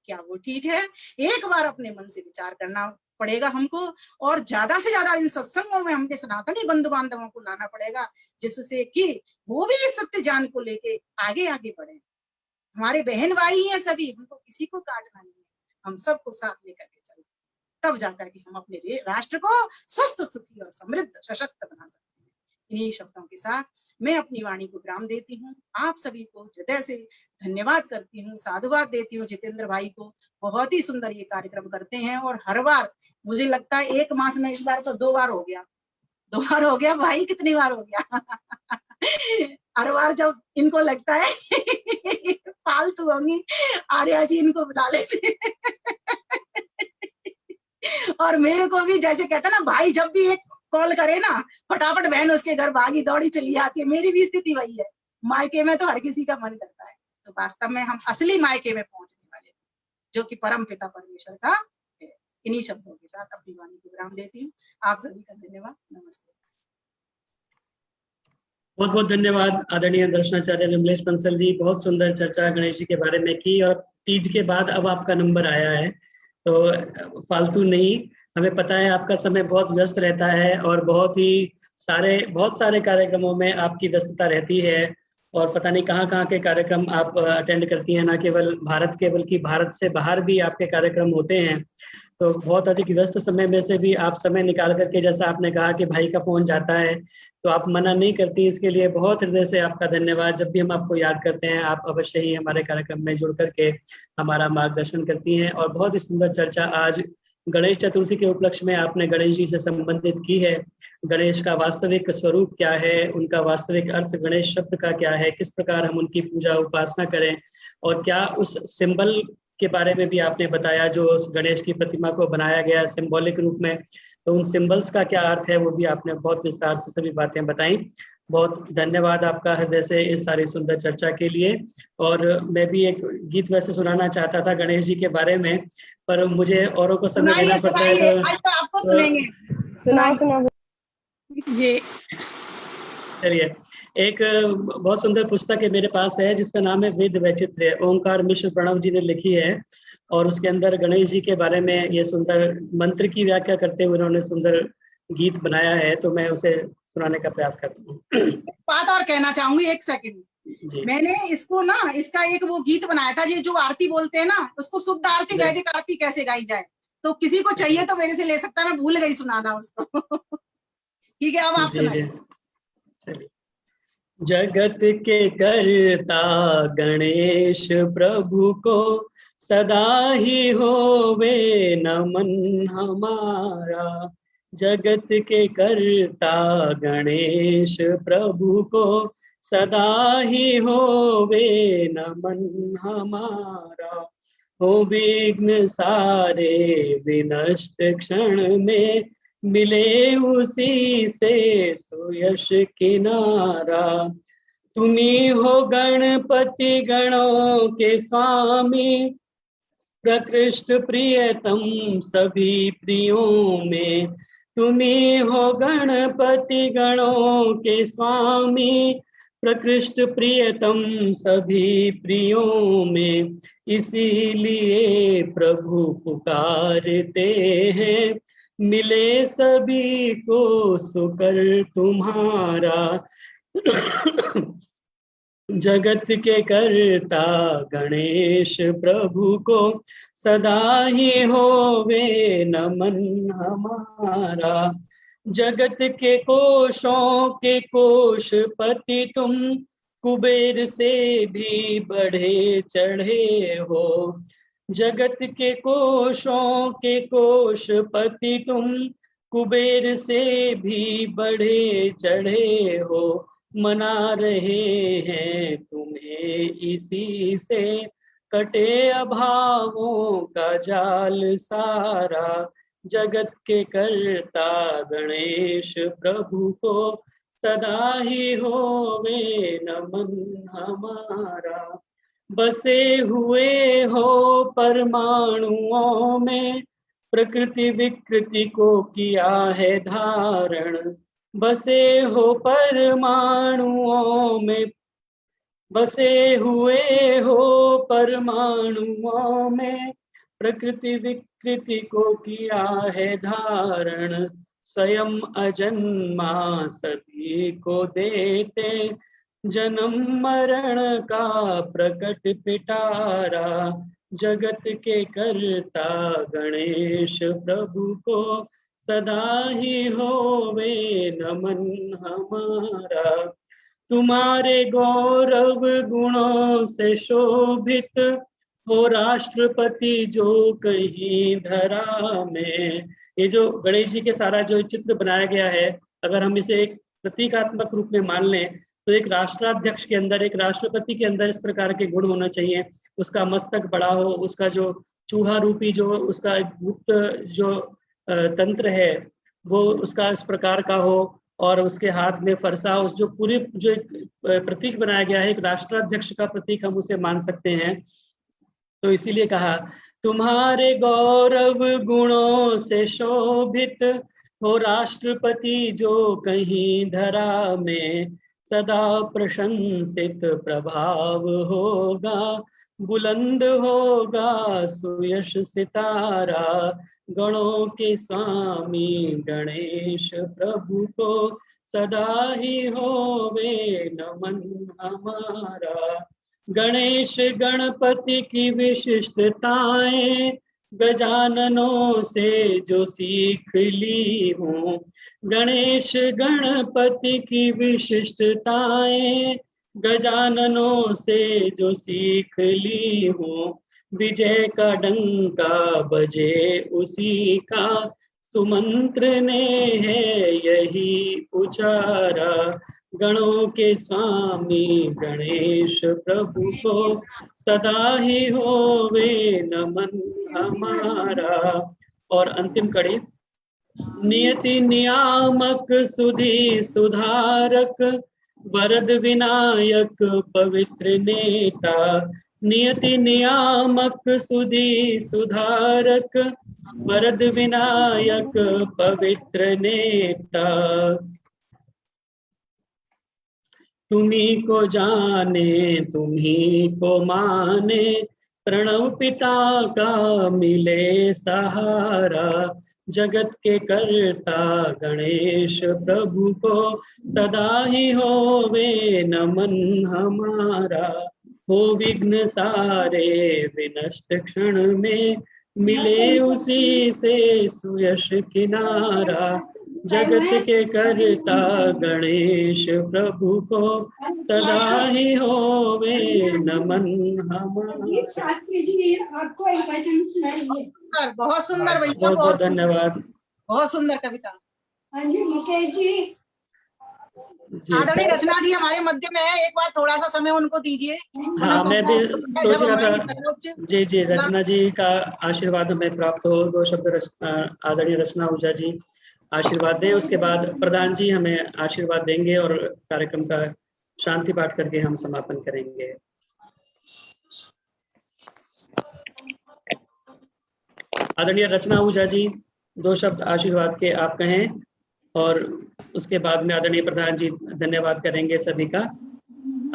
[SPEAKER 11] क्या वो ठीक है? एक बार अपने मन से विचार करना पड़ेगा हमको, और ज्यादा से ज्यादा इन सत्संगों में हमने सनातनी बंधु बांधवों को लाना पड़ेगा, जिससे कि वो भी इस सत्य ज्ञान को लेके आगे आगे बढ़े। हमारे बहन भाई हैं सभी, हमको किसी को काटना नहीं है, हम सबको साथ लेकर के चलो, तब जाकर के हम अपने राष्ट्र को स्वस्थ, सुखी और समृद्ध, सशक्त बना सकते हैं। इन्हीं शब्दों के साथ मैं अपनी वाणी को विराम देती हूँ। आप सभी को हृदय से धन्यवाद करती हूँ, साधुवाद देती हूँ। जितेंद्र भाई को बहुत ही सुंदर ये कार्यक्रम करते हैं, और हर बार मुझे लगता है 1 मास में, इस बार तो 2 बार हो गया, 2 बार हो गया भाई, कितनी बार हो गया हर बार जब इनको लगता है फालतू होंगी, आर्या जी इनको बुला लेते और मेरे को भी जैसे कहते ना भाई, जब भी एक कॉल करे ना फटाफट बहन उसके घर भागी दौड़ी चली आती है। मेरी भी स्थिति वही है, मायके में तो हर किसी का मन करता है, तो वास्तव में हम असली मायके में पहुंचने वाले, जो कि परम पिता परमेश्वर का है। इन्हीं शब्दों के साथ अपनी वाणी को विराम देती हूँ। आप सभी का धन्यवाद, नमस्ते।
[SPEAKER 1] बहुत बहुत धन्यवाद आदरणीय दर्शनाचार्य विमलेश बंसल जी, बहुत सुंदर चर्चा गणेश जी के बारे में की, और तीज के बाद अब आपका नंबर आया है, तो फालतू नहीं, हमें पता है आपका समय बहुत व्यस्त रहता है और बहुत सारे कार्यक्रमों में आपकी व्यस्तता रहती है, और पता नहीं कहाँ के कार्यक्रम आप अटेंड करती हैं, ना केवल भारत के बल्कि भारत से बाहर भी आपके कार्यक्रम होते हैं। तो बहुत अधिक व्यस्त समय में से भी आप समय निकाल करके, जैसा आपने कहा कि भाई का फोन जाता है तो आप मना नहीं करती, इसके लिए बहुत हृदय से आपका धन्यवाद। जब भी हम आपको याद करते हैं आप अवश्य ही हमारे कार्यक्रम में जुड़ करके हमारा मार्गदर्शन करती हैं, और बहुत ही सुंदर चर्चा आज गणेश चतुर्थी के उपलक्ष्य में आपने गणेश जी से संबंधित की है। गणेश का वास्तविक स्वरूप क्या है, उनका वास्तविक अर्थ गणेश शब्द का क्या है, किस प्रकार हम उनकी पूजा उपासना करें, और क्या उस सिंबल के बारे में भी आपने बताया जो उस गणेश की प्रतिमा को बनाया गया सिंबॉलिक रूप में, तो उन सिंबल्स का क्या अर्थ है वो भी आपने बहुत विस्तार से सभी बातें बताई। बहुत धन्यवाद आपका हृदय से इस सारी सुंदर चर्चा के लिए। और मैं भी एक गीत वैसे सुनाना चाहता था गणेश जी के बारे में, पर मुझे औरों को समय देना पड़ता है,
[SPEAKER 11] तो आपको सुनेंगे,
[SPEAKER 4] सुनाओ।
[SPEAKER 6] ये
[SPEAKER 1] चलिए, एक बहुत सुंदर पुस्तक है मेरे पास है जिसका नाम है वेद वैचित्र्य, ओंकार मिश्र प्रणव जी ने लिखी है, और उसके अंदर गणेश जी के बारे में ये सुंदर मंत्र की व्याख्या करते हुए उन्होंने सुंदर गीत बनाया है, तो मैं उसे सुनाने का प्रयास करता हूँ।
[SPEAKER 11] बात और कहना चाहूंगी, 1 सेकंड। मैंने इसको ना, इसका एक वो गीत बनाया था, ये जो आरती बोलते हैं ना, उसको शुद्ध आरती वैदिक आरती कैसे गाई जाए, तो किसी को चाहिए तो मेरे से ले सकता है, मैं भूल गई सुनाना उसको ठीक है, अब आप सुनाइए।
[SPEAKER 1] जगत के कर्ता गणेश प्रभु को सदा ही होवे नमन हमारा। जगत के कर्ता गणेश प्रभु को सदा ही होवे नमन हमारा। हो विघ्न सारे विनष्ट क्षण में मिले उसी से सुयश किनारा। तुम्ही हो गणपति गणों के स्वामी, प्रकृष्ट प्रियतम सभी प्रियों में। तुम्ही हो गणपति गणों के स्वामी, प्रकृष्ट प्रियतम सभी प्रियों में। इसीलिए प्रभु पुकारते हैं, मिले सभी को सुकर तुम्हारा। जगत के कर्ता गणेश प्रभु को सदा ही होवे नमन हमारा। जगत के कोशों के कोशपति तुम, कुबेर से भी बढ़े चढ़े हो। जगत के कोशों के कोशपति तुम, कुबेर से भी बढ़े चढ़े हो। मना रहे हैं तुम्हें इसी से, कटे अभावों का जाल सारा। जगत के कर्ता गणेश प्रभु को सदा ही होवे नमन हमारा। बसे हुए हो परमाणुओं में, प्रकृति विकृति को किया है धारण। बसे हो परमाणुओं में, बसे हुए हो परमाणुओं में, प्रकृति कृति को किया है धारण, स्वयं अजन्मा सभी को देते, जन्म मरण का प्रकट पिटारा, जगत के कर्ता गणेश प्रभु को सदा ही होवे नमन हमारा। तुम्हारे गौरव गुणों से शोभित हो राष्ट्रपति जो कहीं धरा में। ये जो गणेश जी के सारा जो चित्र बनाया गया है, अगर हम इसे एक प्रतीकात्मक रूप में मान लें तो एक राष्ट्राध्यक्ष के अंदर, एक राष्ट्रपति के अंदर इस प्रकार के गुण होना चाहिए। उसका मस्तक बड़ा हो, उसका जो चूहा रूपी जो उसका गुप्त जो तंत्र है वो उसका इस प्रकार का हो, और उसके हाथ में फरसा, उस जो पूरी जो एक प्रतीक बनाया गया है, एक राष्ट्राध्यक्ष का प्रतीक हम उसे मान सकते हैं। तो इसीलिए कहा तुम्हारे गौरव गुणों से शोभित हो राष्ट्रपति जो कहीं धरा में, सदा प्रशंसित प्रभाव होगा, बुलंद होगा सुयश सितारा, गणों के स्वामी गणेश प्रभु को सदा ही होवे नमन हमारा। गणेश गणपति की विशिष्टताएं गजाननों से जो सीख ली हूँ, गणेश गणपति की विशिष्टताएं गजाननों से जो सीख ली हूँ, विजय का डंका बजे उसी का सुमंत्र ने है यही उचारा, गणों के स्वामी गणेश प्रभु को सदा ही होवे नमन हमारा। और अंतिम कड़ी, नियति नियामक सुधि सुधारक वरद विनायक पवित्र नेता, नियति नियामक सुधि सुधारक वरद विनायक पवित्र नेता, तुम्ही को जाने तुम्ही को माने, प्रणव पिता का मिले सहारा, जगत के कर्ता गणेश प्रभु को सदा ही होवे नमन हमारा। हो विघ्न सारे विनष्ट क्षण में, मिले उसी से सुयश किनारा, जगत के कर्ता गणेश प्रभु को सदा ही होवे नमन हमारा।
[SPEAKER 11] आपको एक भजन सुनाइए। बहुत सुंदर भैया,
[SPEAKER 1] बहुत बहुत धन्यवाद।
[SPEAKER 11] बहुत सुंदर कविता।
[SPEAKER 2] हाँ जी मुकेश जी।
[SPEAKER 11] आदरणीय रचना जी हमारे मध्य में है, एक बार थोड़ा सा समय उनको दीजिए।
[SPEAKER 1] हाँ, मैं भी सोच रहा था। जी जी, रचना जी का आशीर्वाद हमें प्राप्त हो। दो शब्द आदरणीय रचना ऊर्जा जी आशीर्वाद दें, उसके बाद प्रधान जी हमें आशीर्वाद देंगे और कार्यक्रम का शांति पाठ करके हम समापन करेंगे। आदरणीय रचना ऊर्जा जी, दो शब्द आशीर्वाद के आप कहें और उसके बाद में आदरणीय प्रधान जी धन्यवाद करेंगे सभी का।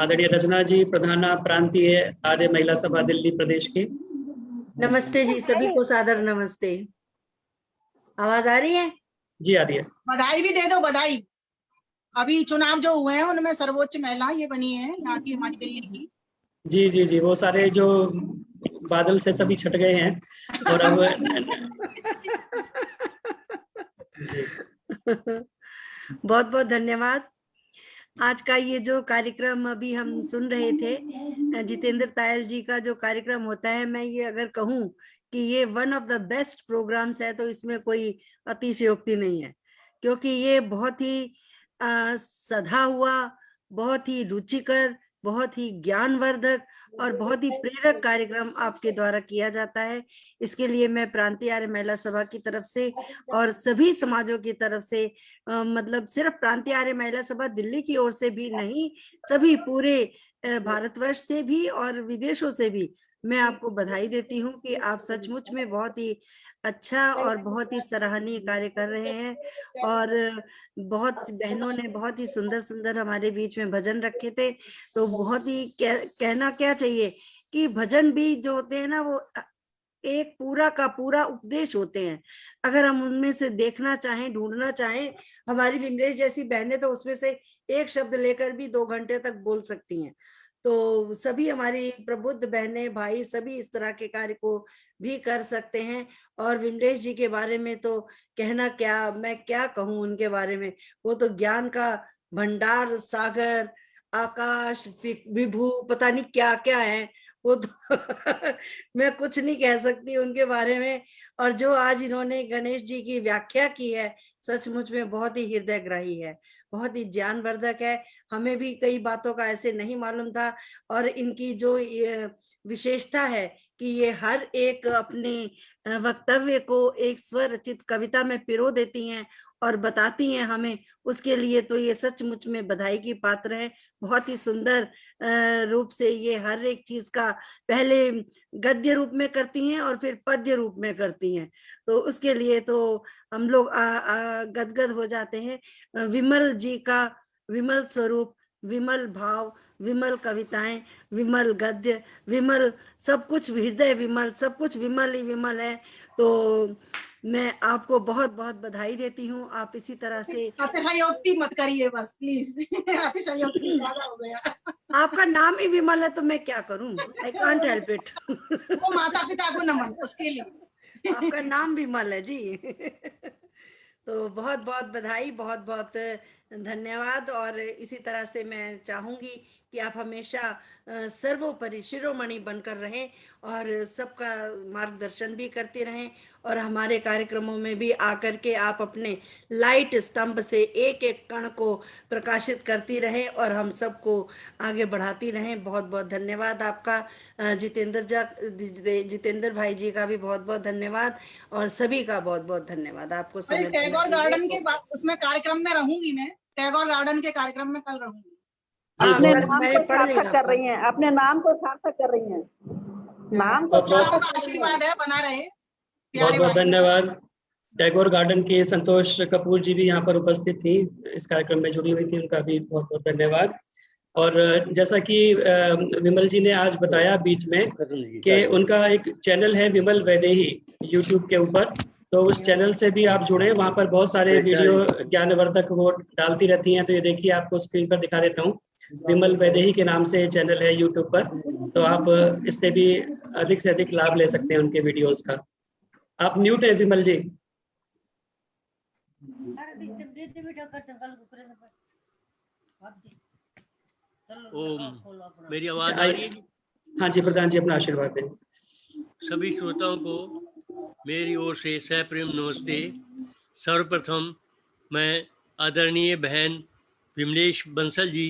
[SPEAKER 1] आदरणीय रचना जी, प्रधाना प्रांतीय आर्य महिला सभा दिल्ली प्रदेश की।
[SPEAKER 12] नमस्ते जी, सभी को सादर नमस्ते। आवाज आ रही है?
[SPEAKER 1] जी आ रही है।
[SPEAKER 11] बधाई भी दे दो, बधाई। अभी चुनाव जो हुए हैं उनमें सर्वोच्च महिला ये बनी है यहाँ की, हमारी दिल्ली की।
[SPEAKER 1] जी जी जी, वो सारे जो बादल से सभी छट गए हैं और अब
[SPEAKER 12] बहुत बहुत धन्यवाद। आज का ये जो कार्यक्रम अभी हम सुन रहे थे, जितेंद्र तायल जी का जो कार्यक्रम होता है, मैं ये अगर कहूँ कि ये one of the best programmes है तो इसमें कोई अतिशयोक्ति नहीं है, क्योंकि ये बहुत ही सधा हुआ, बहुत ही रुचिकर, बहुत ही ज्ञानवर्धक और बहुत ही प्रेरक कार्यक्रम आपके द्वारा किया जाता है। इसके लिए मैं प्रांतीय आर्य महिला सभा की तरफ से और सभी समाजों की तरफ से, मतलब सिर्फ प्रांतीय आर्य महिला सभा दिल्ली की ओर से भी नहीं, सभी पूरे भारतवर्ष से भी और विदेशों से भी मैं आपको बधाई देती हूँ कि आप सचमुच में बहुत ही अच्छा और बहुत ही सराहनीय कार्य कर रहे हैं। और बहुत सी बहनों ने बहुत ही सुंदर सुंदर हमारे बीच में भजन रखे थे, तो बहुत ही कहना क्या चाहिए कि भजन भी जो होते हैं ना, वो एक पूरा का पूरा उपदेश होते हैं। अगर हम उनमें से देखना चाहें, ढूंढना चाहें, हमारी विमलेश जैसी बहनें तो उसमें से एक शब्द लेकर भी 2 घंटे तक बोल सकती हैं। तो सभी हमारी प्रबुद्ध बहनें भाई सभी इस तरह के कार्य को भी कर सकते हैं। और विमलेश जी के बारे में तो कहना क्या, मैं क्या कहूँ उनके बारे में। वो तो ज्ञान का भंडार, सागर, आकाश, विभू, पता नहीं क्या क्या है वो तो मैं कुछ नहीं कह सकती उनके बारे में। और जो आज इन्होंने गणेश जी की व्याख्या की है, सचमुच में बहुत ही हृदयग्राही है, बहुत ही ज्ञानवर्धक है। हमें भी कई बातों का ऐसे नहीं मालूम था। और इनकी जो विशेषता है कि ये हर एक अपने वक्तव्य को एक स्वरचित कविता में पिरो देती हैं और बताती हैं हमें, उसके लिए तो ये सचमुच में बधाई की पात्र है। बहुत ही सुंदर रूप से ये हर एक चीज का पहले गद्य रूप में करती हैं और फिर पद्य रूप में करती हैं, तो उसके लिए तो हम लोग गदगद हो जाते हैं। विमल जी का विमल स्वरूप, विमल भाव, विमल कविताएं, विमल गद्य, विमल सब कुछ, हृदय विमल, सब कुछ विमल ही विमल है। तो मैं आपको बहुत बहुत बधाई देती हूँ। आप इसी तरह से
[SPEAKER 11] अतिशयोक्ति मत करिए बस प्लीज अतिशयोक्ति ज्यादा हो गया।
[SPEAKER 12] आपका नाम ही विमल है तो मैं क्या करूं, आई कांट हेल्प इट।
[SPEAKER 11] वो माता पिता को नमन उसके लिए।
[SPEAKER 12] आपका नाम विमल है जी। तो बहुत बहुत बधाई, बहुत बहुत धन्यवाद। और इसी तरह से मैं चाहूंगी कि आप हमेशा सर्वोपरि शिरोमणि बनकर रहें और सबका मार्गदर्शन भी करते रहें। और हमारे कार्यक्रमों में भी आकर के आप अपने लाइट स्तंभ से एक एक कण को प्रकाशित करती रहें और हम सबको आगे बढ़ाती रहें। बहुत बहुत धन्यवाद आपका। जितेंद्र भाई जी का भी बहुत बहुत धन्यवाद और सभी का बहुत बहुत धन्यवाद। आपको
[SPEAKER 11] टैगोर गार्डन के उसमें कार्यक्रम में रहूंगी मैं, टैगोर गार्डन के कार्यक्रम में कल रहूंगी।
[SPEAKER 8] अपने नाम को सार्थक कर रही हैं, अपने नाम को सार्थक कर रही हैं, नाम को
[SPEAKER 11] आशीर्वाद है, बना रहे।
[SPEAKER 1] बहुत बहुत धन्यवाद। टैगोर गार्डन के संतोष कपूर जी भी यहाँ पर उपस्थित थी, इस कार्यक्रम में जुड़ी हुई थी, उनका भी बहुत बहुत धन्यवाद। और जैसा कि विमल जी ने आज बताया बीच में कि उनका एक चैनल है विमल वैदेही यूट्यूब के ऊपर, तो उस चैनल से भी आप जुड़े। वहाँ पर बहुत सारे वीडियो ज्ञानवर्धक वो डालती रहती हैं। तो ये देखिए, आपको स्क्रीन पर दिखा देता हूँ, विमल वैदेही के नाम से चैनल है यूट्यूब पर, तो आप इससे भी अधिक से अधिक लाभ ले सकते हैं उनके वीडियोस का। आप म्यूट है विमल जी।
[SPEAKER 13] मेरी आवाज आ रही है?
[SPEAKER 1] हाँ जी प्रधान जी, अपना आशीर्वाद दें।
[SPEAKER 13] सभी श्रोताओं को मेरी ओर से सप्रेम नमस्ते। सर्वप्रथम मैं आदरणीय बहन विमलेश बंसल जी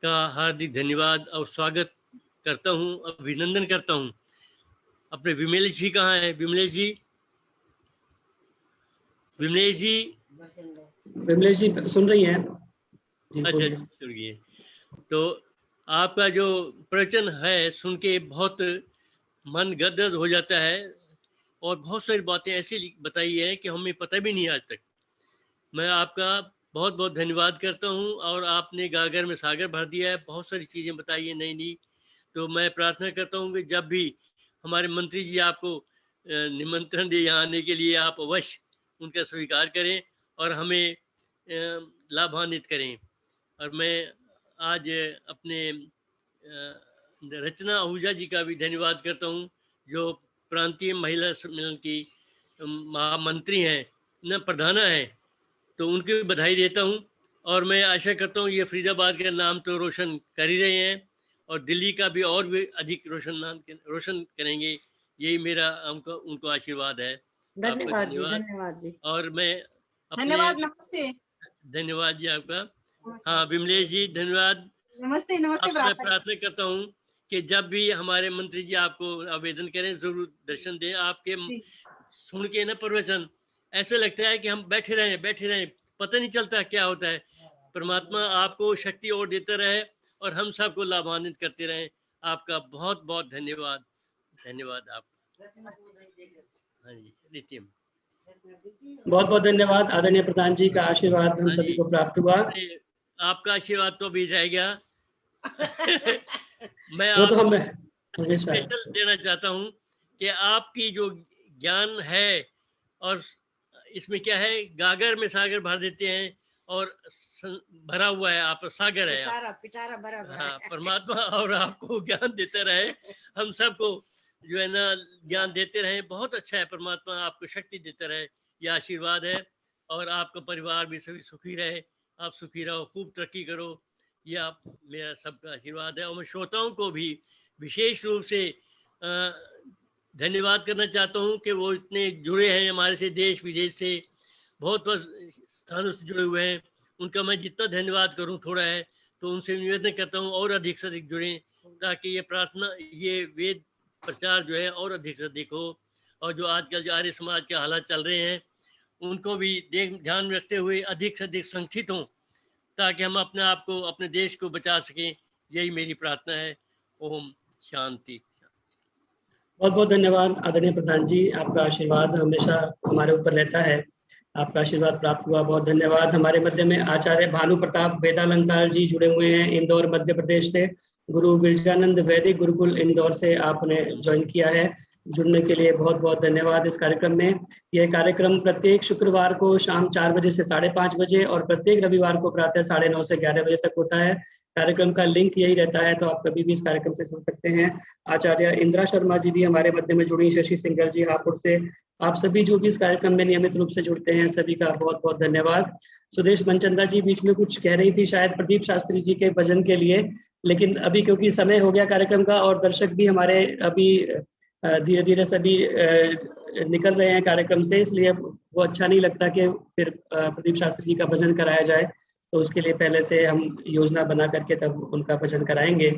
[SPEAKER 13] का हार्दिक धन्यवाद और स्वागत करता हूं, अभिनंदन करता हूं। अपने विमलेश जी कहाँ हैं? विमलेश जी, विमलेश जी,
[SPEAKER 1] विमलेश जी सुन रही हैं?
[SPEAKER 13] अच्छा सुनिए। तो आपका जो प्रवचन है सुन के बहुत मन गदगद हो जाता है और बहुत सारी बातें ऐसी बताई हैं कि हमें पता भी नहीं आज तक। मैं आपका बहुत बहुत धन्यवाद करता हूं और आपने गागर में सागर भर दिया है, बहुत सारी चीज़ें बताई है नई नई। तो मैं प्रार्थना करता हूं कि जब भी हमारे मंत्री जी आपको निमंत्रण दे यहाँ आने के लिए, आप अवश्य उनका स्वीकार करें और हमें लाभान्वित करें। और मैं आज अपने रचना आहूजा जी का भी धन्यवाद करता हूं, जो प्रांतीय महिला सम्मेलन की महामंत्री हैं, न प्रधाना हैं, तो उनकी भी बधाई देता हूं। और मैं आशा करता हूं ये फरीदाबाद का नाम तो रोशन कर ही रहे हैं और दिल्ली का भी और भी अधिक रोशन करेंगे, यही मेरा उनको आशीर्वाद है।
[SPEAKER 12] धन्यवाद जी।
[SPEAKER 13] और मैं
[SPEAKER 11] धन्यवाद, नमस्ते।
[SPEAKER 13] धन्यवाद जी आपका। हाँ विमलेश जी धन्यवाद,
[SPEAKER 11] नमस्ते। नमस्ते।
[SPEAKER 13] मैं प्रार्थना करता हूँ कि जब भी हमारे मंत्री जी आपको आवेदन करें जरूर दर्शन दें। आपके सुन के ना प्रवचन ऐसा लगता है कि हम बैठे रहें, पता नहीं चलता क्या होता है। परमात्मा आपको शक्ति और देता रहे और हम सबको लाभान्वित करते रहें। आपका बहुत बहुत धन्यवाद। धन्यवाद आपका। हाँ जी नित्यम।
[SPEAKER 1] बहुत बहुत धन्यवाद। आदरणीय प्रधान जी का आशीर्वाद हम सभी को प्राप्त हुआ।
[SPEAKER 13] आपका आशीर्वाद तो भी जाएगा। मैं
[SPEAKER 1] वो तो
[SPEAKER 13] आपको स्पेशल देना चाहता हूँ कि आपकी जो ज्ञान है, और इसमें क्या है, गागर में सागर भर देते हैं और भरा हुआ है, आप सागर है आप।
[SPEAKER 14] पिटारा भरा
[SPEAKER 13] हाँ, परमात्मा और आपको ज्ञान देते रहे, हम सबको जो है ना ज्ञान देते रहे। बहुत अच्छा है, परमात्मा आपको शक्ति देते रहे, ये आशीर्वाद है। और आपका परिवार भी सभी सुखी रहे, आप सुखी रहो, खूब तरक्की करो, ये आप मेरा सबका आशीर्वाद है। और मैं श्रोताओं को भी विशेष रूप से धन्यवाद करना चाहता हूँ कि वो इतने जुड़े हैं हमारे से, देश विदेश से, बहुत स्थानों से जुड़े हुए हैं। उनका मैं जितना धन्यवाद करूँ थोड़ा है, तो उनसे निवेदन करता हूँ और अधिक से अधिक जुड़ें, ताकि ये प्रार्थना, ये वेद प्रचार जो है और अधिक से अधिक हो। और जो आजकल जो आर्य समाज के हालात चल रहे हैं, उनको भी ध्यान में रखते हुए अधिक से अधिक संगठित हों, ताकि हम अपने आप को, अपने देश को बचा सकें। यही मेरी प्रार्थना है। ओम शांति।
[SPEAKER 1] बहुत बहुत धन्यवाद आदरणीय प्रधान जी, आपका आशीर्वाद हमेशा हमारे ऊपर रहता है, आपका आशीर्वाद प्राप्त हुआ, बहुत धन्यवाद। हमारे मध्य में आचार्य भानु प्रताप वेदालंकार जी जुड़े हुए हैं इंदौर मध्य प्रदेश से। गुरु विरजानंद वैदिक गुरुकुल इंदौर से आपने ज्वाइन किया है, जुड़ने के लिए बहुत बहुत धन्यवाद इस कार्यक्रम में। यह कार्यक्रम प्रत्येक शुक्रवार को शाम 4 बजे से 5:30 बजे और प्रत्येक रविवार को प्रातः 9:30 से 11 बजे तक होता है। कार्यक्रम का लिंक यही रहता है, तो आप कभी भी इस कार्यक्रम से जुड़ सकते हैं। आचार्य इंदिरा शर्मा जी भी हमारे मध्य में जुड़ी, शशि सिंगल जी हापुड़ से। आप सभी जो भी इस कार्यक्रम में नियमित रूप से जुड़ते हैं, सभी का बहुत बहुत धन्यवाद। सुदेश मनचंदा जी बीच में कुछ कह रही थी, शायद प्रदीप शास्त्री जी के भजन के लिए, लेकिन अभी क्योंकि समय हो गया कार्यक्रम का और दर्शक भी हमारे अभी धीरे धीरे सभी निकल रहे हैं कार्यक्रम से, इसलिए वो अच्छा नहीं लगता कि फिर प्रदीप शास्त्री जी का भजन कराया जाए, तो उसके लिए पहले से हम योजना बना करके तब उनका भजन कराएंगे।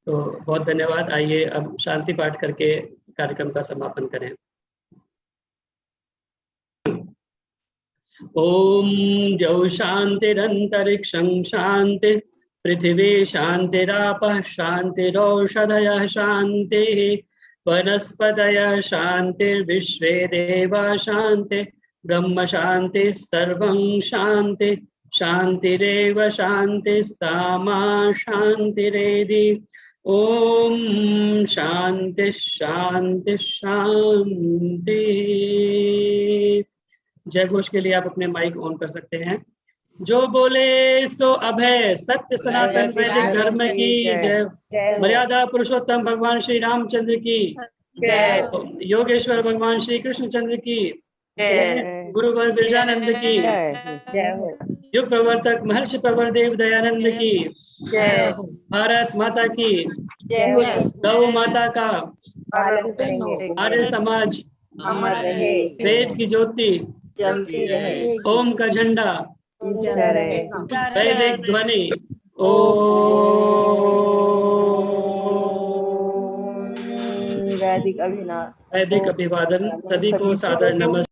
[SPEAKER 1] तो बहुत धन्यवाद। आइए अब शांति पाठ करके कार्यक्रम का समापन करें। ओम जौ शांतिरंतरिक्षं शांति, पृथिवी शांतिरापः शांतिरौषधयः शांतिः, वनस्पतयः शांतिर्विश्वे देवा शांति, ब्रह्म शांति सर्वं शांति, शांतिरेव शांति सामा शांतिरेधि। ओम शांति शांति शांति। जय घोष के लिए आप अपने माइक ऑन कर सकते हैं। जो बोले सो अभय, सत्य सनातन वैदिक धर्म की जय। मर्यादा पुरुषोत्तम भगवान श्री रामचंद्र की जय। योगेश्वर भगवान श्री कृष्णचंद्र की जय। गुरुवर विरजानंद की जय। युग प्रवर्तक महर्षि प्रवर देव दयानंद की जय। भारत माता की जय। गौ माता का आर्य समाज वेद की ज्योति, ओम का झंडा, वैदिक ध्वनि। वैदिक अभिवादन। सभी को सादर नमस्कार।